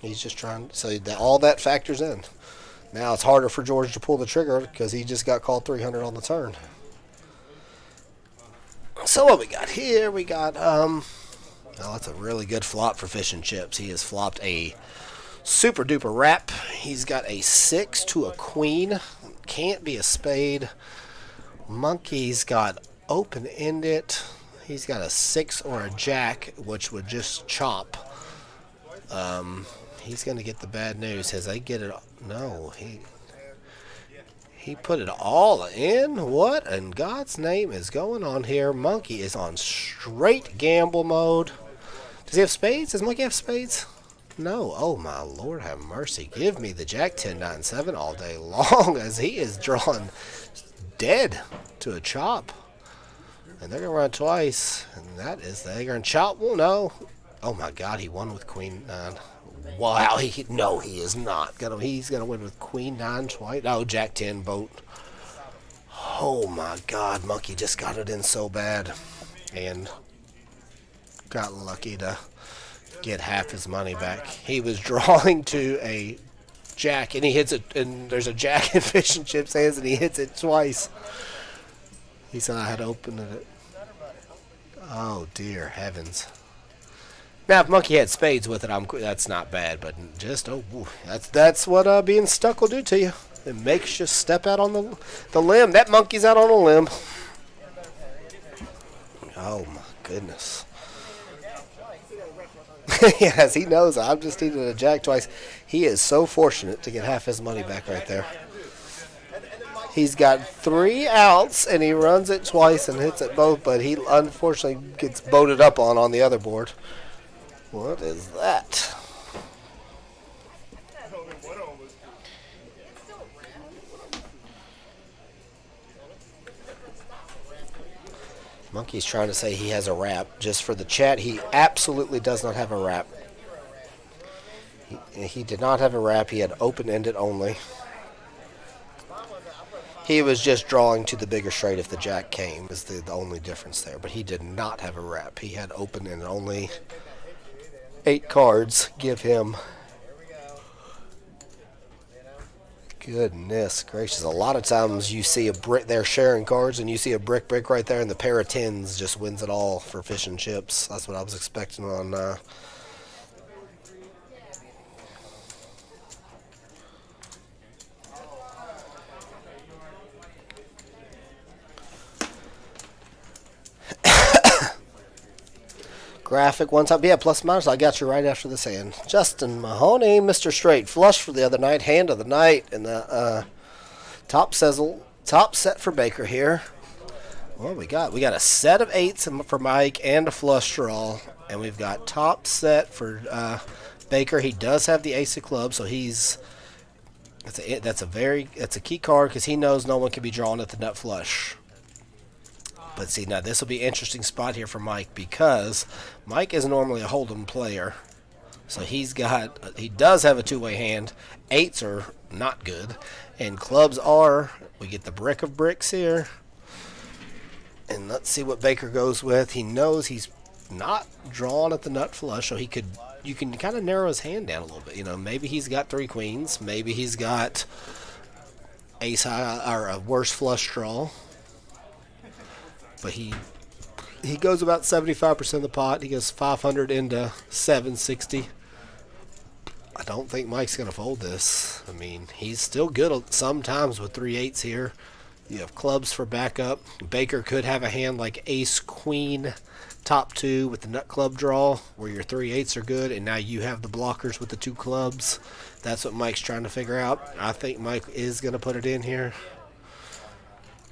He's just trying, so all that factors in. Now it's harder for George to pull the trigger because he just got called 300 on the turn. So what we got here? We got, oh, that's a really good flop for Fish and Chips. He has flopped a super duper wrap. He's got a 6 to a queen. Can't be a spade. Monkey's got open-ended. He's got a 6 or a jack, which would just chop. He's going to get the bad news. As they get it, no, he put it all in. What in God's name is going on here? Monkey is on straight gamble mode. Does he have spades? Does Monkey have spades? No. Oh my Lord, have mercy. Give me the Jack 10 9 7 all day long, as he is drawn dead to a chop. And they're going to run twice. And that is, they're going to chop. Well, no. Oh my God, he won with Queen 9. Wow, no, he is not. He's going to win with Queen 9 twice. Oh, Jack 10 boat. Oh my God, Monkey just got it in so bad. And got lucky to get half his money back. He was drawing to a jack, and he hits it, and there's a jack in fish and chips hands, and he hits it twice. He said I had opened it. Oh dear heavens! Now if Monkey had spades with it, that's not bad, but just that's what being stuck will do to you. It makes you step out on the limb. That monkey's out on a limb. Oh my goodness. Yes, he knows. I'm just needing a jack twice. He is so fortunate to get half his money back right there. He's got 3 outs, and he runs it twice and hits it both, but he unfortunately gets boated up on the other board. What is that? Monkey's trying to say he has a wrap. Just for the chat, he absolutely does not have a wrap. He did not have a wrap. He had open-ended only. He was just drawing to the bigger straight if the jack came, is the only difference there. But he did not have a wrap. He had open-ended only. 8 cards give him. Goodness gracious. A lot of times you see a brick there sharing cards, and you see a brick right there, and the pair of 10s just wins it all for fish and chips. That's what I was expecting on graphic one time. Yeah, plus minus. I got you right after this hand. Justin Mahoney, Mr. Straight. Flush for the other night. Hand of the night. And the top set for Baker here. What we got? We got a set of 8s for Mike and a flush draw. And we've got top set for Baker. He does have the ace of clubs, so he's that's a key card because he knows no one can be drawn at the nut flush. But see, now this will be an interesting spot here for Mike because Mike is normally a hold'em player. So he does have a two-way hand. 8s are not good. And clubs are, we get the brick of bricks here. And let's see what Baker goes with. He knows he's not drawn at the nut flush, so you can kind of narrow his hand down a little bit. You know, maybe he's got 3 queens. Maybe he's got ace high or a worse flush draw. But he goes about 75% of the pot. He goes 500 into 760. I don't think Mike's going to fold this. I mean, he's still good sometimes with 3 8s here. You have clubs for backup. Baker could have a hand like ace, queen, top 2 with the nut club draw where your 3 8s are good, and now you have the blockers with the 2 clubs. That's what Mike's trying to figure out. I think Mike is going to put it in here.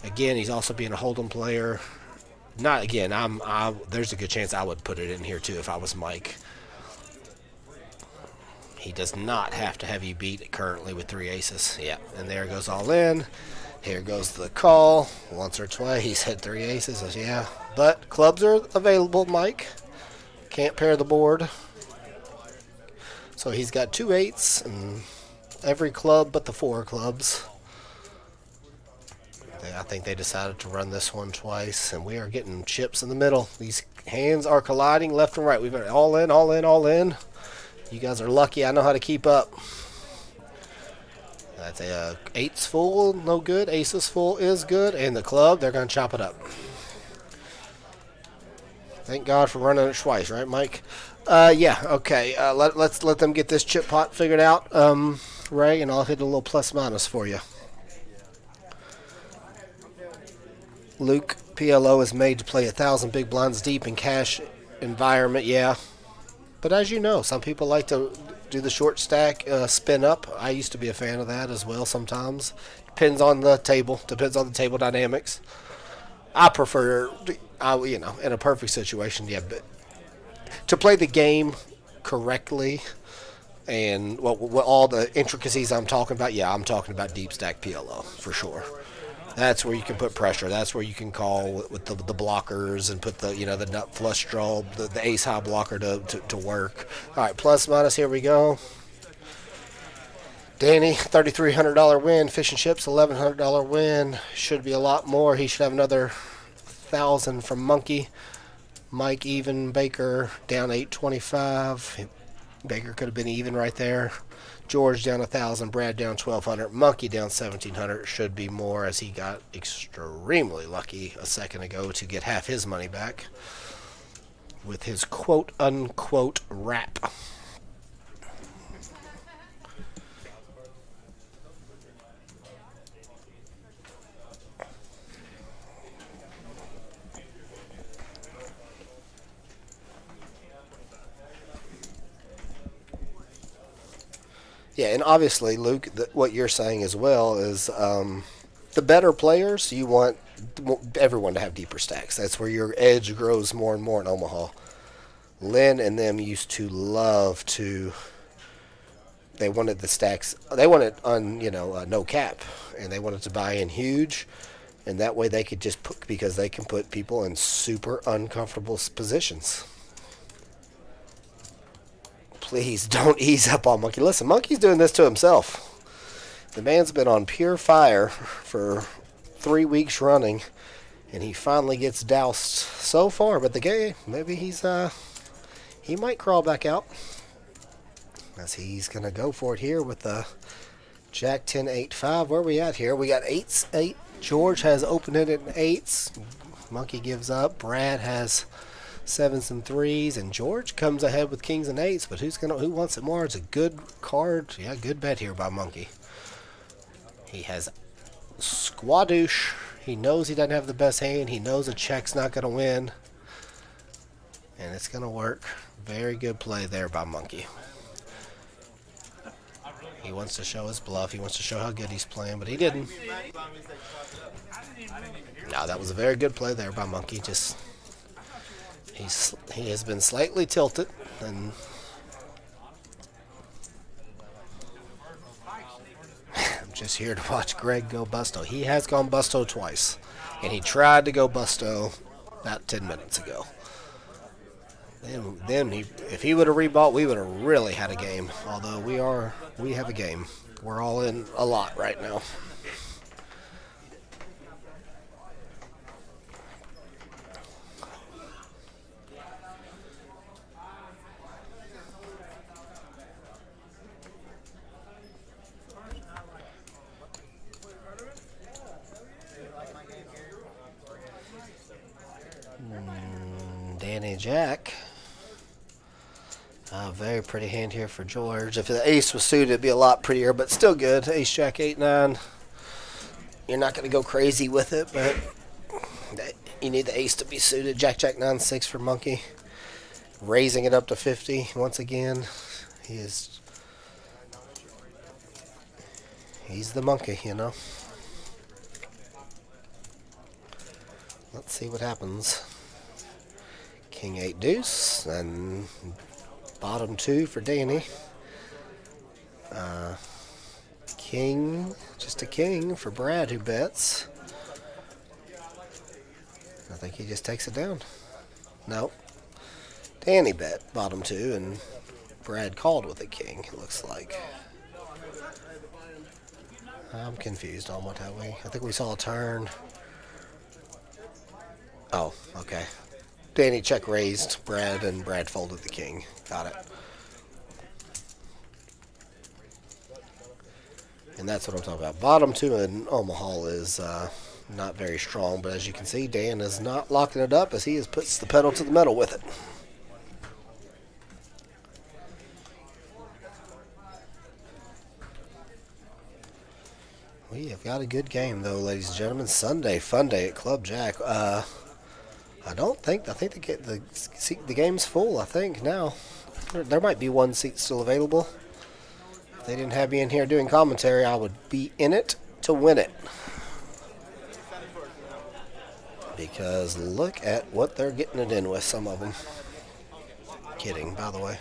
Again, he's also being a hold'em player. Not again. There's a good chance I would put it in here too if I was Mike. He does not have to have you beat currently with 3 aces. Yeah, and there goes all in. Here goes the call. Once or twice he's had 3 aces. Yeah, but clubs are available, Mike. Can't pair the board. So he's got 2 8s and every club but the 4 clubs. I think they decided to run this one twice, and we are getting chips in the middle. These hands are colliding left and right. We've got all in, all in, all in. You guys are lucky. I know how to keep up. That's a 8's full, no good. Aces full is good, and the club, they're going to chop it up. Thank God for running it twice, right, Mike? Yeah, okay. Let's let them get this chip pot figured out, Ray, and I'll hit a little plus minus for you. Luke PLO is made to play 1,000 big blinds deep in cash environment, yeah. But as you know, some people like to do the short stack spin up. I used to be a fan of that as well sometimes. Depends on the table. Depends on the table dynamics. I prefer, in a perfect situation, yeah. But to play the game correctly and what all the intricacies I'm talking about, yeah, I'm talking about deep stack PLO for sure. That's where you can put pressure. That's where you can call with the blockers and put the the nut flush draw, the ace high blocker to work. All right, plus minus, here we go. Danny, $3,300 win. Fish and chips, $1,100 win. Should be a lot more. He should have another 1,000 from Monkey. Mike even. Baker down 825. Baker could have been even right there. George down 1,000. Brad down 1,200. Monkey down 1,700. Should be more as he got extremely lucky a second ago to get half his money back with his quote unquote rap. Yeah, and obviously, Luke, what you're saying as well is the better players, you want everyone to have deeper stacks. That's where your edge grows more and more in Omaha. Lynn and them used to love to. They wanted the stacks. They wanted on no cap, and they wanted to buy in huge, and that way they could just put, because they can put people in super uncomfortable positions. Please don't ease up on Monkey. Listen, Monkey's doing this to himself. The man's been on pure fire for 3 weeks running, and he finally gets doused so far. But the guy, maybe he might crawl back out, as he's gonna go for it here with the Jack 10 8 5. Where are we at here? We got 8s 8. George has opened it in 8s. Monkey gives up. Brad has 7s and 3s, and George comes ahead with kings and 8s. But who wants it more? It's a good card. Yeah, good bet here by Monkey. He has squadoosh. He knows he doesn't have the best hand. He knows a check's not going to win, and it's going to work. Very good play there by Monkey. He wants to show his bluff. He wants to show how good he's playing, but he didn't. No, that was a very good play there by Monkey. Just he has been slightly tilted, and I'm just here to watch Greg go busto. He has gone busto twice, and he tried to go busto about 10 minutes ago. Then if he would have rebought, we would have really had a game. Although we have a game. We're all in a lot right now. Danny Jack. Very pretty hand here for George. If the ace was suited, it'd be a lot prettier, but still good. Ace Jack 8-9. You're not going to go crazy with it, but you need the ace to be suited. Jack 9-6 for Monkey. Raising it up to 50 once again. He's the Monkey, Let's see what happens. King 8 deuce, and bottom 2 for Danny. King, just a king for Brad, who bets. I think he just takes it down. Nope. Danny bet bottom 2, and Brad called with a king, it looks like. I'm confused on what have we. I think we saw a turn. Oh, okay. Danny check raised Brad, and Brad folded the king. Got it. And that's what I'm talking about. Bottom 2 in Omaha is not very strong, but as you can see, Dan is not locking it up as he puts the pedal to the metal with it. We have got a good game, though, ladies and gentlemen. Sunday, Funday at Club JAQK. I think the game's full, I think, now. There might be one seat still available. If they didn't have me in here doing commentary, I would be in it to win it. Because look at what they're getting it in with, some of them. Kidding, by the way.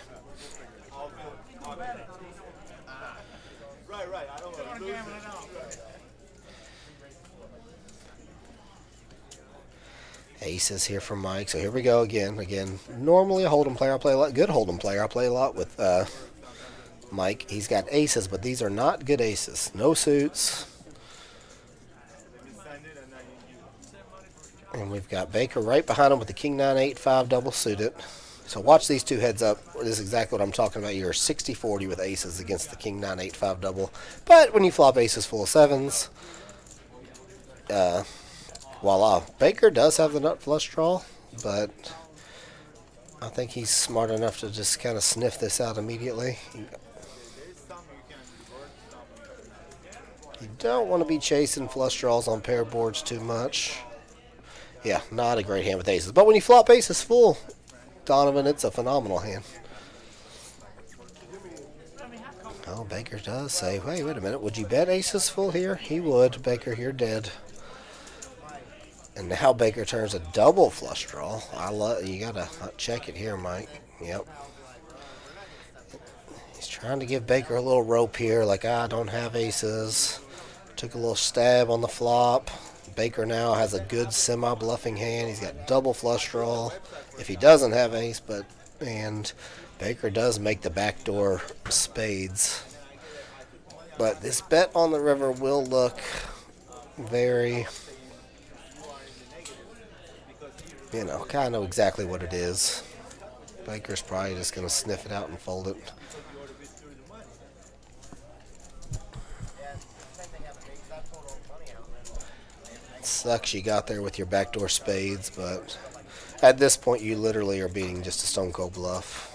Aces here for Mike. So here we go again. Normally a hold'em player. I play a lot. Good hold'em player. I play a lot with Mike. He's got aces, but these are not good aces. No suits. And we've got Baker right behind him with the king 9-8-5 double suited. So watch these two heads up. This is exactly what I'm talking about. You're 60-40 with aces against the king 9-8-5 double. But when you flop aces full of sevens, voila. Baker does have the nut flush draw, but I think he's smart enough to just kind of sniff this out immediately. You don't want to be chasing flush draws on pair boards too much. Yeah, not a great hand with aces. But when you flop aces full, Donovan, it's a phenomenal hand. Oh, Baker does say, wait a minute. Would you bet aces full here? He would. Baker, you're dead. And now Baker turns a double flush draw. You gotta check it here, Mike. Yep. He's trying to give Baker a little rope here, like I don't have aces. Took a little stab on the flop. Baker now has a good semi-bluffing hand. He's got double flush draw if he doesn't have ace, and Baker does make the backdoor spades. But this bet on the river will look very, kind of know exactly what it is. Baker's probably just going to sniff it out and fold it. Sucks you got there with your backdoor spades, but at this point you literally are beating just a stone cold bluff.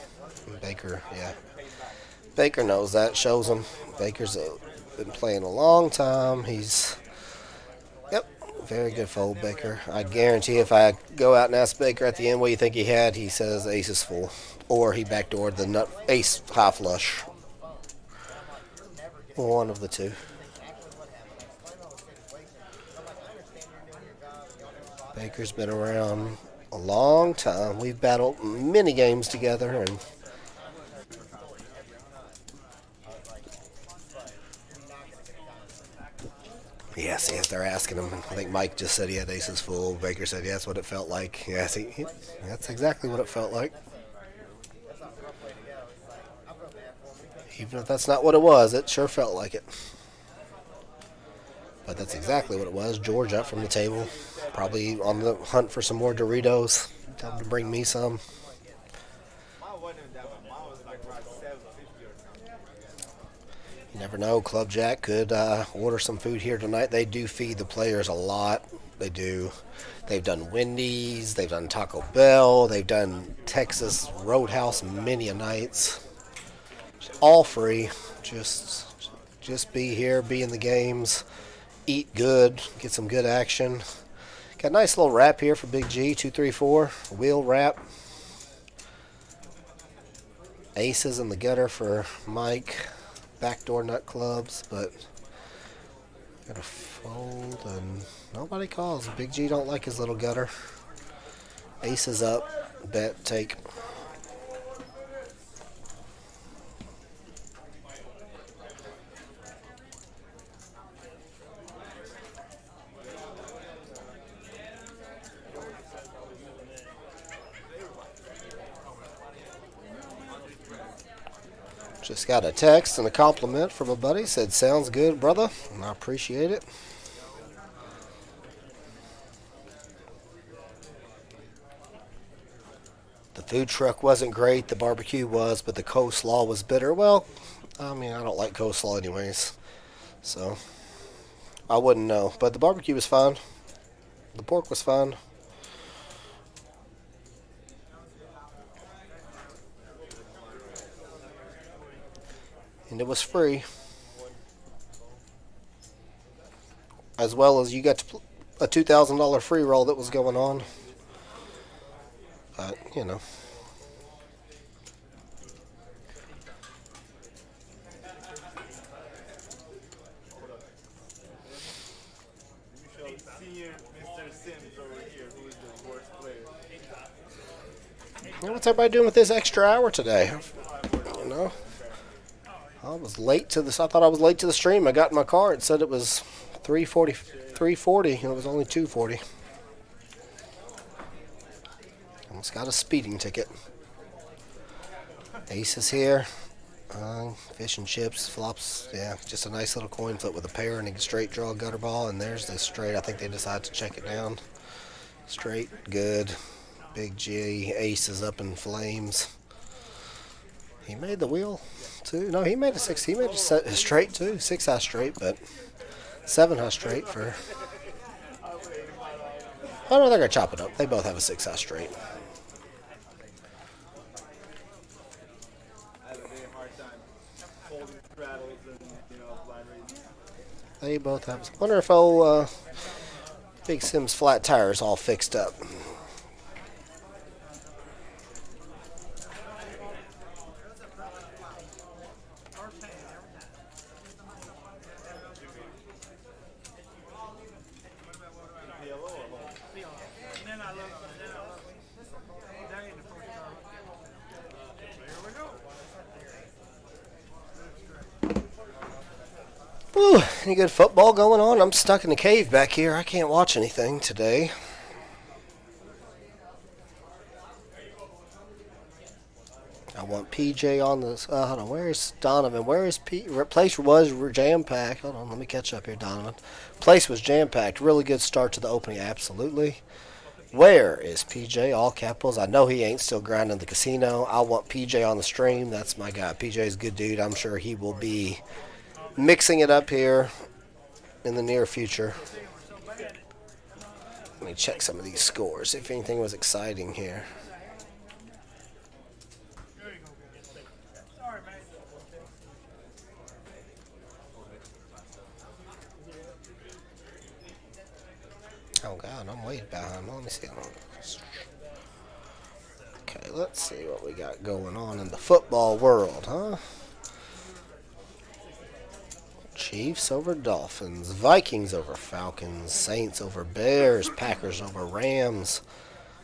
Baker, yeah. Baker knows that, shows him. Baker's been playing a long time. Yep, very good fold, Baker. I guarantee if I go out and ask Baker at the end what you think he had, he says ace is full. Or he backdoored the nut ace high flush. One of the two. Baker's been around a long time. We've battled many games together, and yes, they're asking him. I think Mike just said he had aces full. Baker said, yeah, that's what it felt like. Yeah, that's exactly what it felt like. Even if that's not what it was, it sure felt like it. But that's exactly what it was. George up from the table. Probably on the hunt for some more Doritos. Tell him to bring me some. You never know. Club JAQK could order some food here tonight. They do feed the players a lot. They do. They've done Wendy's. They've done Taco Bell. They've done Texas Roadhouse many a nights. All free. Just be here, be in the games, eat good, get some good action. Got a nice little wrap here for Big G, 2-3-4, wheel wrap. Aces in the gutter for Mike, backdoor nut clubs, but got a fold and nobody calls. Big G don't like his little gutter. Aces up, bet, take. Just got a text and a compliment from a buddy. Said, sounds good, brother. And I appreciate it. The food truck wasn't great. The barbecue was, but the coleslaw was bitter. Well, I mean, I don't like coleslaw anyways. So, I wouldn't know. But the barbecue was fine. The pork was fine. And it was free. as well as you got to a $2,000 free roll that was going on. But, you know. Senior Mr. Sims over here, who is the worst player. What's everybody doing with this extra hour today? You know, I was late to this. I thought I was late to the stream. I got in my car. It said it was 3:40, and it was only 2:40. Almost got a speeding ticket. Ace is here. Fish and chips, flops. Yeah, just a nice little coin flip with a pair and a straight draw gutter ball. And there's the straight. I think they decided to check it down. Straight, good. Big G. Ace is up in flames. He made the wheel too. No, he made a six. He made a straight too. 6-high straight, but 7-high straight for. Oh no, they're gonna chop it up. They both have a 6-high straight. They both have. I wonder if old Big Sim's flat tire is all fixed up. Ooh, any good football going on? I'm stuck in the cave back here. I can't watch anything today. I want PJ on this. Hold on, where's Donovan? Where is P? Place was jam-packed. Hold on, let me catch up here, Donovan. Place was jam-packed. Really good start to the opening, absolutely. Where is PJ? All capitals. I know he ain't still grinding the casino. I want PJ on the stream. That's my guy. PJ's a good dude. I'm sure he will be mixing it up here in the near future. Let me check some of these scores, if anything was exciting here. Oh God, I'm way behind. Let me see. Okay, let's see what we got going on in the football world, huh? Chiefs over Dolphins, Vikings over Falcons, Saints over Bears, Packers over Rams,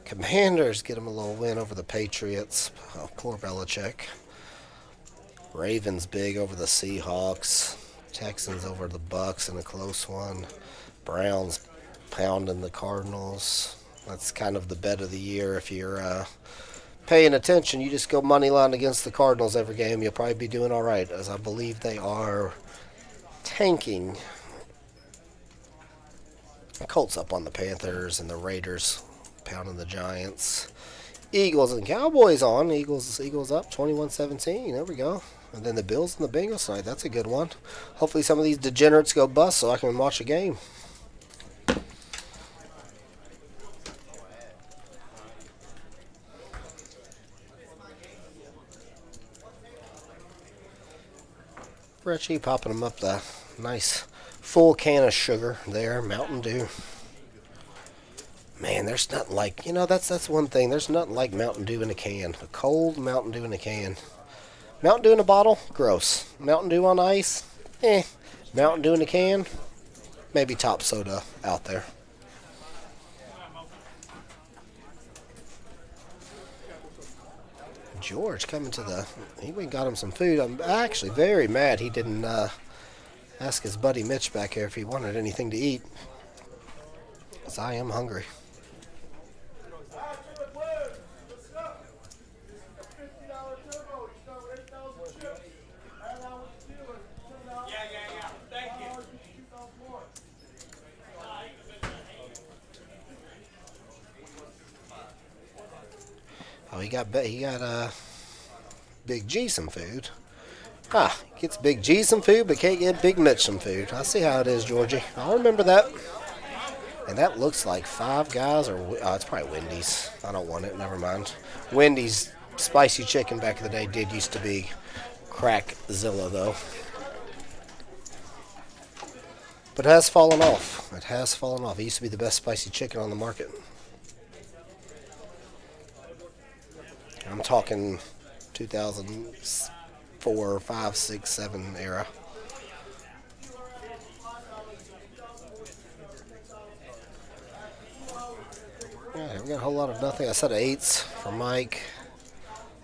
Commanders get them a little win over the Patriots. Oh, poor Belichick. Ravens big over the Seahawks, Texans over the Bucks in a close one, Browns pounding the Cardinals. That's kind of the bet of the year. If you're paying attention, you just go money line against the Cardinals every game. You'll probably be doing all right, as I believe they are tanking. Colts up on the Panthers, and the Raiders pounding the Giants. Eagles and Cowboys on. Eagles up 21-17. There we go. And then the Bills and the Bengals tonight. That's a good one. Hopefully some of these degenerates go bust so I can watch a game. Richie popping them up the nice full can of sugar there, Mountain Dew. Man, there's nothing like, that's one thing. There's nothing like Mountain Dew in a can. A cold Mountain Dew in a can. Mountain Dew in a bottle, gross. Mountain Dew on ice, Mountain Dew in a can, maybe top soda out there. George coming to the... He went and got him some food. I'm actually very mad he didn't ask his buddy Mitch back here if he wanted anything to eat. Because I am hungry. Oh, he got Big G some food. Gets Big G some food, but can't get Big Mitch some food. I see how it is, Georgie. I'll remember that. And that looks like Five Guys, or it's probably Wendy's. I don't want it. Never mind. Wendy's spicy chicken back in the day did used to be Crackzilla, though. But it has fallen off. It has fallen off. It used to be the best spicy chicken on the market. I'm talking 2004, 5, 6, 7 era. Yeah, we got a whole lot of nothing. A set of 8s for Mike.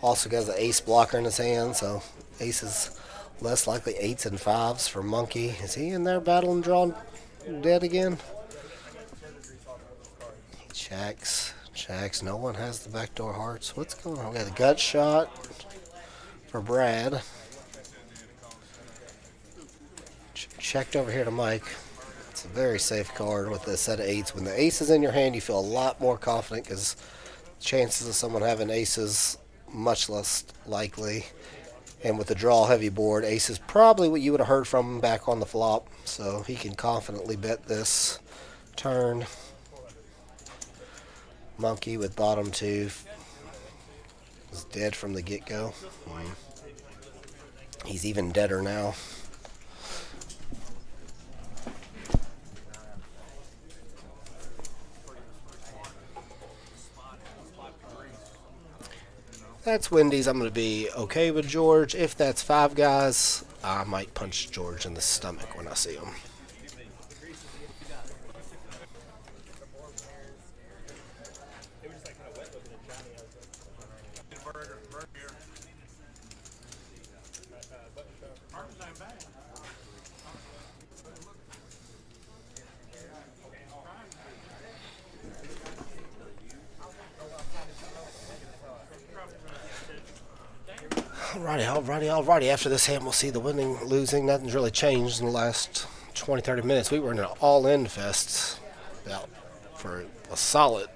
Also got the ace blocker in his hand, so aces less likely 8s and 5s for Monkey. Is he in there battling drawn dead again? Checks. No one has the backdoor hearts. What's going on? We got a gut shot for Brad. Checked over here to Mike. It's a very safe card with a set of 8s. When the ace is in your hand, you feel a lot more confident because chances of someone having aces much less likely. And with the draw heavy board, ace is probably what you would have heard from him back on the flop. So he can confidently bet this turn. Monkey with bottom 2 was dead from the get-go. He's even deader now. That's Wendy's. I'm going to be okay with George. If that's 5 guys, I might punch George in the stomach when I see him. Alrighty. After this hand, we'll see the winning, losing. Nothing's really changed in the last 20, 30 minutes. We were in an all-in fest for a solid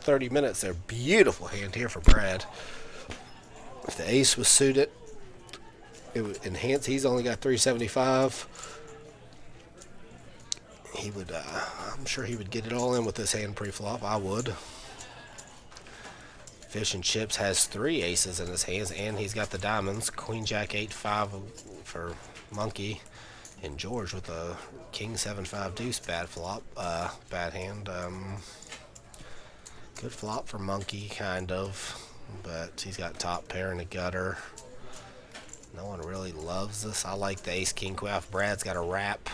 30 minutes there. Beautiful hand here for Brad. If the ace was suited, it would enhance. He's only got 375. He would, I'm sure he would get it all in with this hand pre-flop. I would. Fish and Chips has 3 aces in his hands, and he's got the diamonds. Queen Jack 8-5 for Monkey, and George with a King 7-5 deuce. Bad flop, bad hand. Good flop for Monkey, kind of, but he's got top pair and a gutter. No one really loves this. I like the ace king queen. Brad's got a wrap,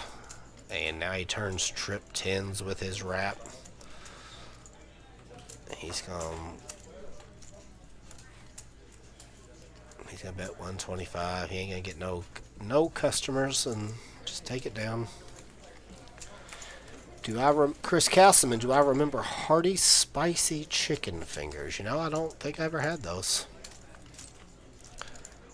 and now he turns trip 10s with his wrap. He's gonna bet 125. He ain't gonna get no customers, and just take it down. Chris Castleman, do I remember Hardee's spicy chicken fingers? You know, I don't think I ever had those.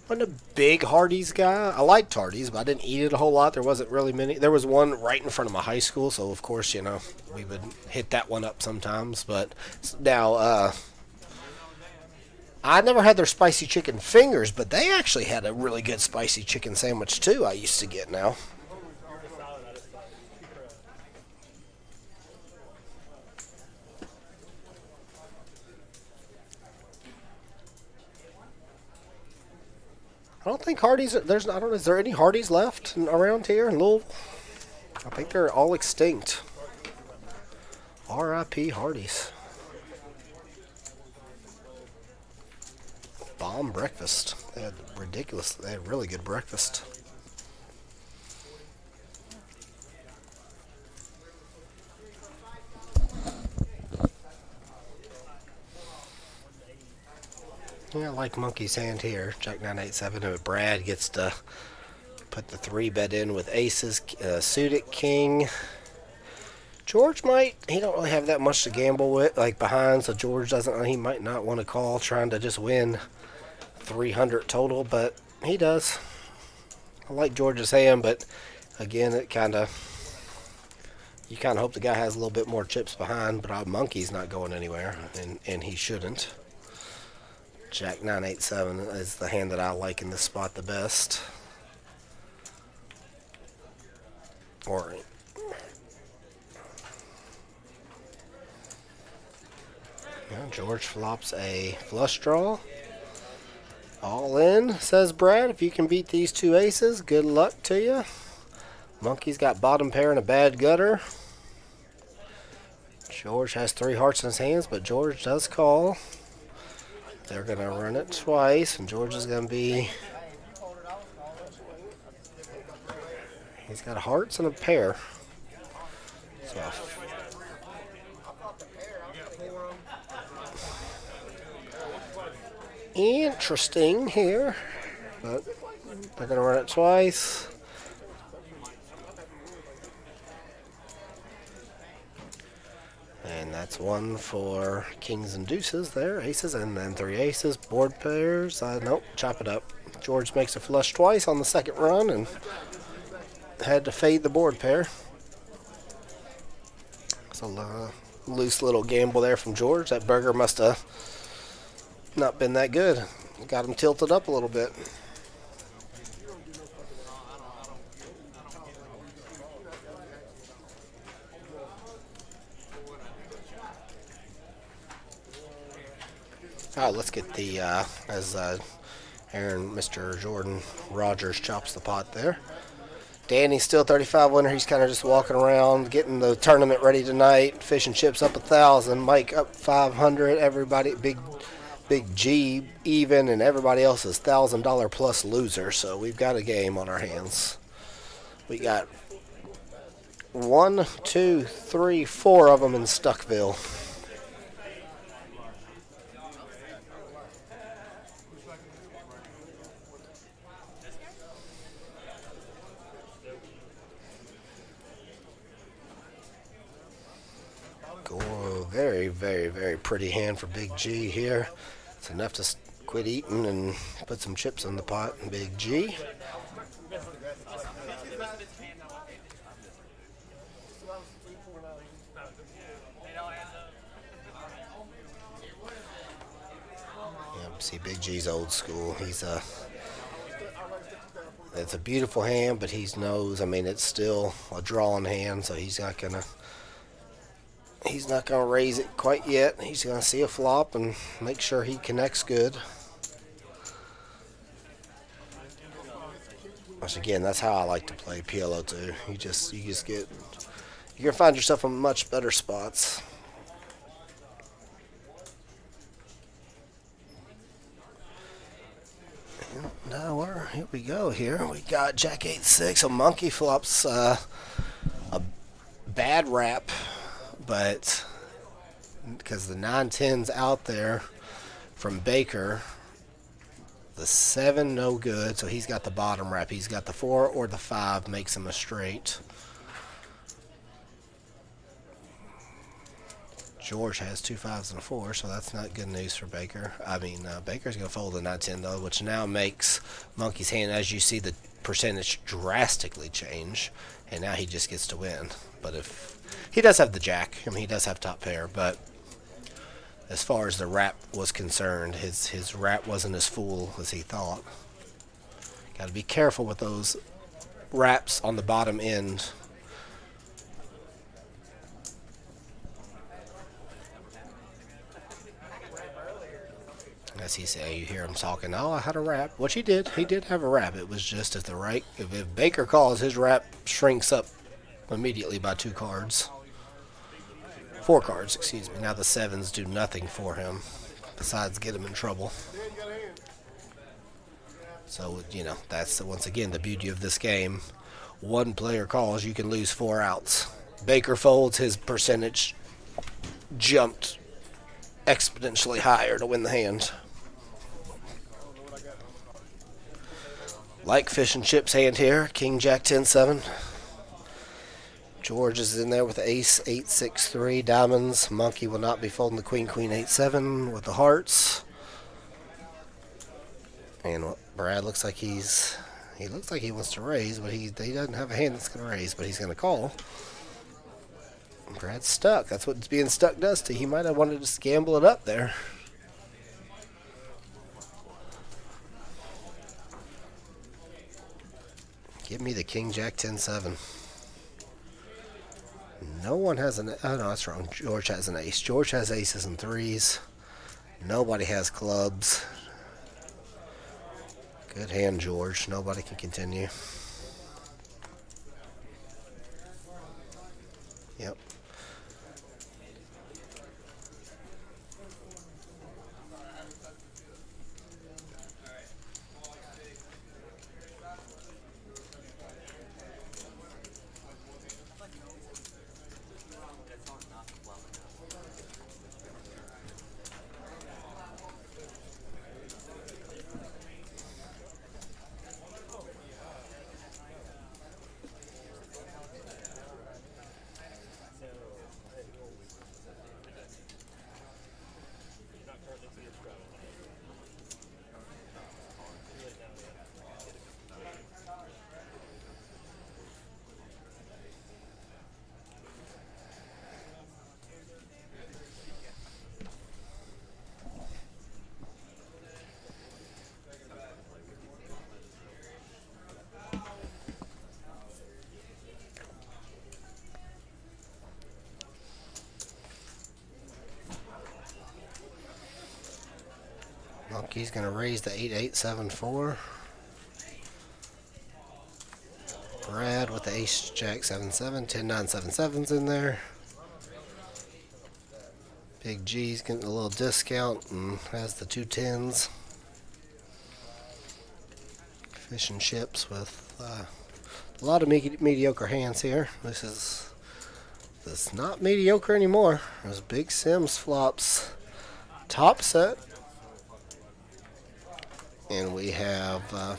Wasn't a big Hardee's guy. I liked Hardee's, but I didn't eat it a whole lot. There wasn't really many. There was one right in front of my high school, so of course, you know, we would hit that one up sometimes. But now, I never had their spicy chicken fingers, but they actually had a really good spicy chicken sandwich too. I used to get now. I don't think Hardee's. I don't know. Is there any Hardee's left around here in Louisville? I think they're all extinct. R.I.P. Hardee's. Bomb breakfast. They had ridiculous. They had really good breakfast. Yeah, I like Monkey's hand here. Jack 987. And Brad gets to put the 3-bet in with aces, suited king. George might. He don't really have that much to gamble with, like behind. So George doesn't. He might not want to call, trying to just win 300 total, but he does. I like George's hand, but again, it you kind of hope the guy has a little bit more chips behind, but Monkey's not going anywhere, and he shouldn't. Jack 987 is the hand that I like in this spot the best. Or George flops a flush draw. All in, says Brad. If you can beat these 2 aces, good luck to you. Monkey's got bottom pair and a bad gutter. George has 3 hearts in his hands, but George does call. They're going to run it twice, and George is going to be... He's got hearts and a pair. So, interesting here, but they're going to run it twice. And that's one for kings and deuces there, aces, and then 3 aces, board pairs. Nope, chop it up. George makes a flush twice on the second run and had to fade the board pair. It's a loose little gamble there from George. That burger must have not been that good. Got him tilted up a little bit. All right, let's get the, as Mr. Jordan Rogers chops the pot there. Danny's still 35 winner. He's kind of just walking around, getting the tournament ready tonight. Fish and chips up 1,000. Mike up 500. Everybody, Big G even, and everybody else is $1,000 plus loser. So we've got a game on our hands. We got 1, 2, 3, 4 of them in Stuckville. Very, very, very pretty hand for Big G here. It's enough to quit eating and put some chips in the pot. Big G. See, Big G's old school. He's it's a beautiful hand, but he knows. I mean, it's still a drawing hand, so he's not gonna raise it quite yet. He's gonna see a flop and make sure he connects good. Which again, that's how I like to play PLO too. You just get, you're gonna find yourself in much better spots. Now here we go. Here we got Jack 8-6. So Monkey flops a bad wrap, but because the 9-10's out there from Baker, the 7 no good. So he's got the bottom wrap. He's got the 4 or the 5 makes him a straight. George has 2 5s and a 4, so that's not good news for Baker. I mean, Baker's going to fold the 9-10 though, which now makes Monkey's hand, as you see, the percentage drastically change, and now he just gets to win. But if he does have the jack, I mean, he does have top pair, but as far as the wrap was concerned, his wrap wasn't as full as he thought. Got to be careful with those wraps on the bottom end. As he say, you hear him talking, oh, I had a wrap, which he did. He did have a wrap. It was just at the right. If Baker calls, his wrap shrinks up immediately by 2 cards. 4 cards, excuse me. Now the 7s do nothing for him besides get him in trouble. So, you know, that's once again the beauty of this game. One player calls, you can lose 4 outs. Baker folds, his percentage jumped exponentially higher to win the hand. Like fish and chips hand here, King Jack 10-7. George is in there with ace 8-6-3 diamonds. Monkey will not be folding the queen 8-7 with the hearts. And Brad looks like he looks like he wants to raise, but he doesn't have a hand that's going to raise, but he's going to call. Brad's stuck. That's what being stuck does to you. He might have wanted to gamble it up there. Give me the King Jack 10-7. No one has an... Oh, no, that's wrong. George has an ace. George has aces and 3s. Nobody has clubs. Good hand, George. Nobody can continue. Yep. Monkey's going to raise the 8874. Brad with the ace jack 77, 10977's in there. Big G's getting a little discount and has the 210s. Fish and chips with a lot of mediocre hands here. This is not mediocre anymore. There's Big Sims flops top set. And we have well,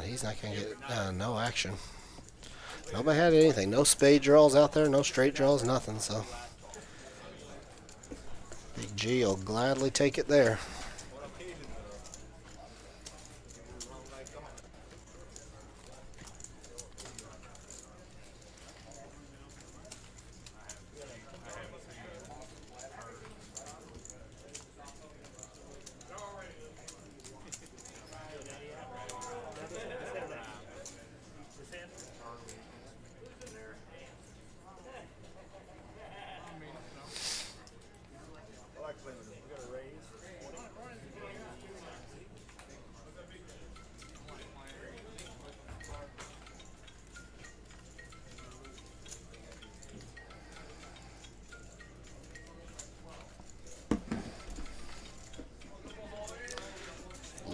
he's not going to get no action. Nobody had anything. No spade draws out there. No straight draws. Nothing. So Big G will gladly take it there.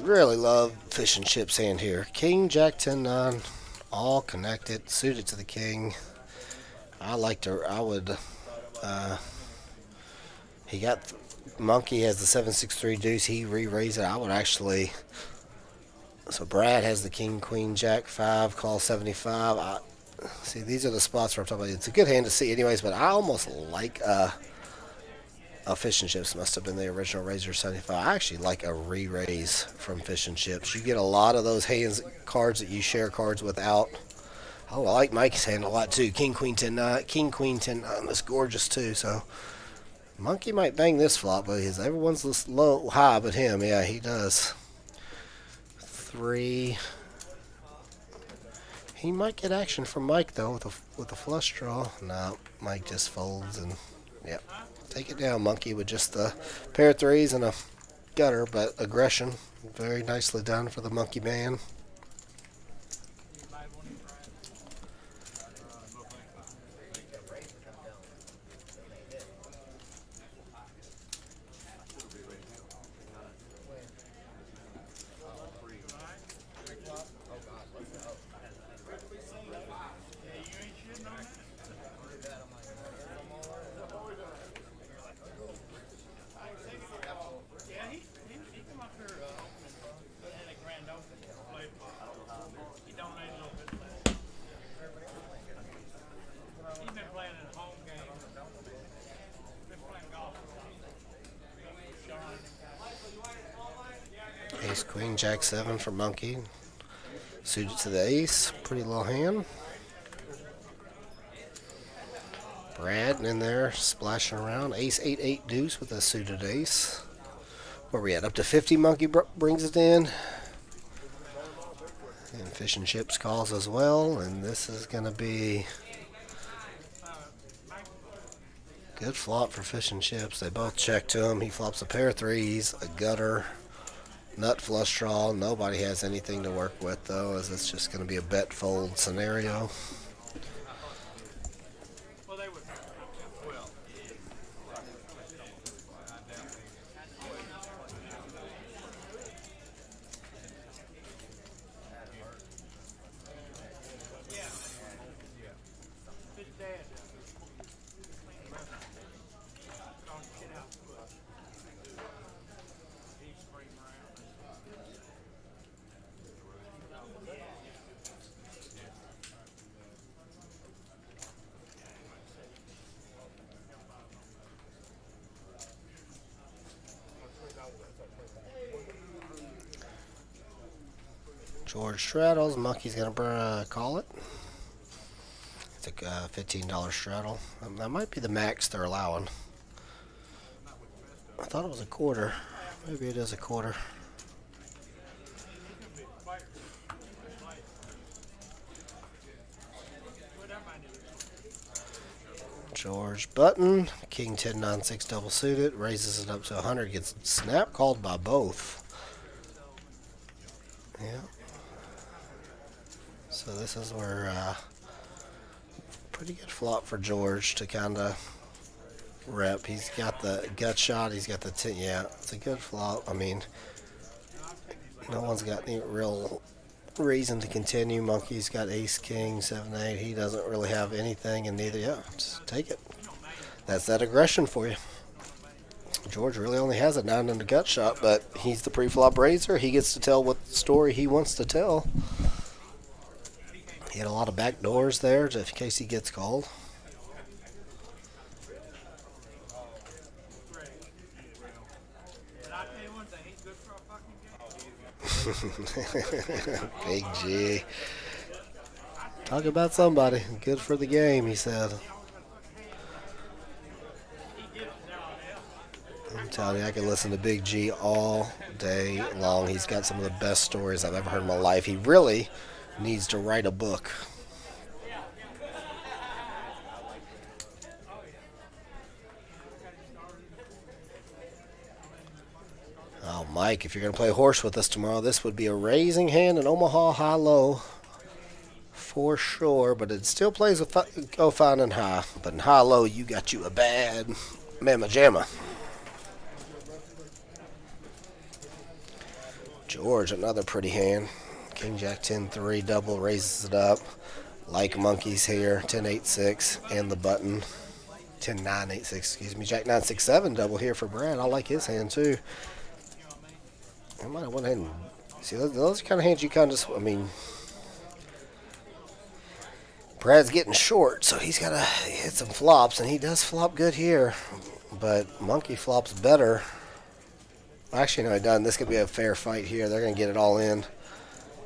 Really love fish and chips hand here. King, Jack, 10, 9, all connected, suited to the king. He got, Monkey has the 763 deuce, he re-raised it. I would actually, so Brad has the king, queen, jack, 5, call 75. See, these are the spots where I'm talking about. It's a good hand to see anyways, but I almost like, Fish and Chips must have been the original Razor 75. I actually like a re-raise from Fish and Chips. You get a lot of those hands cards that you share cards without. Oh, I like Mike's hand a lot too. King, Queen, 10, 9. King, Queen, 10, 9. That's gorgeous too. So Monkey might bang this flop, but everyone's low, high, but him. Yeah, he does. 3. He might get action from Mike though with a flush draw. No, Mike just folds and yep. Take it down, Monkey, with just a pair of threes and a gutter, but aggression. Very nicely done for the Monkey man. Ace, Queen, Jack 7 for Monkey. Suited to the ace. Pretty little hand. Brad in there splashing around. Ace 8-8 deuce with a suited ace. Where we at? Up to 50. Monkey brings it in. And Fish and Chips calls as well. And this is going to be good flop for Fish and Chips. They both check to him. He flops a pair of threes, a gutter, Nut flush draw. Nobody has anything to work with, though, as it's just going to be a bet fold scenario. George straddles. Monkey's going to call it. It's a $15 straddle. That might be the max they're allowing. I thought it was a quarter. Maybe it is a quarter. George button. King 10 9 6 double suited. Raises it up to 100. Gets snap called by both. Yeah. So this is where pretty good flop for George to kind of rep. He's got the gut shot. He's got the 10. Yeah, it's a good flop. I mean, no one's got any real reason to continue. Monkey's got ace, king, 7, 8. He doesn't really have anything, and neither. Yeah, just take it. That's that aggression for you. George really only has a 9 in the gut shot, but he's the pre-flop raiser. He gets to tell what story he wants to tell. He had a lot of back doors there in case he gets called. Big G. Talk about somebody. Good for the game, he said. I'm telling you, I can listen to Big G all day long. He's got some of the best stories I've ever heard in my life. He really needs to write a book. Oh, Mike, if you're going to play horse with us tomorrow, this would be a raising hand in Omaha high-low for sure, but it still plays with go fine and high. But in high-low, you got you a bad mamma jamma. George, another pretty hand. King Jack 10-3 double, raises it up. Like monkeys here, 10-8-6, and the button. 10-9-8-6, excuse me. Jack 9-6-7 double here for Brad. I like his hand too. I might have went ahead and see those are kind of hands you kind of just. I mean, Brad's getting short, so he's got to hit some flops, and he does flop good here. But monkey flops better. Actually, no, he doesn't. This could be a fair fight here. They're going to get it all in.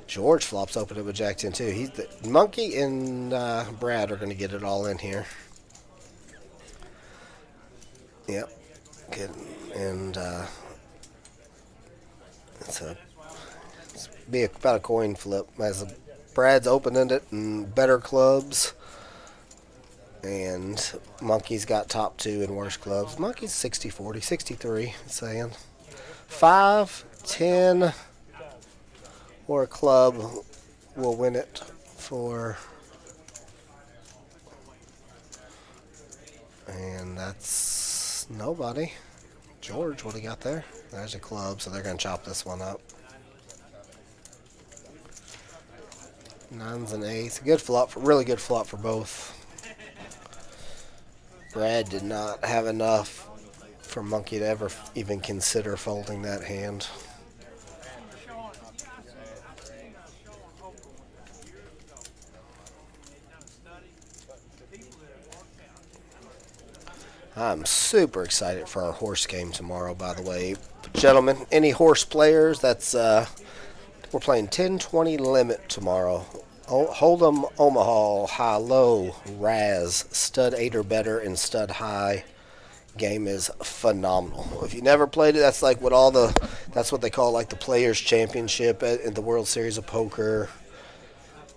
George flops open it with Jack 10 too. He's the monkey and Brad are going to get it all in here. Yep, good. And it's be about a coin flip. As Brad's opening it and better clubs, and monkey's got top 2 and worse clubs. Monkey's 60-40, 63. It's saying 5, 10. Or a club will win it for, and that's nobody. George, what do you got there? There's a club, so they're going to chop this one up. 9s and 8s. A good flop, really good flop for both. Brad did not have enough for monkey to ever even consider folding that hand. I'm super excited for our horse game tomorrow, by the way. Gentlemen, any horse players, that's we're playing 10-20 limit tomorrow. Hold'em Omaha, high-low, Raz, stud 8 or better, and stud high. Game is phenomenal. If you never played it, that's like what that's what they call like the Players Championship in the World Series of Poker.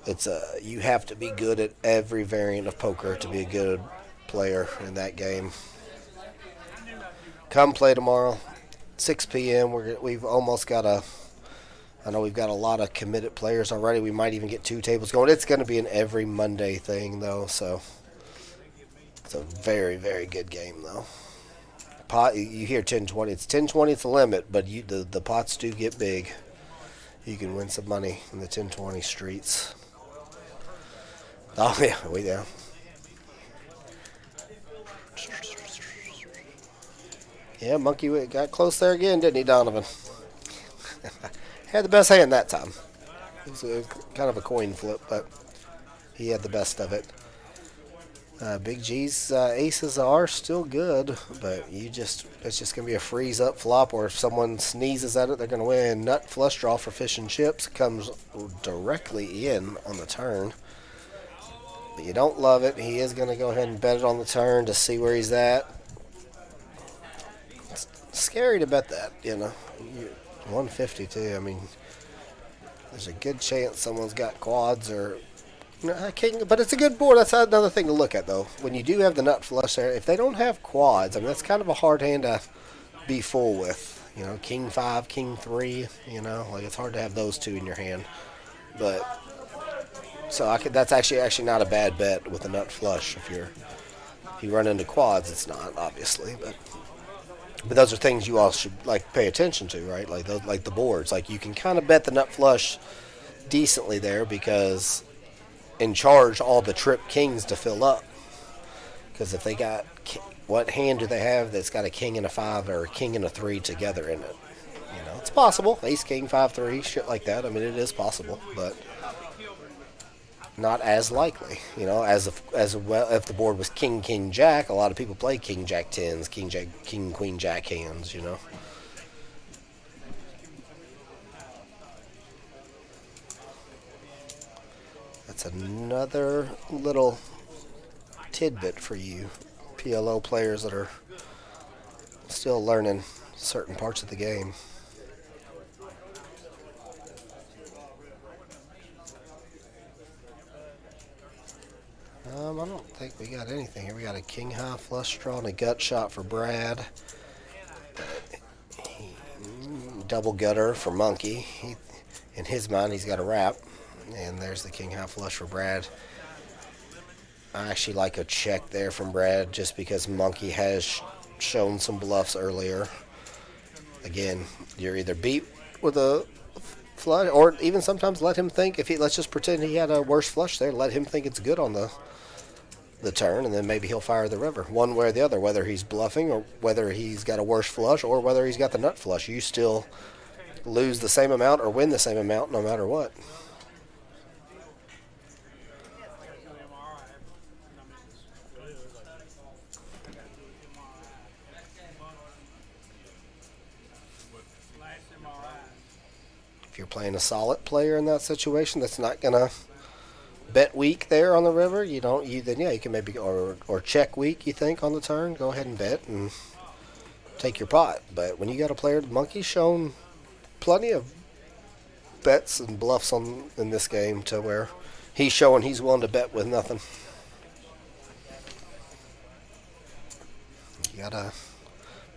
It's you have to be good at every variant of poker to be a good player in that game. Come play tomorrow, 6 p.m. We've almost got a I know we've got a lot of committed players already. We might even get 2 tables going. It's going to be an every Monday thing, though, so it's a very, very good game, though. Pot, you hear 10-20. It's 10-20. It's the limit, but the pots do get big. You can win some money in the 10-20 streets. Oh, yeah, way down. Yeah, Monkey got close there again, didn't he, Donovan? Had the best hand that time. It was kind of a coin flip, but he had the best of it. Big G's aces are still good, but it's just going to be a freeze up flop, or if someone sneezes at it, they're going to win. Nut flush draw for fish and chips comes directly in on the turn. But you don't love it. He is going to go ahead and bet it on the turn to see where he's at. It's scary to bet that, 150 too. I mean, there's a good chance someone's got quads or king, but it's a good board. That's another thing to look at, though. When you do have the nut flush there, if they don't have quads, I mean, that's kind of a hard hand to be full with. King 5, King 3. Like it's hard to have those two in your hand. But so that's actually not a bad bet with a nut flush. If you run into quads, it's not obviously, but those are things you all should pay attention to, right? Like those, like the boards. Like you can kind of bet the nut flush decently there because and charge all the trip kings to fill up. Because if they got, what hand do they have that's got a king and a 5 or a king and a 3 together in it? It's possible. Ace, king, 5, 3, shit like that. I mean, it is possible, but not as likely. As well, if the board was king, king, jack, a lot of people play king, jack, 10s, king, jack, king, queen, jack hands. That's another little tidbit for you PLO players that are still learning certain parts of the game. I don't think we got anything here. We got a king high flush draw and a gut shot for Brad. Double gutter for Monkey. In his mind, he's got a wrap. And there's the king high flush for Brad. I actually like a check there from Brad just because Monkey has shown some bluffs earlier. Again, you're either beat with a flush or even sometimes let him think, let's just pretend he had a worse flush there, let him think it's good on the turn, and then maybe he'll fire the river. One way or the other, whether he's bluffing or whether he's got a worse flush or whether he's got the nut flush, you still lose the same amount or win the same amount no matter what. If you're playing a solid player in that situation that's not going to bet weak there on the river, you can maybe, or check weak, you think, on the turn, go ahead and bet and take your pot. But when you got a player, Monkey's shown plenty of bets and bluffs in this game to where he's showing he's willing to bet with nothing. You got to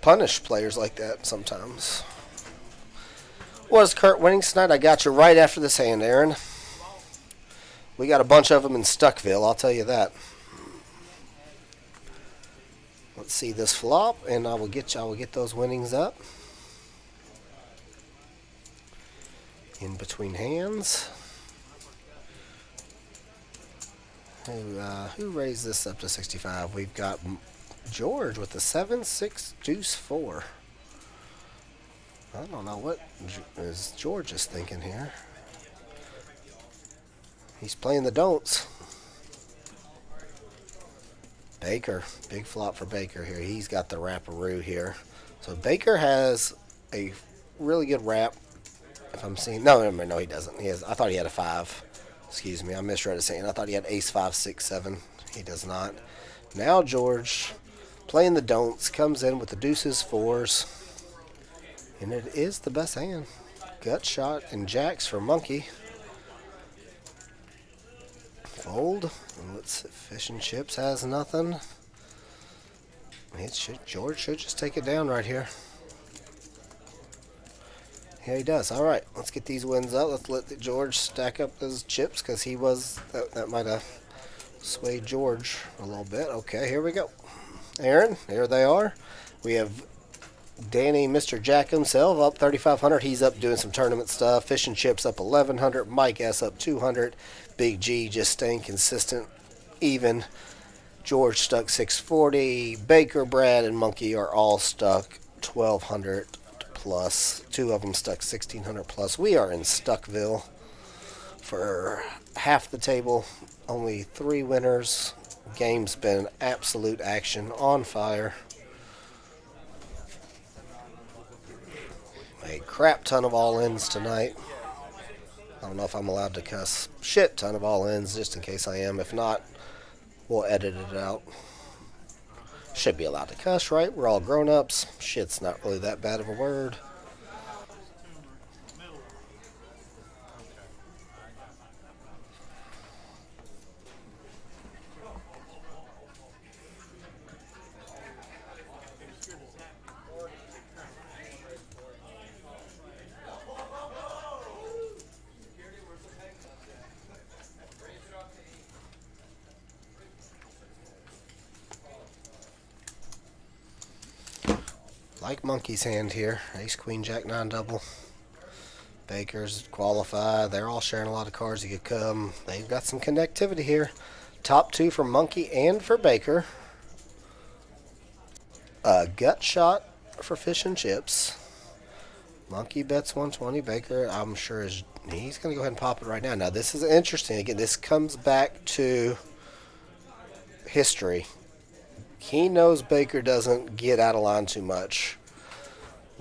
punish players like that sometimes. Was Kurt winning tonight? I got you right after this hand, Aaron. We got a bunch of them in Stuckville, I'll tell you that. Let's see this flop, and I will get those winnings up. In between hands. Who raised this up to 65? We've got George with the 7-6 deuce 4. I don't know what George is thinking here. He's playing the don'ts. Baker, big flop for Baker here. He's got the wrapperoo here. So Baker has a really good wrap. If I'm seeing, no, he doesn't. I thought he had a 5. Excuse me, I misread his hand. I thought he had ace 5, 6, 7. He does not. Now George, playing the don'ts, comes in with the deuces, 4s. And it is the best hand. Gut shot and jacks for Monkey. Fold. And let's see, fish and chips has nothing. George should just take it down right here. Yeah, he does. All right, let's get these wins up. Let's let George stack up his chips because he was that might have swayed George a little bit. Okay, here we go. Aaron, here they are. We have Danny, Mr. Jack himself, up 3,500. He's up doing some tournament stuff. Fish and Chips up 1,100. Mike S up 200. Big G just staying consistent, even. George stuck 640. Baker, Brad, and Monkey are all stuck 1,200 plus. Two of them stuck 1,600 plus. We are in Stuckville for half the table. Only 3 winners. Game's been absolute action, on fire. A crap ton of all-ins tonight. I don't know if I'm allowed to cuss. Shit ton of all-ins, just in case I am. If not, we'll edit it out. Should be allowed to cuss, right? We're all grown-ups. Shit's not really that bad of a word. Like Monkey's hand here. Ace, Queen, Jack, 9 double. Baker's qualify. They're all sharing a lot of cards. You could come. They've got some connectivity here. Top 2 for Monkey and for Baker. A gut shot for Fish and Chips. Monkey bets 120. Baker, I'm sure, he's going to go ahead and pop it right now. Now, this is interesting. Again, this comes back to history. He knows Baker doesn't get out of line too much.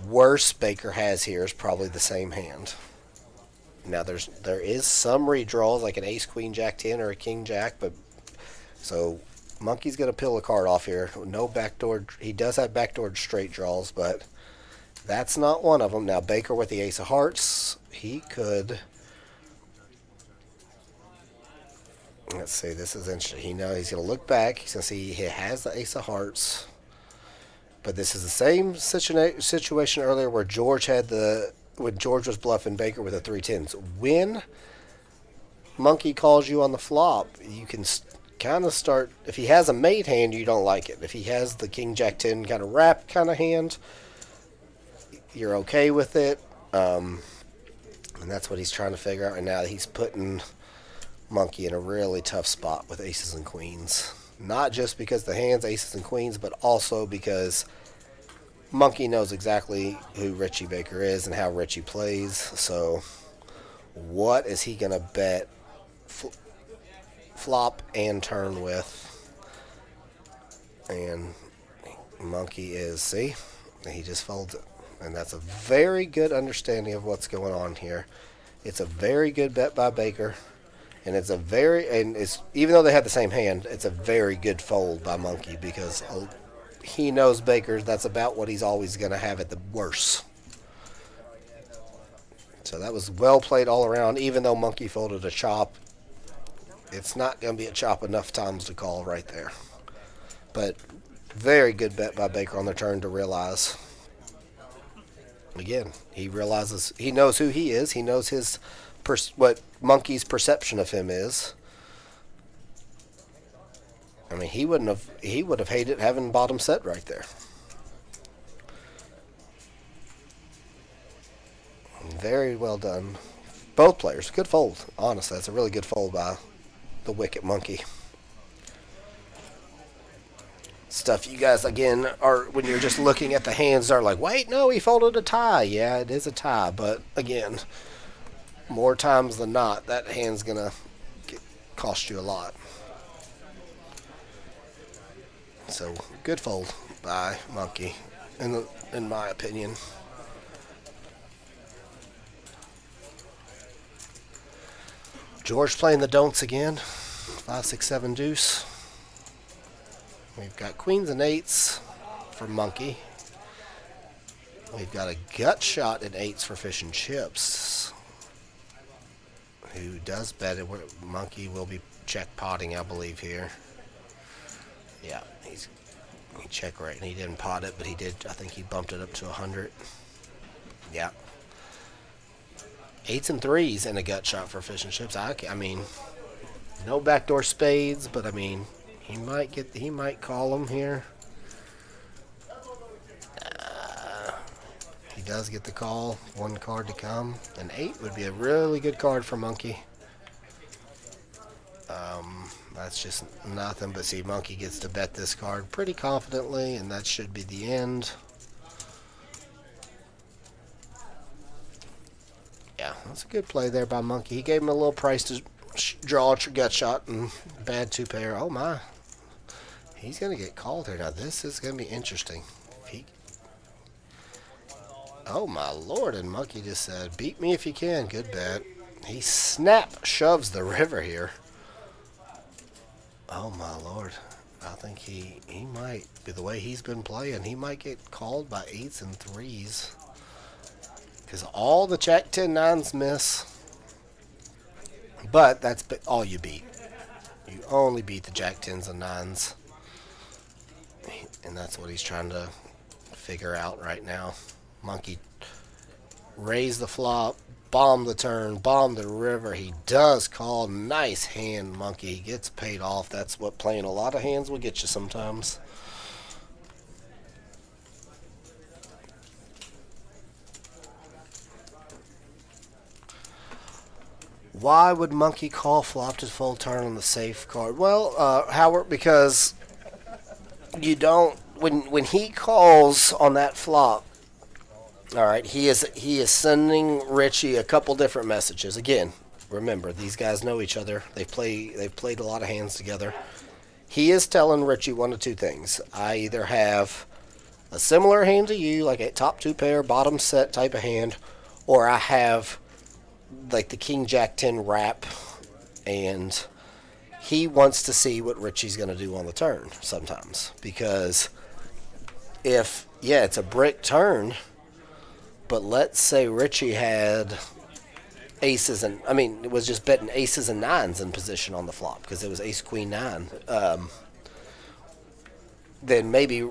Worst Baker has here is probably the same hand. Now there is some redraws like an Ace Queen Jack 10 or a King Jack, but so Monkey's gonna peel a card off here. No backdoor. He does have backdoor straight draws, but that's not one of them. Now Baker with the Ace of Hearts, he could. Let's see, this is interesting. He's going to look back. He's going to see he has the Ace of Hearts. But this is the same situation earlier where George when George was bluffing Baker with a 3-10s. When Monkey calls you on the flop, you can kind of start. If he has a made hand, you don't like it. If he has the King Jack 10 kind of wrap kind of hand, you're okay with it. And that's what he's trying to figure out. And now he's putting Monkey in a really tough spot with aces and queens. Not just because the hand's aces and queens, but also because Monkey knows exactly who Richie Baker is and how Richie plays. So what is he going to bet flop and turn with? And Monkey is, see, he just folds it. And that's a very good understanding of what's going on here. It's a very good bet by Baker. And it's even though they have the same hand, it's a very good fold by Monkey because he knows Baker's. That's about what he's always going to have at the worst. So that was well played all around. Even though Monkey folded a chop, it's not going to be a chop enough times to call right there. But very good bet by Baker on the turn to realize. Again, he realizes he knows who he is. He knows what Monkey's perception of him is. I mean, he would have hated having bottom set right there. Very well done. Both players. Good fold. Honestly, that's a really good fold by the Wicked Monkey. Stuff you guys, again, are when you're just looking at the hands, are like, wait, no, he folded a tie. Yeah, it is a tie. But, again, more times than not, that hand's going to cost you a lot. So, good fold by Monkey, in my opinion. George playing the don'ts again. 5, 6, 7 deuce. We've got queens and eights for Monkey. We've got a gut shot at eights for Fish and Chips, who does bet it. Monkey will be check potting, I believe, here. Yeah, he check right, and he didn't pot it, but he did. I think he bumped it up to 100. Yeah. 8s and 3s and a gut shot for fish and chips. I mean, no backdoor spades, but I mean, he might call them here. He does get the call. 1 card to come. An 8 would be a really good card for Monkey. That's just nothing, but see, Monkey gets to bet this card pretty confidently, and that should be the end. Yeah, that's a good play there by Monkey. He gave him a little price to draw a gut shot and bad 2-pair. Oh my. He's going to get called here. Now, this is going to be interesting. Oh my lord, and Monkey just said, beat me if you can. Good bet. He shoves the river here. Oh my lord. I think he might, be the way he's been playing, he might get called by 8s and 3s. Because all the Jack 10 9s miss. But that's all you beat. You only beat the Jack 10s and 9s. And that's what he's trying to figure out right now. Monkey raised the flop, bombed the turn, bombed the river. He does call. Nice hand, Monkey. He gets paid off. That's what playing a lot of hands will get you sometimes. Why would Monkey call flop to full turn on the safe card? Well, Howard, because you don't, when he calls on that flop, all right, he is sending Richie a couple different messages. Again, remember, these guys know each other. They've played a lot of hands together. He is telling Richie one of two things. I either have a similar hand to you, like a top 2-pair, bottom set type of hand, or I have like the King Jack 10 wrap, and he wants to see what Richie's going to do on the turn sometimes. Because if, yeah, it's a brick turn, but let's say Richie had aces and, I mean, it was just betting aces and 9s in position on the flop because it was ace, queen, 9. Then maybe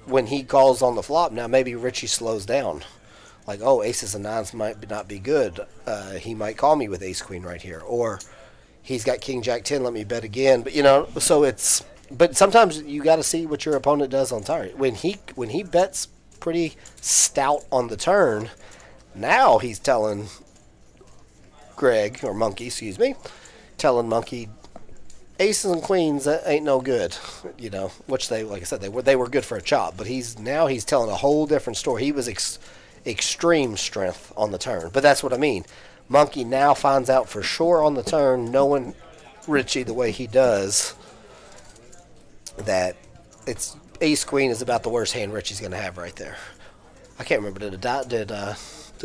when he calls on the flop, now maybe Richie slows down. Like, oh, aces and 9s might not be good. He might call me with ace, queen right here. Or he's got King Jack 10, let me bet again. But, you know, so it's, but sometimes you got to see what your opponent does on turn. When he bets pretty stout on the turn, now he's telling Greg, or Monkey, excuse me, telling Monkey, aces and queens, that ain't no good, you know, which they, like I said, they were good for a chop, but he's telling a whole different story. He was extreme strength on the turn, but that's what I mean. Monkey now finds out for sure on the turn, knowing Richie the way he does, that it's ace queen is about the worst hand Richie's going to have right there. I can't remember, did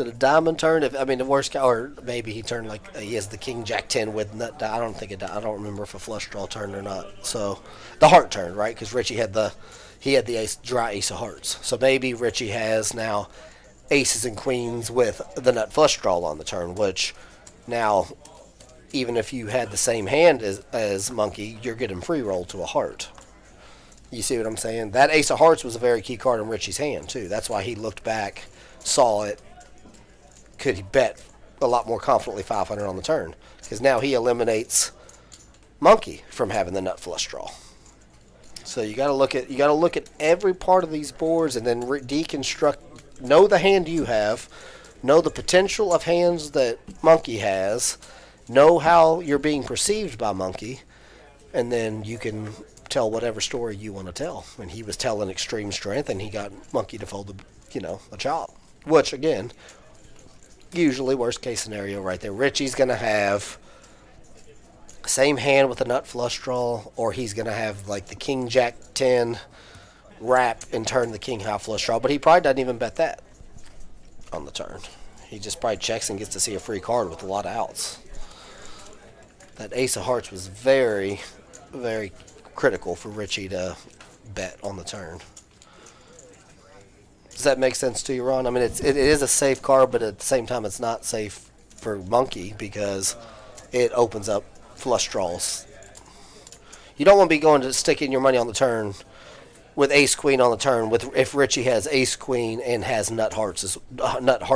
a diamond turn? I mean, the worst guy, or maybe he turned like he has the King Jack 10 with nut. I don't remember if a flush draw turned or not. So the heart turned, right? Because Richie had the ace, dry ace of hearts. So maybe Richie has now aces and queens with the nut flush draw on the turn, which now even if you had the same hand as Monkey, you're getting free roll to a heart. You see what I'm saying? That ace of hearts was a very key card in Richie's hand too. That's why he looked back, saw it, could he bet a lot more confidently 500 on the turn, because now he eliminates Monkey from having the nut flush draw. So you got to look at every part of these boards and then deconstruct. Know the hand you have, know the potential of hands that Monkey has, know how you're being perceived by Monkey, and then you can tell whatever story you want to tell. And he was telling extreme strength, and he got Monkey to fold a chop, which again, usually worst case scenario right there. Richie's going to have same hand with a nut flush draw, or he's going to have like the King Jack 10 wrap and turn the King High flush draw, but he probably doesn't even bet that on the turn. He just probably checks and gets to see a free card with a lot of outs. That ace of hearts was very, very critical for Richie to bet on the turn. Does that make sense to you, Ron? I mean, it is a safe card, but at the same time, it's not safe for Monkey because it opens up flush draws. You don't want to be going to sticking your money on the turn with ace queen on the turn if Richie has ace queen and has nut heart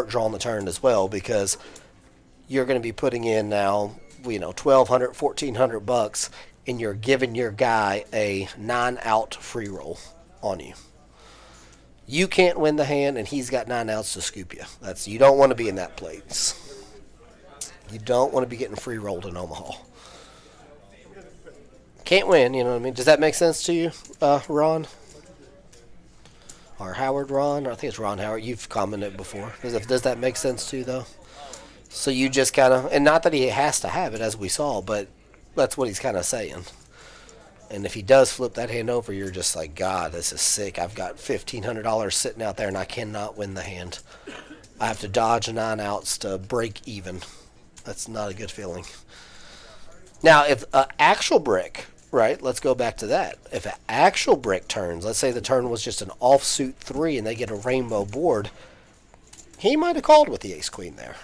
draw on the turn as well, because you're going to be putting in now, $1,200, $1,400, and you're giving your guy a 9-out free roll on you. You can't win the hand, and he's got 9 outs to scoop you. You don't want to be in that place. You don't want to be getting free rolled in Omaha. Can't win, you know what I mean? Does that make sense to you, Ron? Or Howard Ron? I think it's Ron Howard. You've commented before. Does that make sense to you, though? So you just kind of, and not that he has to have it, as we saw, but that's what he's kind of saying. And if he does flip that hand over, you're just like, God, this is sick. I've got $1,500 sitting out there, and I cannot win the hand. I have to dodge 9 outs to break even. That's not a good feeling. Now, if an actual brick, right, let's go back to that. If an actual brick turns, let's say the turn was just an offsuit 3 and they get a rainbow board, he might have called with the ace-queen there.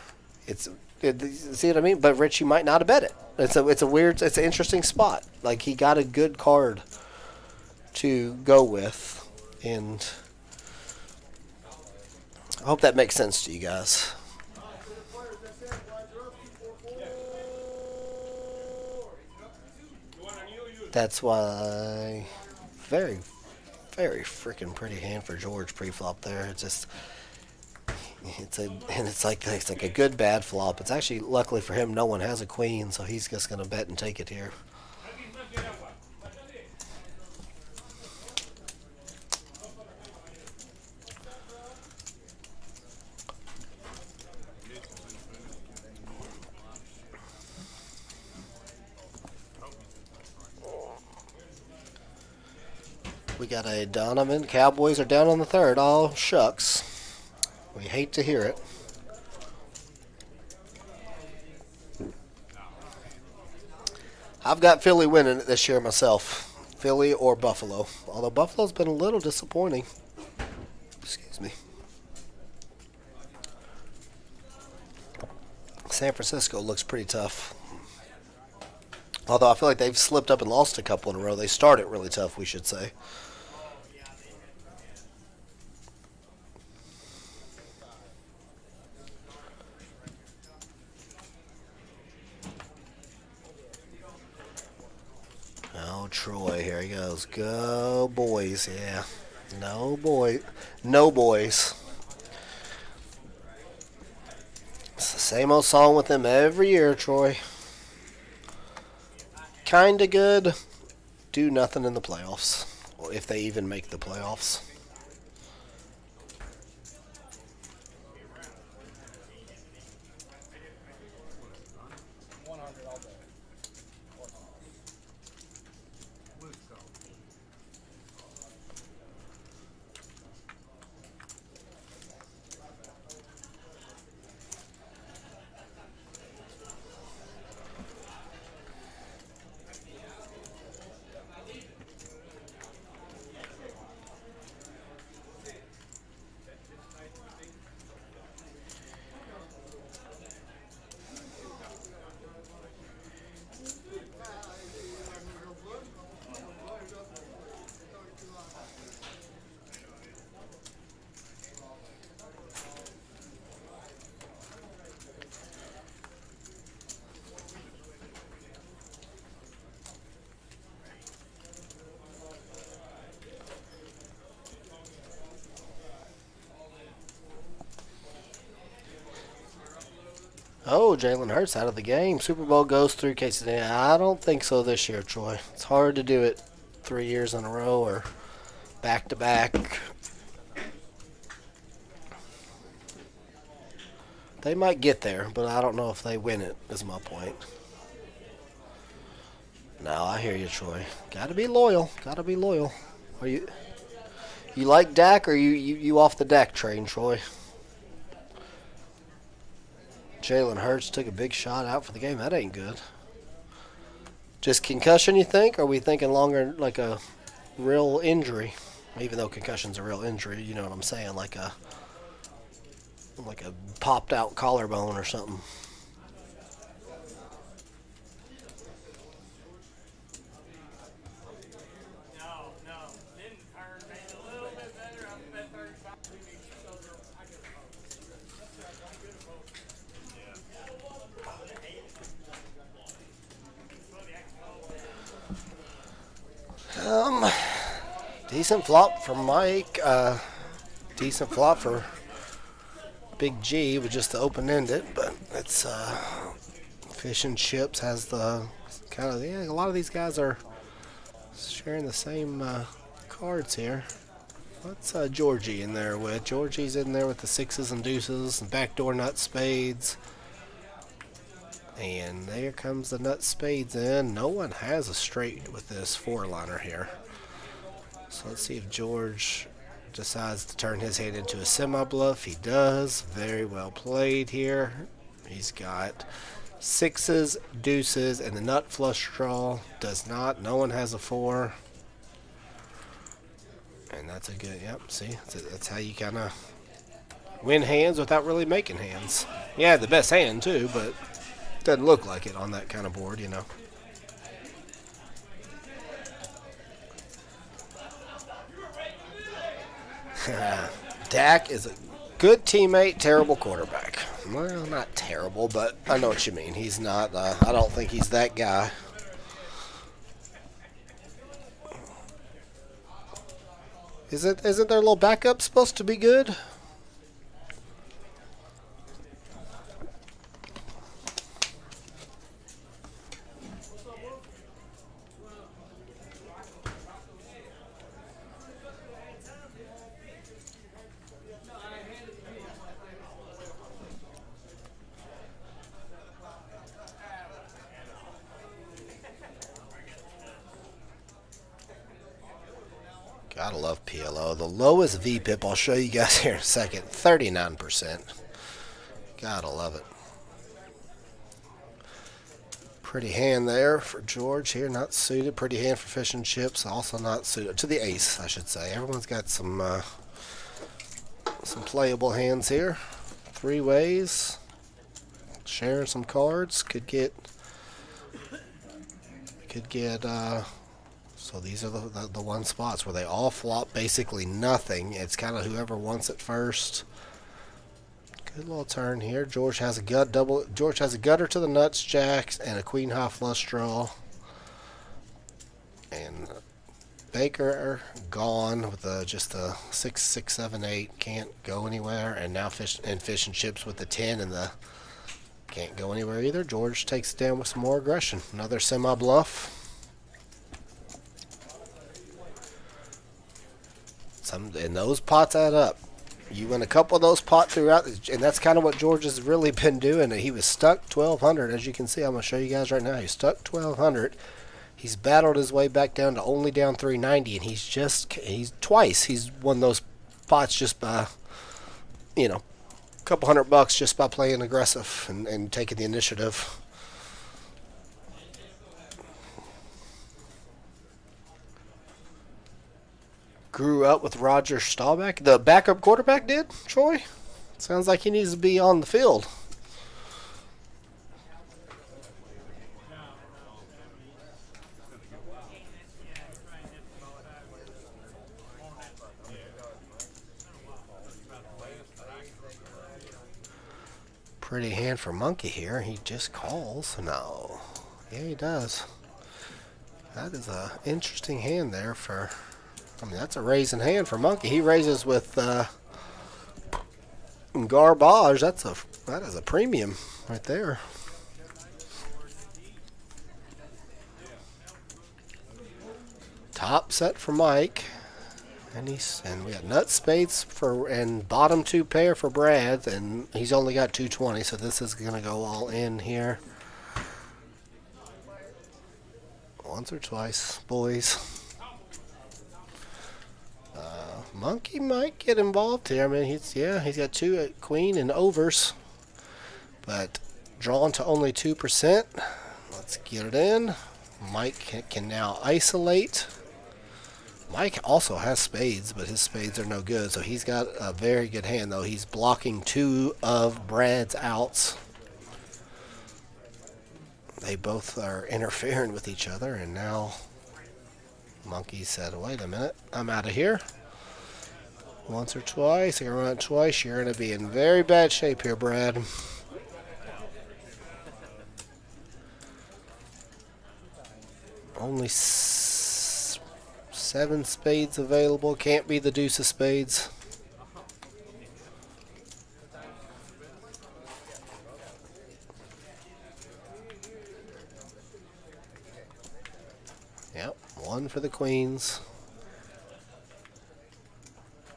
See what I mean? But Rich, you might not have bet it. It's an interesting spot. Like, he got a good card to go with, and I hope that makes sense to you guys. That's why very, very freaking pretty hand for George pre-flop there. It's like a good bad flop. It's actually, luckily for him, no one has a queen, so he's just gonna bet and take it here. We got a Donovan. Cowboys are down on the third. Oh, shucks. We hate to hear it. I've got Philly winning it this year myself. Philly or Buffalo. Although Buffalo's been a little disappointing. Excuse me. San Francisco looks pretty tough. Although I feel like they've slipped up and lost a couple in a row. They started really tough, we should say. Oh, Troy, here he goes. Go, boys, yeah. No boys. It's the same old song with them every year, Troy. Kinda good. Do nothing in the playoffs. Well, if they even make the playoffs. Oh, Jalen Hurts out of the game. Super Bowl goes through Casey. I don't think so this year, Troy. It's hard to do it 3 years in a row or back-to-back. They might get there, but I don't know if they win it, is my point. No, I hear you, Troy. Gotta be loyal. Gotta be loyal. Are you like Dak, or you off the Dak train, Troy? Jalen Hurts took a big shot out for the game. That ain't good. Just concussion, you think? Or are we thinking longer, like a real injury? Even though concussion's a real injury, you know what I'm saying? Like a popped out collarbone or something. decent flop for Mike. Decent flop for Big G with just the open-ended, but it's Fish and Chips has the kind of, yeah, a lot of these guys are sharing the same cards here. What's Georgie in there with? Georgie's in there with the sixes and deuces and backdoor nut spades. And there comes the nut spades in. No one has a straight with this four-liner here. So let's see if George decides to turn his hand into a semi-bluff. He does. Very well played here. He's got sixes, deuces, and the nut flush draw. Does not. No one has a four. And that's a good, yep, see? That's how you kind of win hands without really making hands. Yeah, the best hand, too, but doesn't look like it on that kind of board, you know. Dak is a good teammate, terrible quarterback. Well, not terrible, but I know what you mean. He's not, I don't think he's that guy. Isn't their little backup supposed to be good? Gotta love PLO. The lowest VPIP, I'll show you guys here in a second, 39%. Gotta love it. Pretty hand there for George here, not suited. Pretty hand for Fish and Chips, also not suited. To the ace, I should say. Everyone's got some playable hands here. Three ways. Sharing some cards. Could get so these are the one spots where they all flop basically nothing. It's kind of whoever wants it first. Good little turn here. George has a George has a gutter to the nuts, jacks, and a queen high flush draw. And Baker gone with just a 6, 6, 7, 8. Can't go anywhere. And now Fish and Chips with the 10 and the can't go anywhere either. George takes it down with some more aggression. Another semi bluff. And those pots add up. You win a couple of those pots throughout, and that's kind of what George has really been doing. He was stuck 1,200, as you can see. I'm going to show you guys right now. He's stuck 1,200. He's battled his way back down to only down 390, and he's twice. He's won those pots just by, you know, a couple $100 just by playing aggressive and taking the initiative. Grew up with Roger Staubach. The backup quarterback did, Troy? Sounds like he needs to be on the field. Pretty hand for Monkey here. He just calls. No. Yeah, he does. That is an interesting hand there for... I mean, that's a raising hand for Monkey. He raises with garbage. That is a premium right there. Top set for Mike, and we got nut spades and bottom two pair for Brad, and he's only got 220, so this is gonna go all in here. Once or twice, boys. Monkey might get involved here. I mean, he's got two queen and overs, but drawn to only 2%. Let's get it in. Mike can now isolate. Mike also has spades, but his spades are no good, so he's got a very good hand, though. He's blocking two of Brad's outs. They both are interfering with each other, and now Monkey said, wait a minute, I'm out of here. Once or twice, you're going to run it twice. You're going to be in very bad shape here, Brad. Only 7 spades available. Can't be the deuce of spades. Yep, 1 for the queens.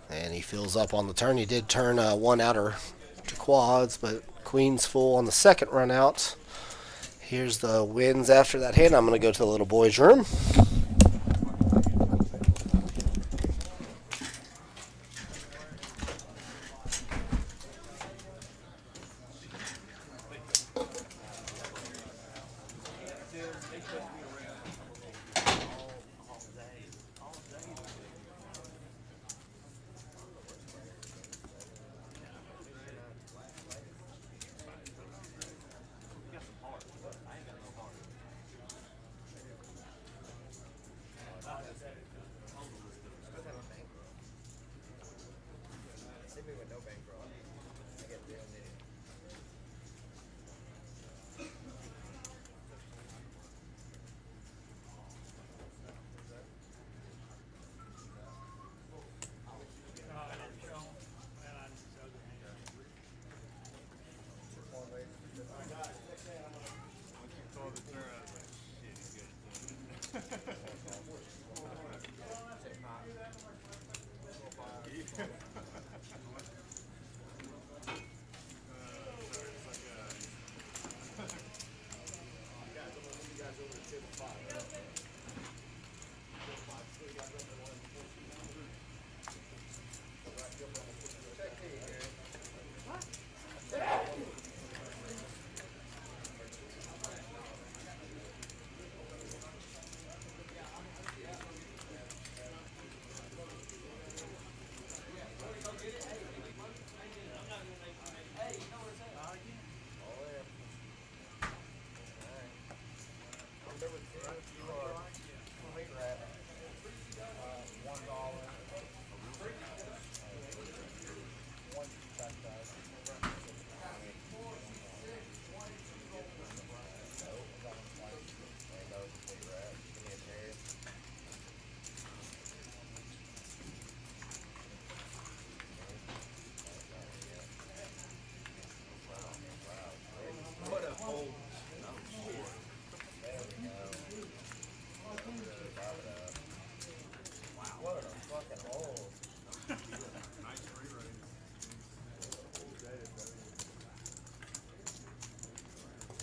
And he fills up on the turn. He did turn 1 outer to quads, but queens full on the second run out. Here's the wins after that hand. I'm going to go to the little boy's room.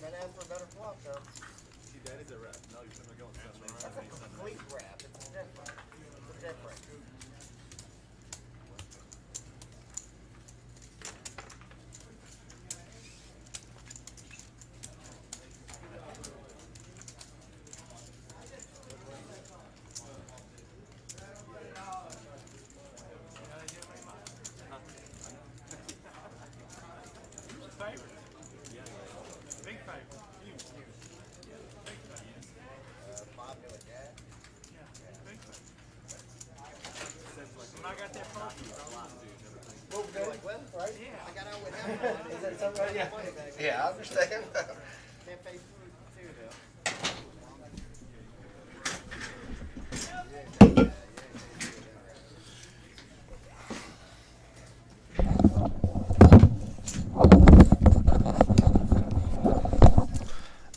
That adds for a better flop, though. See, that is a wrap. No, you're gonna go with something. That's a complete wrap. It's different. It's different. Right? Yeah. I got out with him. Is that something? Yeah, I understand. Can't pay food too, though.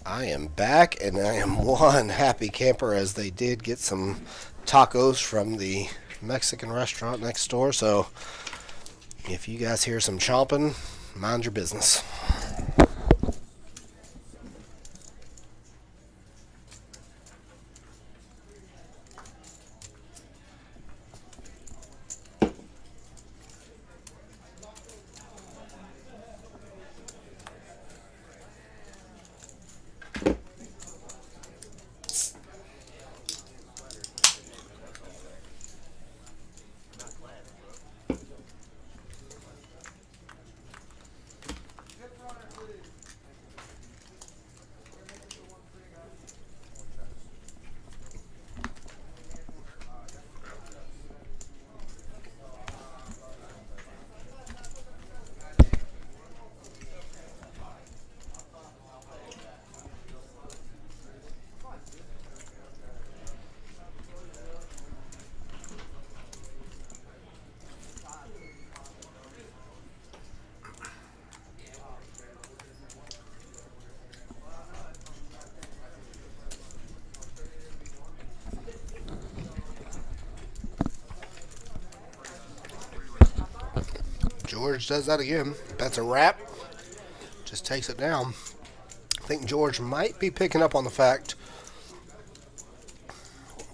I am back, and I am one happy camper as they did get some tacos from the Mexican restaurant next door. So if you guys hear some chomping, mind your business. George does that again. That's a wrap. Just takes it down. I think George might be picking up on the fact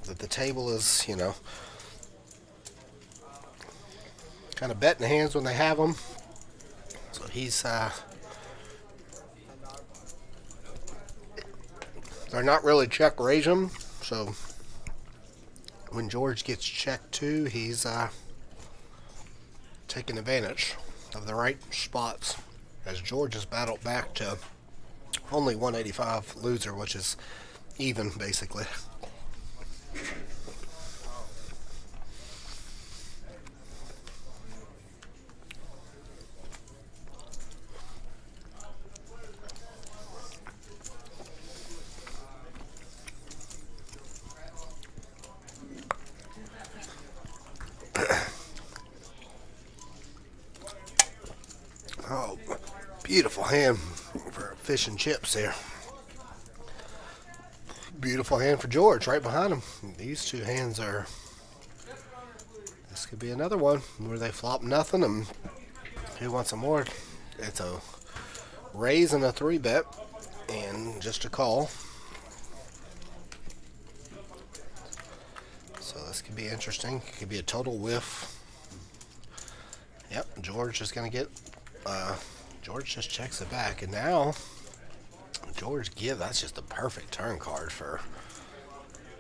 that the table is, kind of betting hands when they have them. So he's, they're not really check raise them. So when George gets checked too, he's taking advantage of the right spots as George has battled back to only 185 loser, which is even basically. Oh, beautiful hand for fish and chips here. Beautiful hand for George right behind him. These two hands are, this could be another one where they flop nothing and who wants some more? It's a raise and a 3-bet and just a call. So this could be interesting. It could be a total whiff. Yep, George is going to get, George just checks it back. And now, George give, that's just a perfect turn card for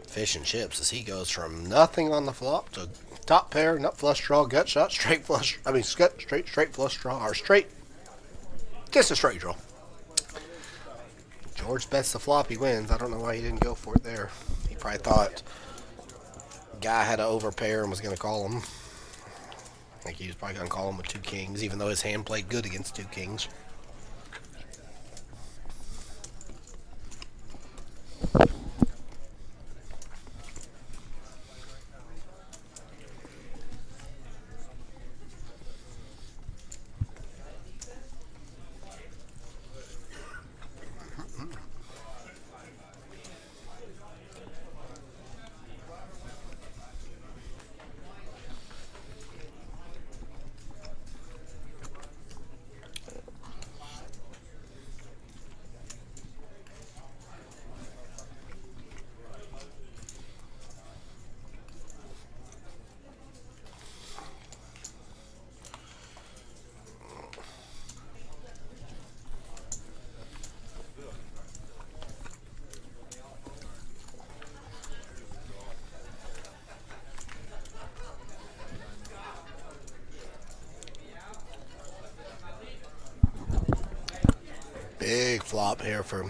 fish and chips as he goes from nothing on the flop to top pair, nut flush draw, gut shot, straight flush, straight flush draw, or just a straight draw. George bets the flop, he wins. I don't know why he didn't go for it there. He probably thought guy had an overpair and was going to call him. I think he was probably going to call him with 2 kings, even though his hand played good against 2 kings. Big flop here for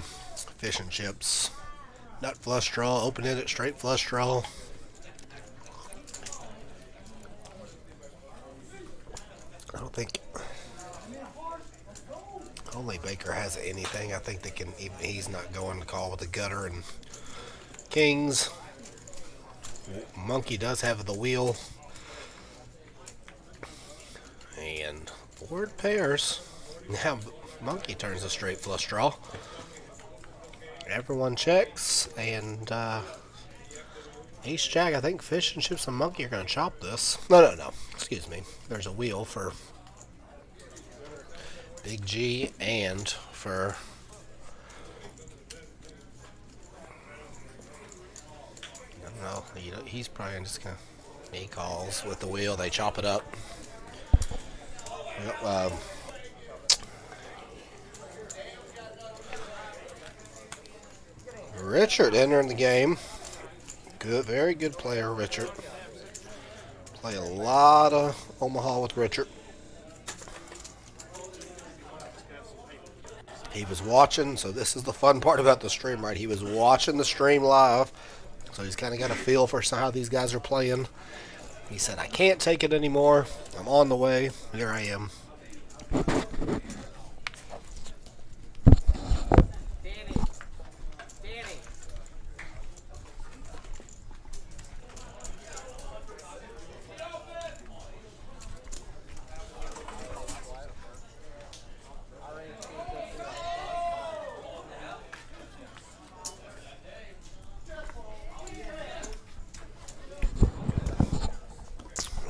fish and chips. Nut flush draw, open-ended, straight flush draw. I don't think only Baker has anything. I think they can. He's not going to call with the gutter and kings. Monkey does have the wheel and board pairs. Now Monkey turns a straight flush draw. Everyone checks, and Ace Jack, I think fish and chips and Monkey are going to chop this. No. Excuse me. There's a wheel for Big G and for I don't know. He's probably just going to, he calls with the wheel. They chop it up. Yep, Richard entering the game. Good, very good player, Richard. Play a lot of Omaha with Richard. He was watching, so this is the fun part about the stream, right? He was watching the stream live, so he's kind of got a feel for how these guys are playing. He said, I can't take it anymore. I'm on the way. Here I am.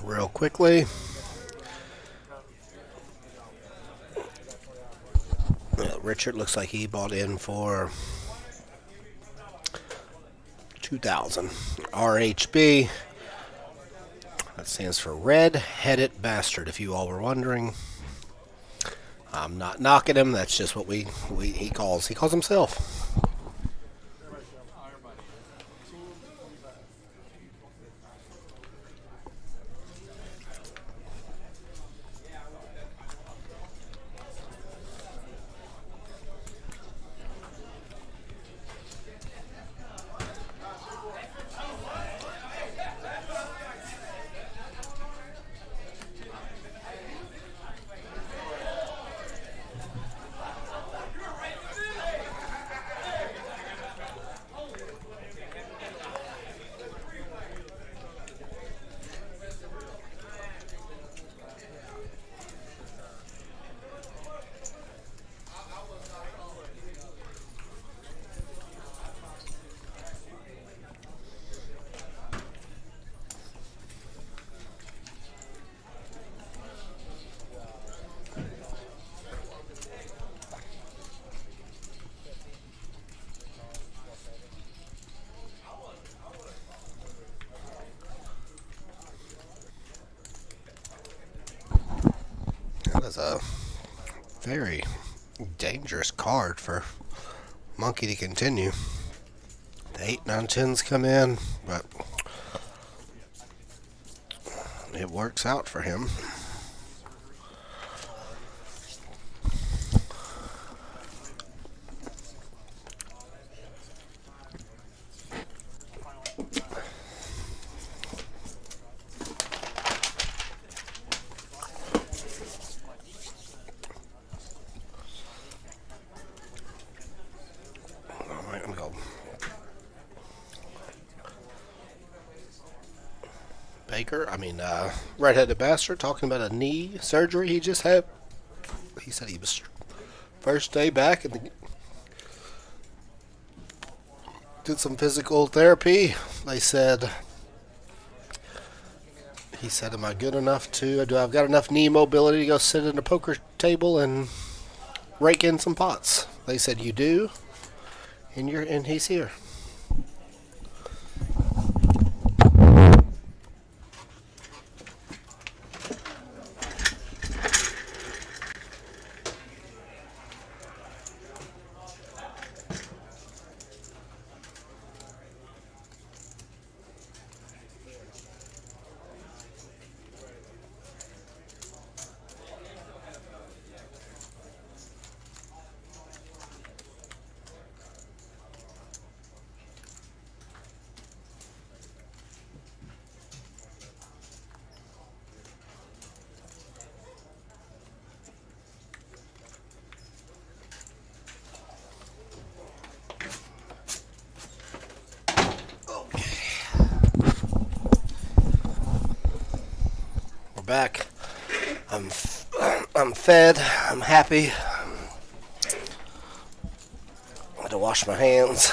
Real quickly, Richard looks like he bought in for 2,000. RHB. That stands for Red-Headed Bastard, if you all were wondering. I'm not knocking him. That's just what he calls himself. That is a very dangerous card for Monkey to continue. The 8, 9, 10s come in, but it works out for him. Red-Headed Bastard talking about a knee surgery he just had. He said he was first day back and did some physical therapy. He said, am I good enough do I've got enough knee mobility to go sit at a poker table and rake in some pots? They said, you do, and he's here. Back. I'm fed. I'm happy. I had to wash my hands.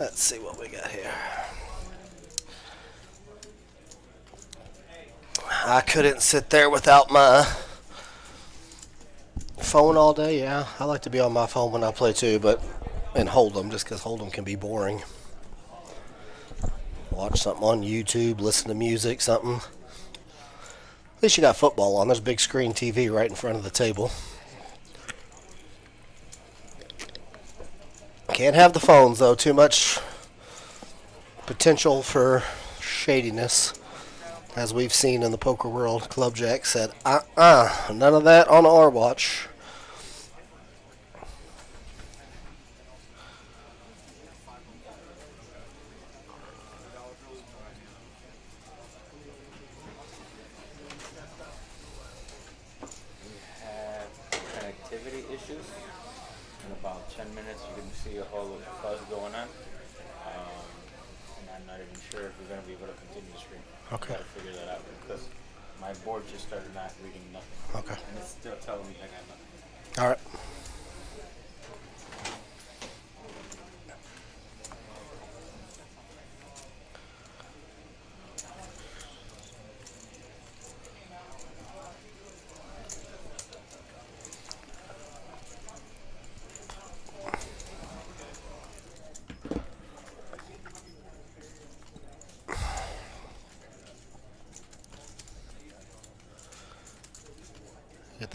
Let's see what we got here. I couldn't sit there without my phone all day. Yeah, I like to be on my phone when I play too, and Hold'em, just because Hold'em can be boring. Watch something on YouTube, listen to music, something. At least you got football on. There's a big screen TV right in front of the table. Can't have the phones, though. Too much potential for shadiness, as we've seen in the poker world. Club JAQK said, none of that on our watch. Issues. In about 10 minutes, you can see a whole lot of fuzz going on. And I'm not even sure if we're going to be able to continue the stream. Okay. Got to figure that out because my board just started not reading nothing. Okay. And it's still telling me I got nothing. All right.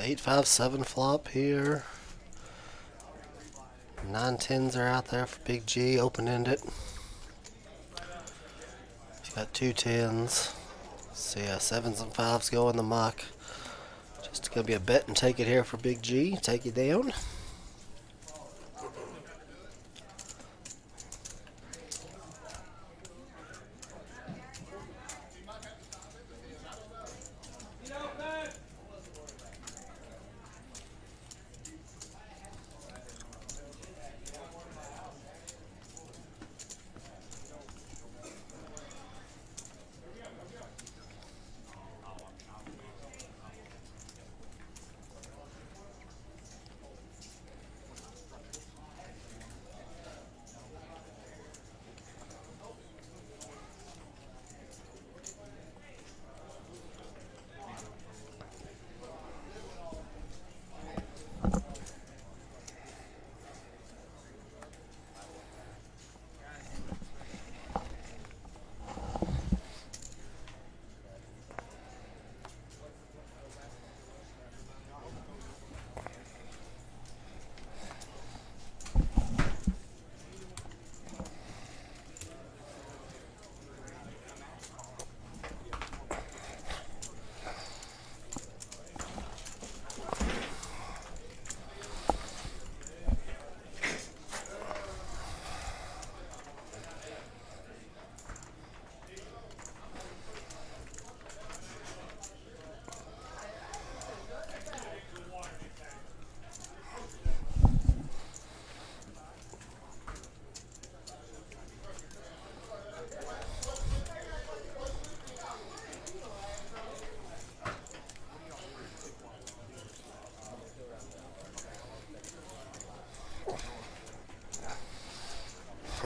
8-5-7 flop here. 9-10s are out there for Big G, open-ended. He's got 2 10s. So yeah, 7s and 5s go in the muck. Just gonna be a bet and take it here for Big G. Take it down. I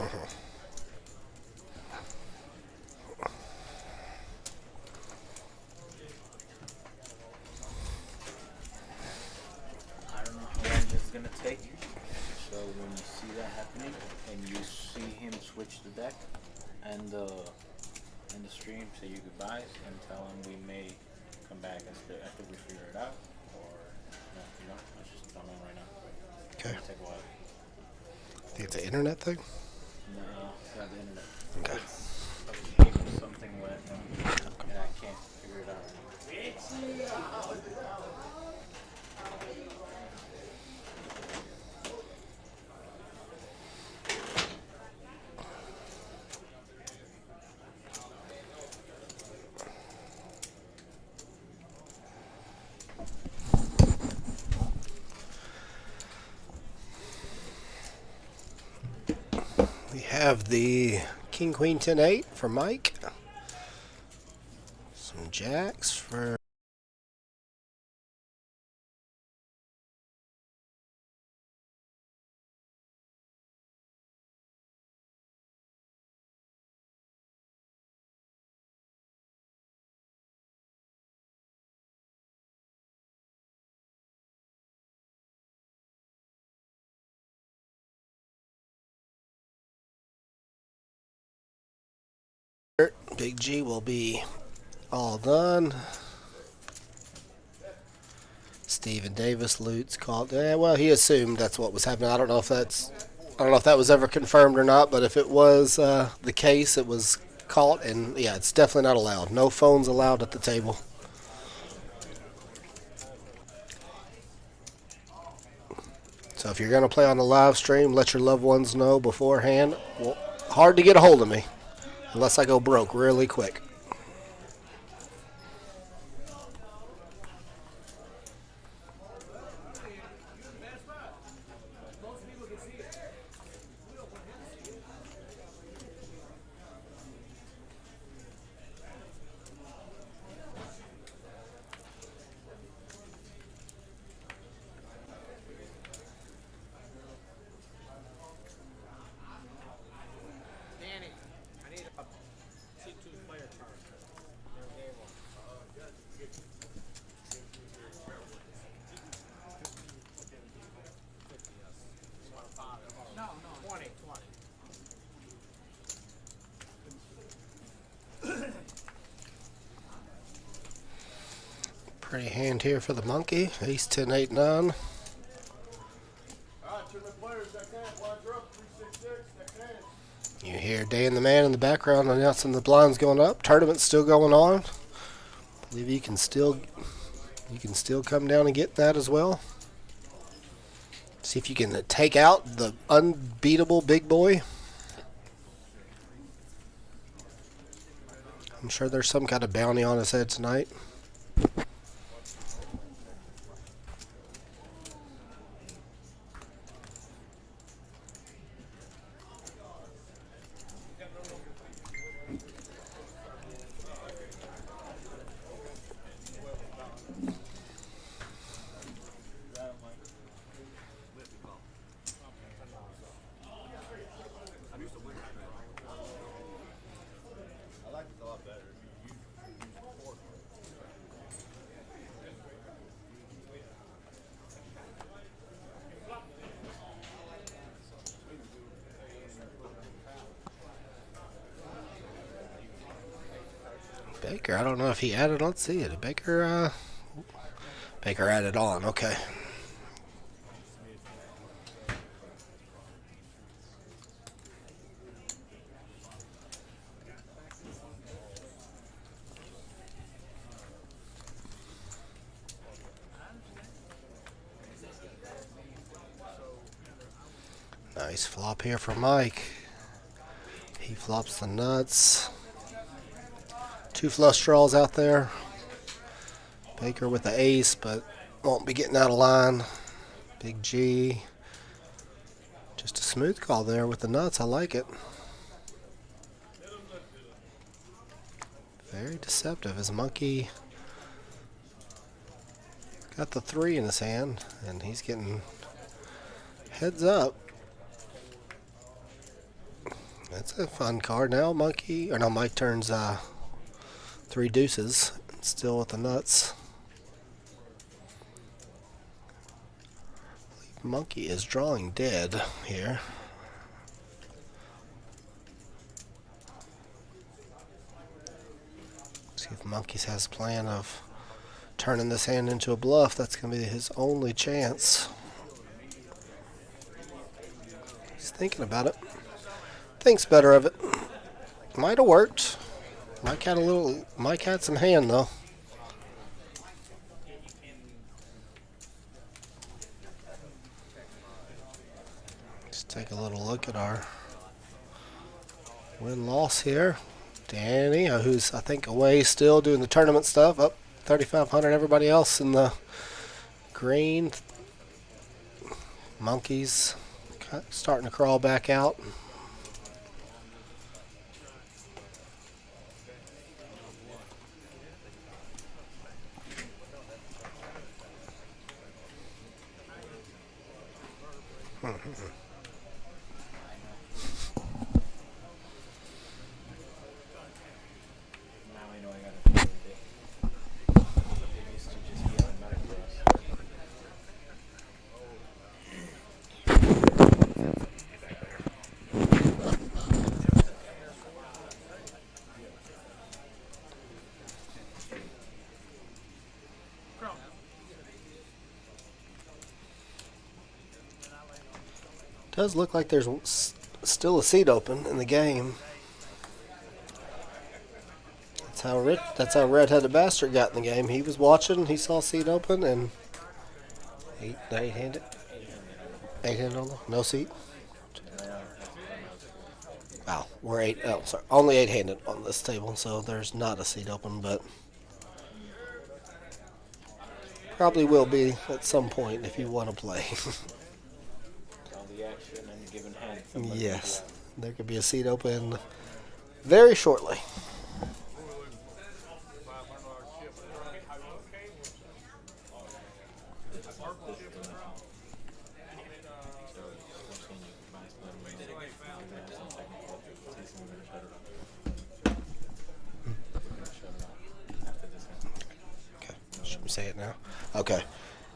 don't know how long this is gonna take. So when you see that happening and you see him switch the deck and the stream, say your goodbyes and tell him we may come back after we figure it out, or no, let's just tell him right now. Okay. It'll take a while. Think it's an internet thing? No, it's not the internet. Okay. It's a cable, something wet, and I can't figure it out right now. We have the King Queen 10-8 for Mike. Some jacks for Big G will be all done. Stephen Davis loots called. Well, he assumed that's what was happening. I don't know if that was ever confirmed or not. But if it was the case, it was caught, and yeah, it's definitely not allowed. No phones allowed at the table. So if you're gonna play on the live stream, let your loved ones know beforehand. Well, hard to get a hold of me unless I go broke really quick. Danny, I need a C2 player. Pretty hand here for the monkey. Ace 10, 8, 9. All right, tournament players, that can. Blinds are up. 366. That can. You hear Dan the Man in the background announcing the blinds going up. Tournament's still going on. I believe you can still come down and get that as well. See if you can take out the unbeatable big boy. I'm sure there's some kind of bounty on his head tonight. I like it a lot better. Baker, I don't know if he added. Let's see it. Baker added on. Okay. Nice flop here for Mike. He flops the nuts. 2 flush draws out there. Baker with the ace, but won't be getting out of line. Big G. Just a smooth call there with the nuts. I like it. Very deceptive. His monkey got the 3 in his hand, and he's getting heads up. That's a fun card now. Monkey, or no, Mike turns 3 deuces. Still with the nuts. Monkey is drawing dead here. See if Monkeys has a plan of turning this hand into a bluff. That's going to be his only chance. He's thinking about it. Thinks better of it. Might have worked. Mike had some hand though. Let's take a little look at our win-loss here. Danny, who's I think away still doing the tournament stuff, up 3,500. Everybody else in the green. Monkeys starting to crawl back out. Does look like there's still a seat open in the game. That's how Red-Headed Bastard got in the game. He was watching, he saw a seat open, and eight-handed. 8-handed on the no seat. Wow, we're only 8-handed on this table, so there's not a seat open, but probably will be at some point if you want to play. Action and given hand. Yes, there could be a seat open very shortly. Okay, should we say it now? Okay.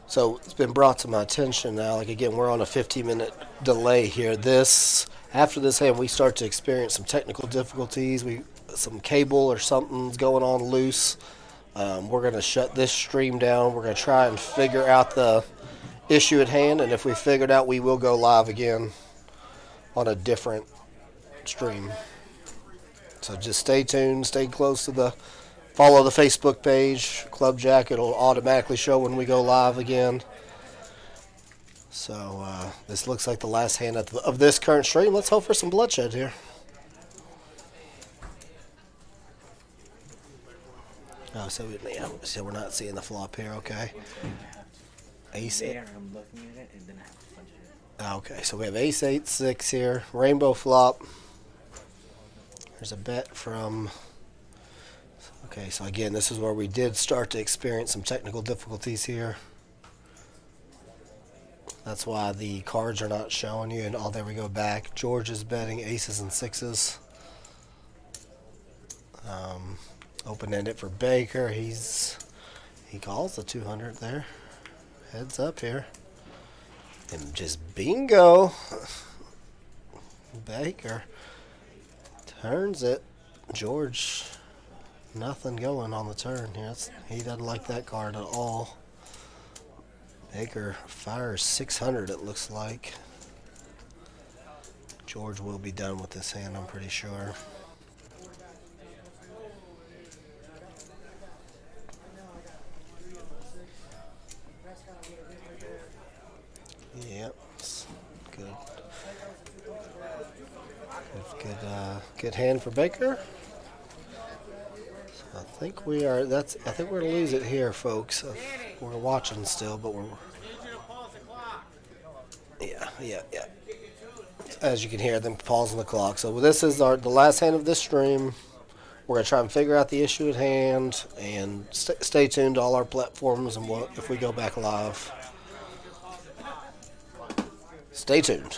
So it's been brought to my attention now, like again, we're on a 15-minute delay here. After this hand, we start to experience some technical difficulties. Some cable or something's going on loose We're going to shut this stream down. We're going to try and figure out the issue at hand, and if we figure it out, we will go live again on a different stream. So just stay tuned, stay close to follow the Facebook page, Club JAQK. It'll automatically show when we go live again. So this looks like the last hand of this current stream. Let's hope for some bloodshed here. Oh, so we're not seeing the flop here. Okay. Ace. There, I'm looking at it, and then I have to punch it. Okay, so we have ace 8-6 here, rainbow flop. There's a bet from. Okay, so again, this is where we did start to experience some technical difficulties here. That's why the cards are not showing you. And there we go back. George is betting aces and sixes. Open-ended for Baker. He calls the 200 there. Heads up here. And just bingo. Baker turns it. George, nothing going on the turn here. He doesn't like that card at all. Baker fires 600, it looks like. George will be done with this hand, I'm pretty sure. Yep, good. Good hand for Baker. So I think we are. I think we're gonna lose it here, folks. We're watching still, but we're. Yeah. As you can hear them pausing the clock. So this is the last hand of this stream. We're gonna try and figure out the issue at hand, and stay tuned to all our platforms. And if we go back live, stay tuned.